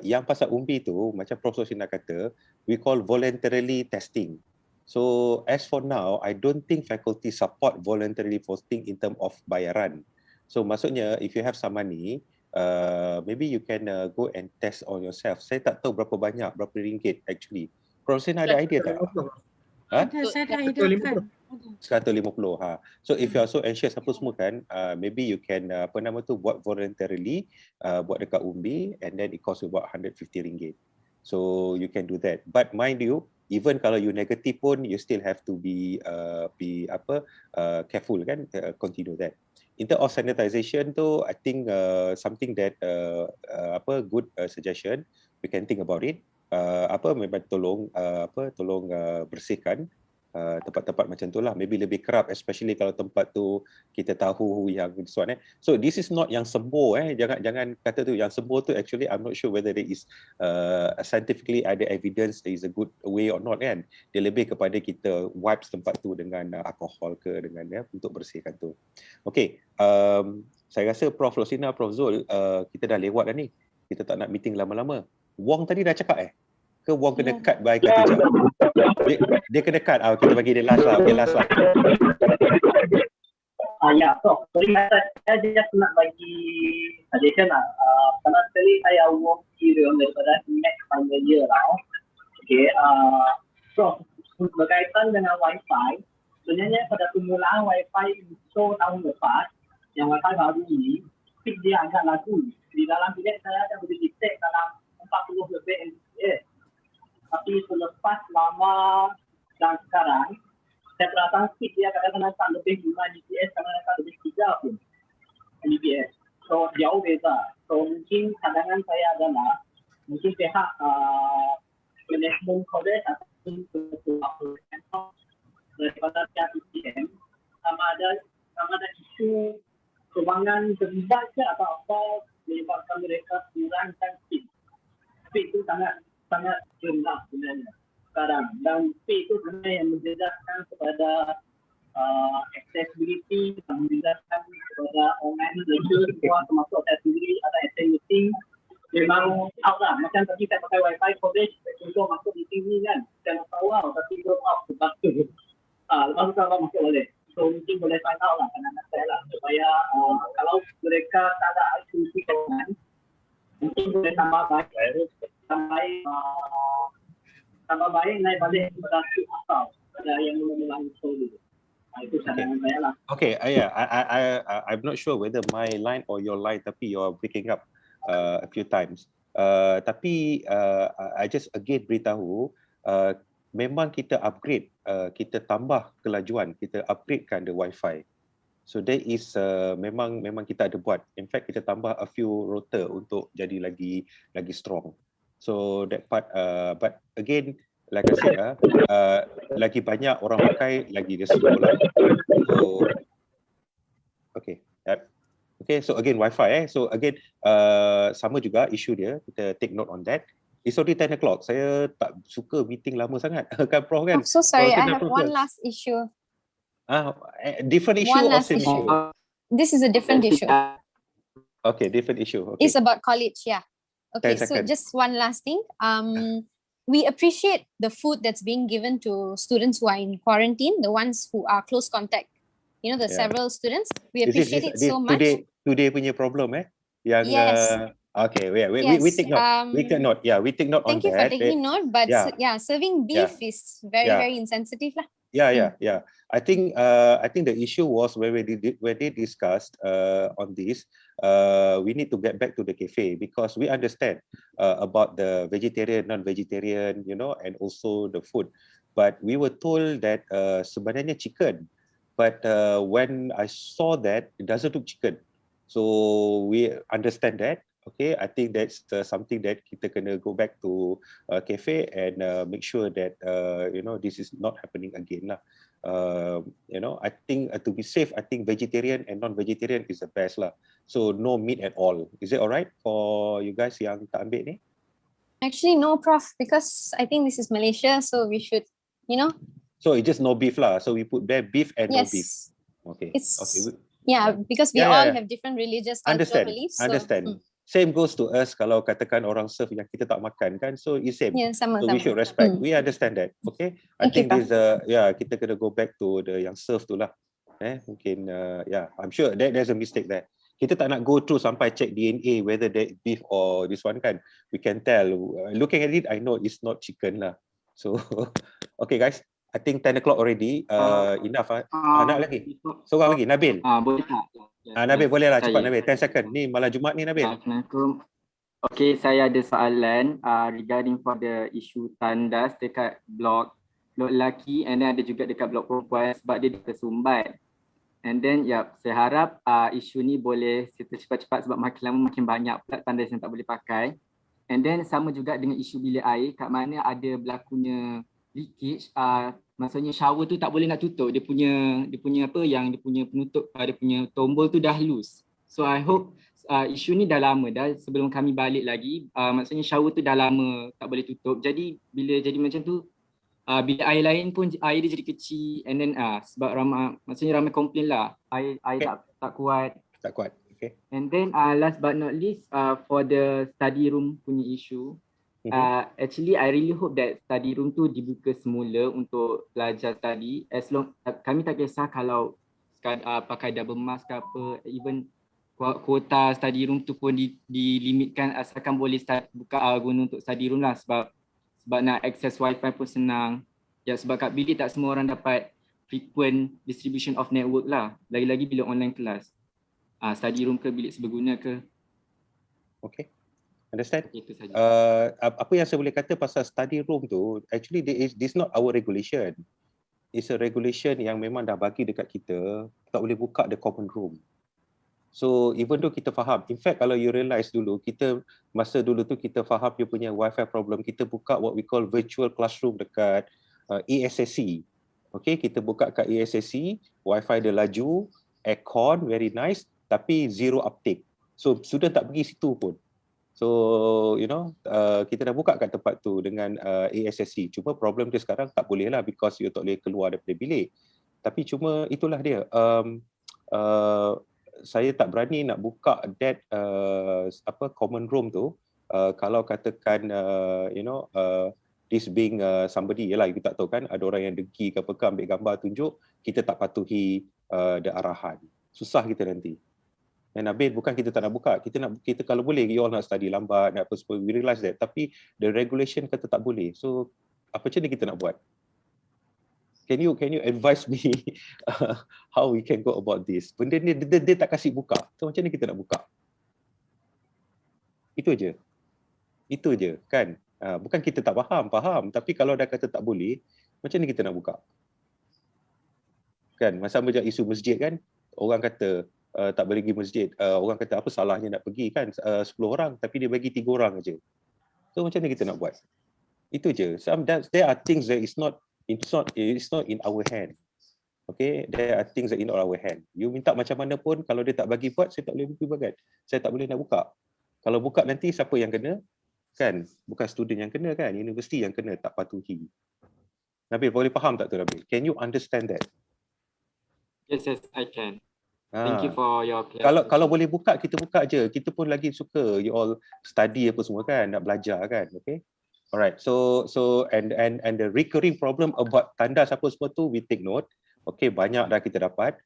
Yang pasal umbi tu, macam Prof Sina kata, we call voluntarily testing. So as for now, I don't think faculty support voluntary posting in term of bayaran. So maksudnya if you have some money, maybe you can go and test on yourself. Saya tak tahu berapa banyak, berapa ringgit actually. Prof Sina ada idea tak? Ada, saya dah edarkan. 150. So if you are so anxious apa semua kan, maybe you can buat voluntarily, buat dekat Umbi, and then it costs you about 150 ringgit. So you can do that. But mind you, even kalau you negative pun, you still have to be careful kan, continue that. In terms of sanitization tu, I think something that good suggestion, we can think about it. Memang tolong bersihkan tempat-tempat macam tu lah, maybe lebih kerap, especially kalau tempat tu kita tahu yang this one. So this is not yang sembuh, jangan kata tu yang sembuh tu. Actually I'm not sure whether there is scientifically ada evidence there is a good way or not kan. Dia lebih kepada kita wipes tempat tu dengan alkohol ke dengan untuk bersihkan tu. Okay, saya rasa Prof Rosina, Prof Zul, kita dah lewat dah ni, kita tak nak meeting lama-lama. Wong tadi dah cakap ke Wong kena cut by Khatijah? Dia kena cut. Kita bagi dia last lah. Okay, last lah. Ya, Prof. Sorry, saya just nak bagi suggestion lah. Pertama sekali saya work serius daripada next final year lah. Okay, Prof, berkaitan dengan Wi-Fi, sebenarnya pada permulaan Wi-Fi so tahun lepas, yang Wi-Fi baru ini, speed dia agak lagu. Di dalam bilik saya ada boleh detect dalam 40 lebih Mbps. Tapi selepas lama dan sekarang, saya perasan speed dia kadang-kadang tak lebih 5 Mbps, kadang-kadang lebih 3 pun Mbps. So jauh beza. So mungkin cadangan saya adalah, mungkin pihak management Kolej ataupun daripada pihak UTM sama ada isu kewangan terlibat ke atau apa menyebabkan mereka kurangkan speed. Speed itu sangat rendah sebenarnya sekarang, dan speed itu sebenarnya yang menjejaskan kepada accessibility, menjejaskan kepada online lecture semua, termasuk saya sendiri ada essay meeting memang out lah. Macam tadi saya pakai Wi-Fi Kolej untuk masuk meeting ni kan, saya nak tahu tapi belum out lepas tu lepas tu kalau masuk boleh. So mungkin boleh find out lah anak-anak saya lah, supaya kalau mereka tak ada asumsi kewangan, mungkin boleh tambah baik naik balik kepada asal pada yang mula-mula install dulu. Itu cadangan saya lah. Okay, I'm not sure whether my line or your line, tapi you're breaking up a few times. Tapi I just again beritahu, memang kita upgrade, kita tambah kelajuan, kita upgradekan the Wi-Fi. So there is memang kita ada buat. In fact kita tambah a few router untuk jadi lagi strong. So that part, but again like I said, lagi banyak orang pakai lagi dia slow lah. So okay, okay. So again Wi-Fi. So again sama juga isu dia, kita take note on that. It's already 10 o'clock. Saya tak suka meeting lama sangat. Kan Prof kan? I'm so sorry, I have one last issue. Different issue or same issue? This is a different issue. Okay, different issue. Okay. It's about college, yeah. Okay, 10 so seconds. just one last thing. We appreciate the food that's being given to students who are in quarantine, the ones who are close contact. You know, the several students. We appreciate it so much. Today punya problem Yang yes. Okay, we take note. We take note. Yeah, we take note on that. Thank you for taking note. But serving beef is very insensitive lah. Yeah. I think the issue was when they discussed on this. We need to get back to the cafe because we understand about the vegetarian, non-vegetarian, and also the food. But we were told that sebenarnya chicken. But when I saw that, it doesn't look chicken. So we understand that. Okay, I think that's something that kita kena go back to cafe and make sure that this is not happening again lah. I think to be safe, I think vegetarian and non-vegetarian is the best lah. So no meat at all. Is it alright for you guys yang tak ambil ni? Actually, no, Prof, because I think this is Malaysia, so we should, So it's just no beef lah. So we put there beef and no beef. Okay. Yeah, because we all have different religious cultural beliefs. Understand. Same goes to us kalau katakan orang serve yang kita tak makan kan, so it's same. Yeah, sama. So we should respect. We understand that. Okay. I think this kita kena go back to the yang serve tu lah. Mungkin I'm sure there's a mistake there. Kita tak nak go through sampai check DNA whether that beef or this one kan. We can tell. Looking at it, I know it's not chicken lah. So okay guys, I think 10 o'clock already. Enough. Nak lagi? Seorang lagi, Nabil. Boleh tak? Nabil boleh lah, cepat Saya. Nabil. 10 second. Ni malam Jumaat ni Nabil. Assalamualaikum. Okay, saya ada soalan regarding for the issue tandas dekat blok lelaki and then ada juga dekat blok perempuan sebab dia tersumbat. And then saya harap isu ni boleh cepat-cepat sebab makin lama makin banyak pula tandas yang tak boleh pakai. And then sama juga dengan isu bilik air kat mana ada berlakunya leakage, maksudnya shower tu tak boleh nak tutup, dia punya penutup, dia punya tombol tu dah loose. So I hope isu ni dah lama dah sebelum kami balik lagi, maksudnya shower tu dah lama tak boleh tutup. Jadi bila jadi macam tu, bilik air lain pun air dia jadi kecil and then sebab ramai komplain lah, air tak kuat. Tak kuat. Okay. And then last but not least, for the study room punya issue, actually I really hope that study room tu dibuka semula untuk pelajar study, as long kami tak kisah kalau pakai double mask ke apa, even kuota study room tu pun dilimitkan asalkan boleh buka guna untuk study room lah, sebab nak access wifi pun senang. Ya, sebab kat bilik tak semua orang dapat frequent distribution of network lah, lagi-lagi bila online class. Study room ke bilik seberguna ke. Okay. Understand? Itu saja. Apa yang saya boleh kata pasal study room tu, actually this not our regulation. It's a regulation yang memang dah bagi dekat kita, tak boleh buka the common room. So even though kita faham, in fact kalau you realise dulu, masa dulu tu kita faham dia punya wifi problem, kita buka what we call virtual classroom dekat ESSC. Okay, kita buka kat ESSC, wifi dia laju, aircon very nice, tapi zero uptake. So student tak pergi situ pun. So kita dah buka kat tempat tu dengan ESSC. Cuma problem dia sekarang tak boleh lah because you tak boleh keluar daripada bilik. Tapi cuma itulah dia. Saya tak berani nak buka that common room tu kalau katakan this being somebody, yalah kita tak tahu kan, ada orang yang dengki ke apa ke, ambil gambar tunjuk, kita tak patuhi the arahan. Susah kita nanti. Dan Nabil, bukan kita tak nak buka, kita kalau boleh you all nak study lambat, nak apa semua, we realize that, tapi the regulation kata tak boleh. So apa macam ni kita nak buat? Can you advise me how we can go about this? Benda ni dia tak kasih buka. So macam ni kita nak buka? Itu je kan. Bukan kita tak faham, tapi kalau dah kata tak boleh, macam ni kita nak buka? Kan, masa macam isu masjid kan, orang kata tak boleh pergi masjid. Orang kata apa salahnya nak pergi kan, 10 orang tapi dia bagi 3 orang aja. So macam ni kita nak buat? Itu je. There are things that it's not in our hand. Okay, there are things that in our hand. You minta macam mana pun, kalau dia tak bagi buat, saya tak boleh buat. Saya tak boleh nak buka. Kalau buka nanti siapa yang kena? Kan, bukan student yang kena kan, universiti yang kena tak patuhi. Nabil, boleh faham tak tu Nabil? Can you understand that? Yes, I can. Thank you for your kalau boleh buka, kita buka je. Kita pun lagi suka you all study apa semua kan, nak belajar kan. Okay. Alright. So and the recurring problem about tandas apa semua tu we take note. Okay, banyak dah kita dapat.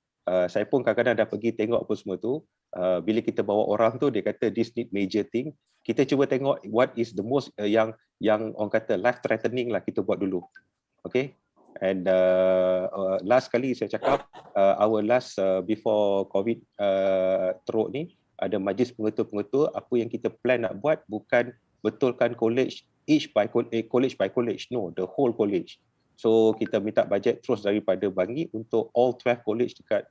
Saya pun kadang-kadang dah pergi tengok apa semua tu. Bila kita bawa orang tu, dia kata this need major thing. Kita cuba tengok what is the most yang orang kata life threatening lah, kita buat dulu. Okay. And last kali saya cakap, our last before COVID teruk ni, ada majlis pengetua-pengetua, apa yang kita plan nak buat bukan betulkan college each by college by college, no, the whole college. So kita minta bajet terus daripada Bangi untuk all 12 college dekat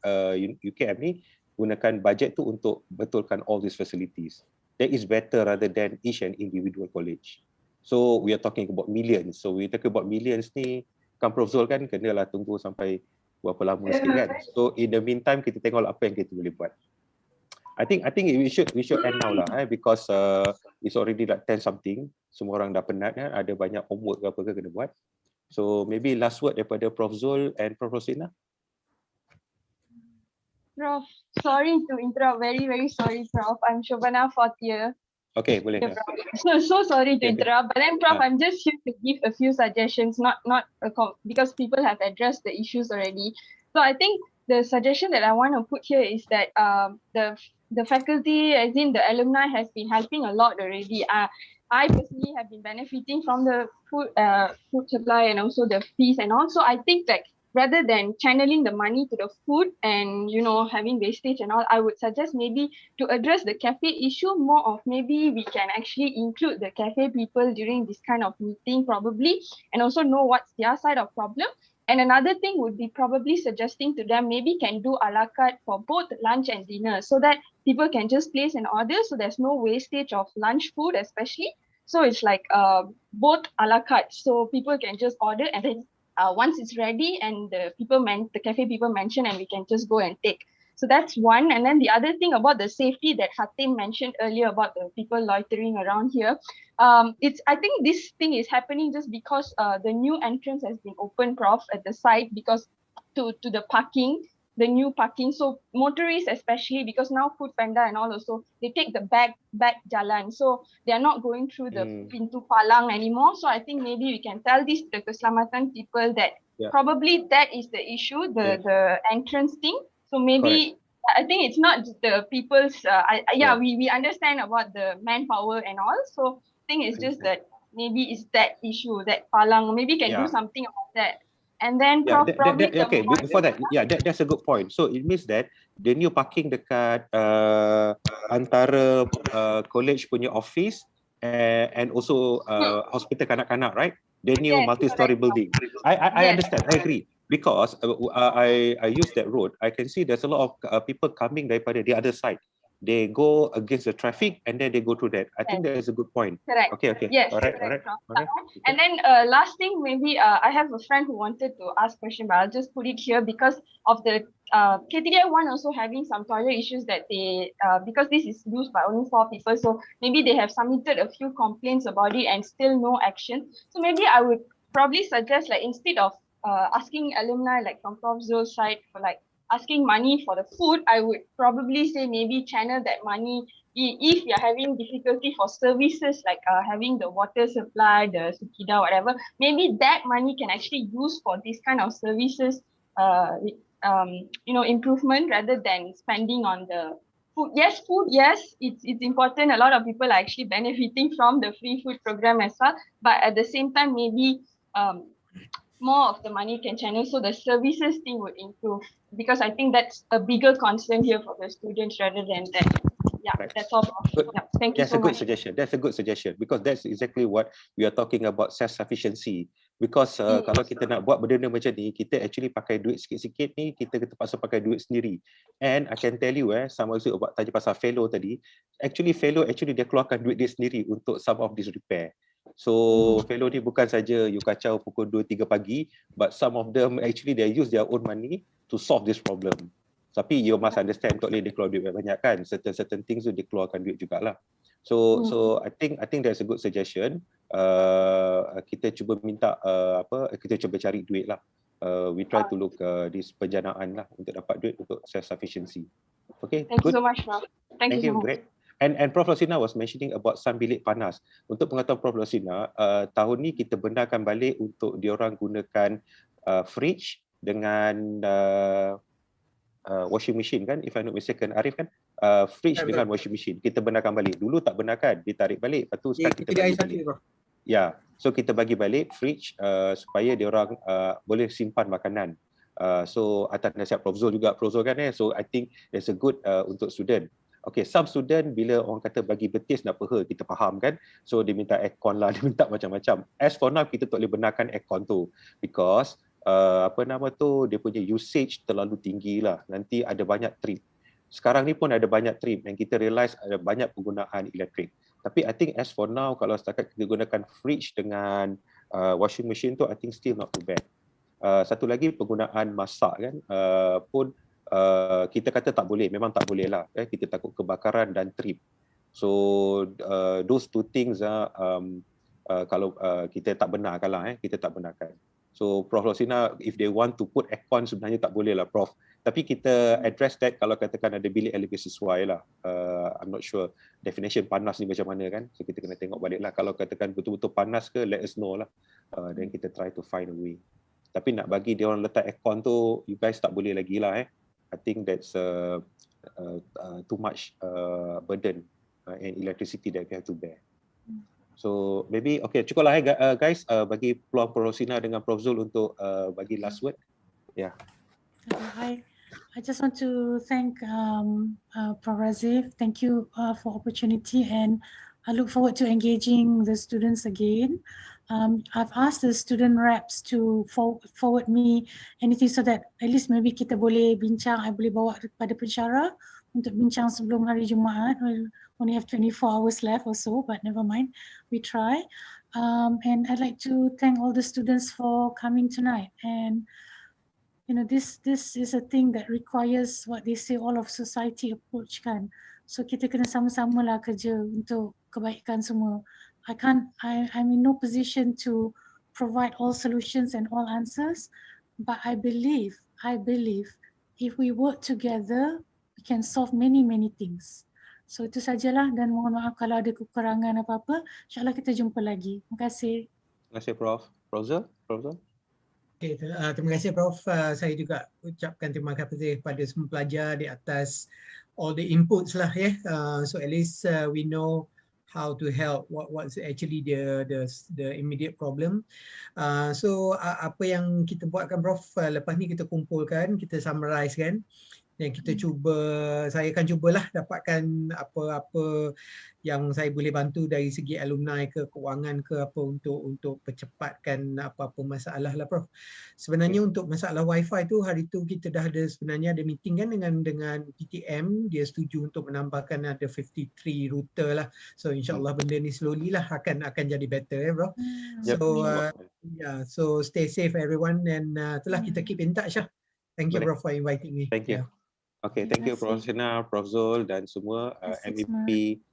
UKM ni, gunakan bajet tu untuk betulkan all these facilities. That is better rather than each and individual college. So we are talking about millions. So we talk about millions ni, kan Prof Zul kan kenalah tunggu sampai berapa lama sikit kan. So in the meantime kita tengok apa yang kita boleh buat. I think we should end now lah because it's already like 10 something. Semua orang dah penat kan, ada banyak homework apa ke kena buat. So maybe last word daripada Prof Zul and Prof Rosina. Prof, sorry to interrupt, very sorry Prof. I'm Shobana, 4th year. Okay, boleh. Yeah, so sorry to interrupt, but then Prof, I'm just here to give a few suggestions, not because people have addressed the issues already. So I think the suggestion that I want to put here is that the faculty, as in the alumni, has been helping a lot already. I personally have been benefiting from the food supply and also the fees and all. So I think like rather than channeling the money to the food and having wastage and all, I would suggest maybe to address the cafe issue more of maybe we can actually include the cafe people during this kind of meeting probably, and also know what's their side of problem. And another thing would be probably suggesting to them maybe can do a la carte for both lunch and dinner, so that people can just place an order, so there's no wastage of lunch food especially. So it's like both a la carte, so people can just order and then once it's ready and the cafe people mention, and we can just go and take. So that's one. And then the other thing about the safety that Hatim mentioned earlier about the people loitering around here, I think this thing is happening just because the new entrance has been opened, Prof, at the site, because to the parking, the new parking. So motorists especially, because now Food Panda and all also, they take the back jalan. So they are not going through the Pintu Palang anymore. So I think maybe we can tell this to the Keselamatan people that probably that is the issue, the entrance thing. So maybe I think it's not the people's, we understand about the manpower and all. So I think it's just that maybe it's that issue, that Palang, maybe can do something about that. And then probably okay, before that, that's a good point. So it means that the new parking dekat antara college punya office and also hospital kanak-kanak, right? The new multi-story building. I understand, I agree. Because I use that road, I can see there's a lot of people coming daripada the other side. They go against the traffic and then they go through that. I think that is a good point. Correct. Okay. Yes, All right. And then last thing, maybe I have a friend who wanted to ask question, but I'll just put it here because of the KTDI 1 also having some toilet issues that they, because this is used by only 4 people, so maybe they have submitted a few complaints about it and still no action. So maybe I would probably suggest, like, instead of asking alumni like from Prof Zul's side for like asking money for the food, I would probably say maybe channel that money if you're having difficulty for services like having the water supply, the Sukida, whatever, maybe that money can actually use for this kind of services, improvement rather than spending on the food. Yes, it's important. A lot of people are actually benefiting from the free food program as well, but at the same time, maybe more of the money can channel so the services thing would improve, because I think that's a bigger concern here for the students rather than that. That's all. Thank you so much. That's a good suggestion because that's exactly what we are talking about, self-sufficiency. Because kalau kita nak buat benda macam ni, kita actually pakai duit sikit-sikit ni, kita terpaksa pakai duit sendiri. And I can tell you, sama juga buat tanya pasal fellow tadi, fellow dia keluarkan duit dia sendiri untuk some of this repair. So fellow ni bukan saja you kacau pukul 2-3 pagi, but some of them actually they use their own money to solve this problem. Tapi you must understand, tak boleh dia keluar duit banyak kan, certain things tu dia keluarkan duit jugalah. So I think that's a good suggestion. Kita cuba minta kita cuba cari duit lah. We try to look this penjanaan lah untuk dapat duit untuk self-sufficiency. Okay, thank you so much, Prof. Thank you so much. Great. And Prof Rosina was mentioning about sun bilik panas. Untuk pengetahuan Prof Rosina, tahun ni kita benarkan balik untuk diorang gunakan fridge dengan washing machine kan, if I'm not mistaken, Arif kan? Fridge dengan washing machine kita benarkan balik. Dulu tak benarkan, ditarik balik, lepas tu sekarang kita bagi balik. So kita bagi balik fridge supaya diorang boleh simpan makanan. So atas nasihat Prof Zul juga, Prof Zul kan so I think it's a good untuk student. Okay, some student bila orang kata bagi betis nak peha, kita faham kan, so dia minta aircon lah, dia minta macam-macam. As for now, kita tak boleh benarkan aircon tu because dia punya usage terlalu tinggi lah, nanti ada banyak trip. Sekarang ni pun ada banyak trip dan kita realise ada banyak penggunaan elektrik. Tapi I think as for now, kalau setakat kita gunakan fridge dengan washing machine tu, I think still not too bad. Satu lagi penggunaan masak kan, pun kita kata tak boleh, memang tak boleh lah, kita takut kebakaran dan trip. So those two things kalau kita tak benarkan lah, kita tak benarkan. So Prof Rosina, if they want to put aircon sebenarnya tak boleh lah Prof. Tapi kita address that kalau katakan ada bilik yang lebih sesuai lah. I'm not sure definition panas ni macam mana kan. So kita kena tengok balik lah. Kalau katakan betul-betul panas ke, let us know lah. Then kita try to find a way. Tapi nak bagi dia orang letak aircon tu, you guys tak boleh lagi lah I think that's too much burden and electricity that we have to bear. So maybe okay, cukuplah guys, bagi peluang Prof Rosina dengan Prof Zul untuk bagi last word. Yeah. I just want to thank Prof Razif. Thank you for opportunity, and I look forward to engaging the students again. I've asked the student reps to forward me anything so that at least maybe kita boleh bincang, I boleh bawa kepada pensyarah untuk bincang sebelum hari Jumaat. We'll only have 24 hours left or so, but never mind, we try. And I'd like to thank all the students for coming tonight. And you know, this is a thing that requires what they say all of society approach kan. So kita kena sama-sama lah kerja untuk kebaikan semua. I'm in no position to provide all solutions and all answers, but I believe if we work together, we can solve many things. So itu sajalah, dan mohon maaf kalau ada kekurangan apa-apa. InsyaAllah kita jumpa lagi. Terima kasih. Terima kasih Prof. Prof Zul? Okay, terima kasih Prof. Saya juga ucapkan terima kasih kepada semua pelajar di atas all the inputs lah ya. So at least we know how to help what's actually the immediate problem. So apa yang kita buatkan Prof, lepas ni kita kumpulkan, kita summarize kan. Dan kita saya akan cubalah dapatkan apa-apa yang saya boleh bantu dari segi alumni ke kewangan ke apa untuk percepatkan apa-apa masalah lah Prof. Sebenarnya untuk masalah wifi tu hari tu kita dah ada sebenarnya ada meeting kan dengan PTM, dia setuju untuk menambahkan ada 53 router lah. So insyaAllah benda ni slowly lah akan jadi better ya Prof. So stay safe everyone, and itulah kita keep in touch lah. Thank you Prof for inviting me. Thank you. Okay, thank you Prof Rosina, Prof Zul dan semua MVP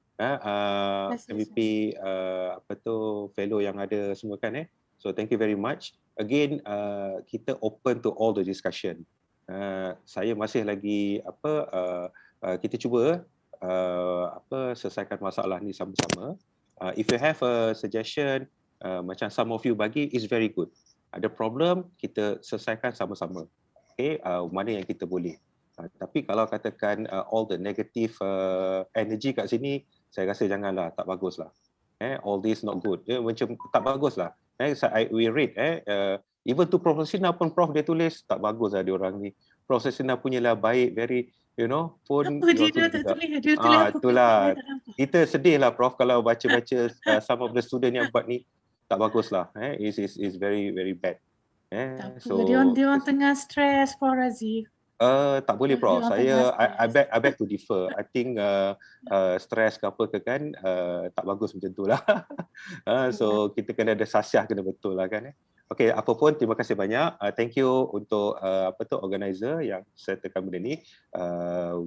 fellow yang ada semua kan So thank you very much. Again, kita open to all the discussion. Saya masih lagi kita cuba selesaikan masalah ni sama-sama. If you have a suggestion, macam some of you bagi, is very good. Ada problem, kita selesaikan sama-sama. Okay, mana yang kita boleh. Tapi kalau katakan all the negative energy kat sini, saya rasa janganlah, tak baguslah. All this not good. Macam tak baguslah. We read even tu Prof Rosina pun Prof dia tulis tak baguslah dia orang ni. Prof Rosina punyalah baik, very pun dia tak tulis, dia tulis apa? Itulah. Kita sedih lah Prof kalau baca-baca some of the student yang buat ni tak baguslah. Is very bad. So dia orang tengah stress Prof Razif. Tak boleh Prof. I beg to differ. I think stress ke apa ke kan tak bagus macam tu lah. So kita kena ada sasiah, kena betul lah kan. Okay, apa pun terima kasih banyak. Thank you untuk organizer yang sertakan benda ni.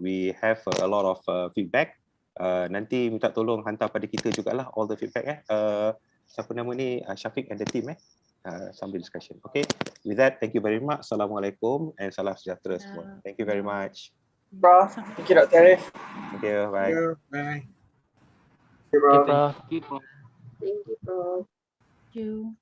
We have a lot of feedback. Nanti minta tolong hantar pada kita jugalah all the feedback siapa nama ni, Syafiq and the team sambil discussion. Okay, with that, thank you very much. Assalamualaikum and salam sejahtera semua. Thank you very much. Prof, thank you Dr. Arif. Thank you, bye. Bye. Thank you, Prof. Thank you, Prof. Thank you, Prof. Thank you.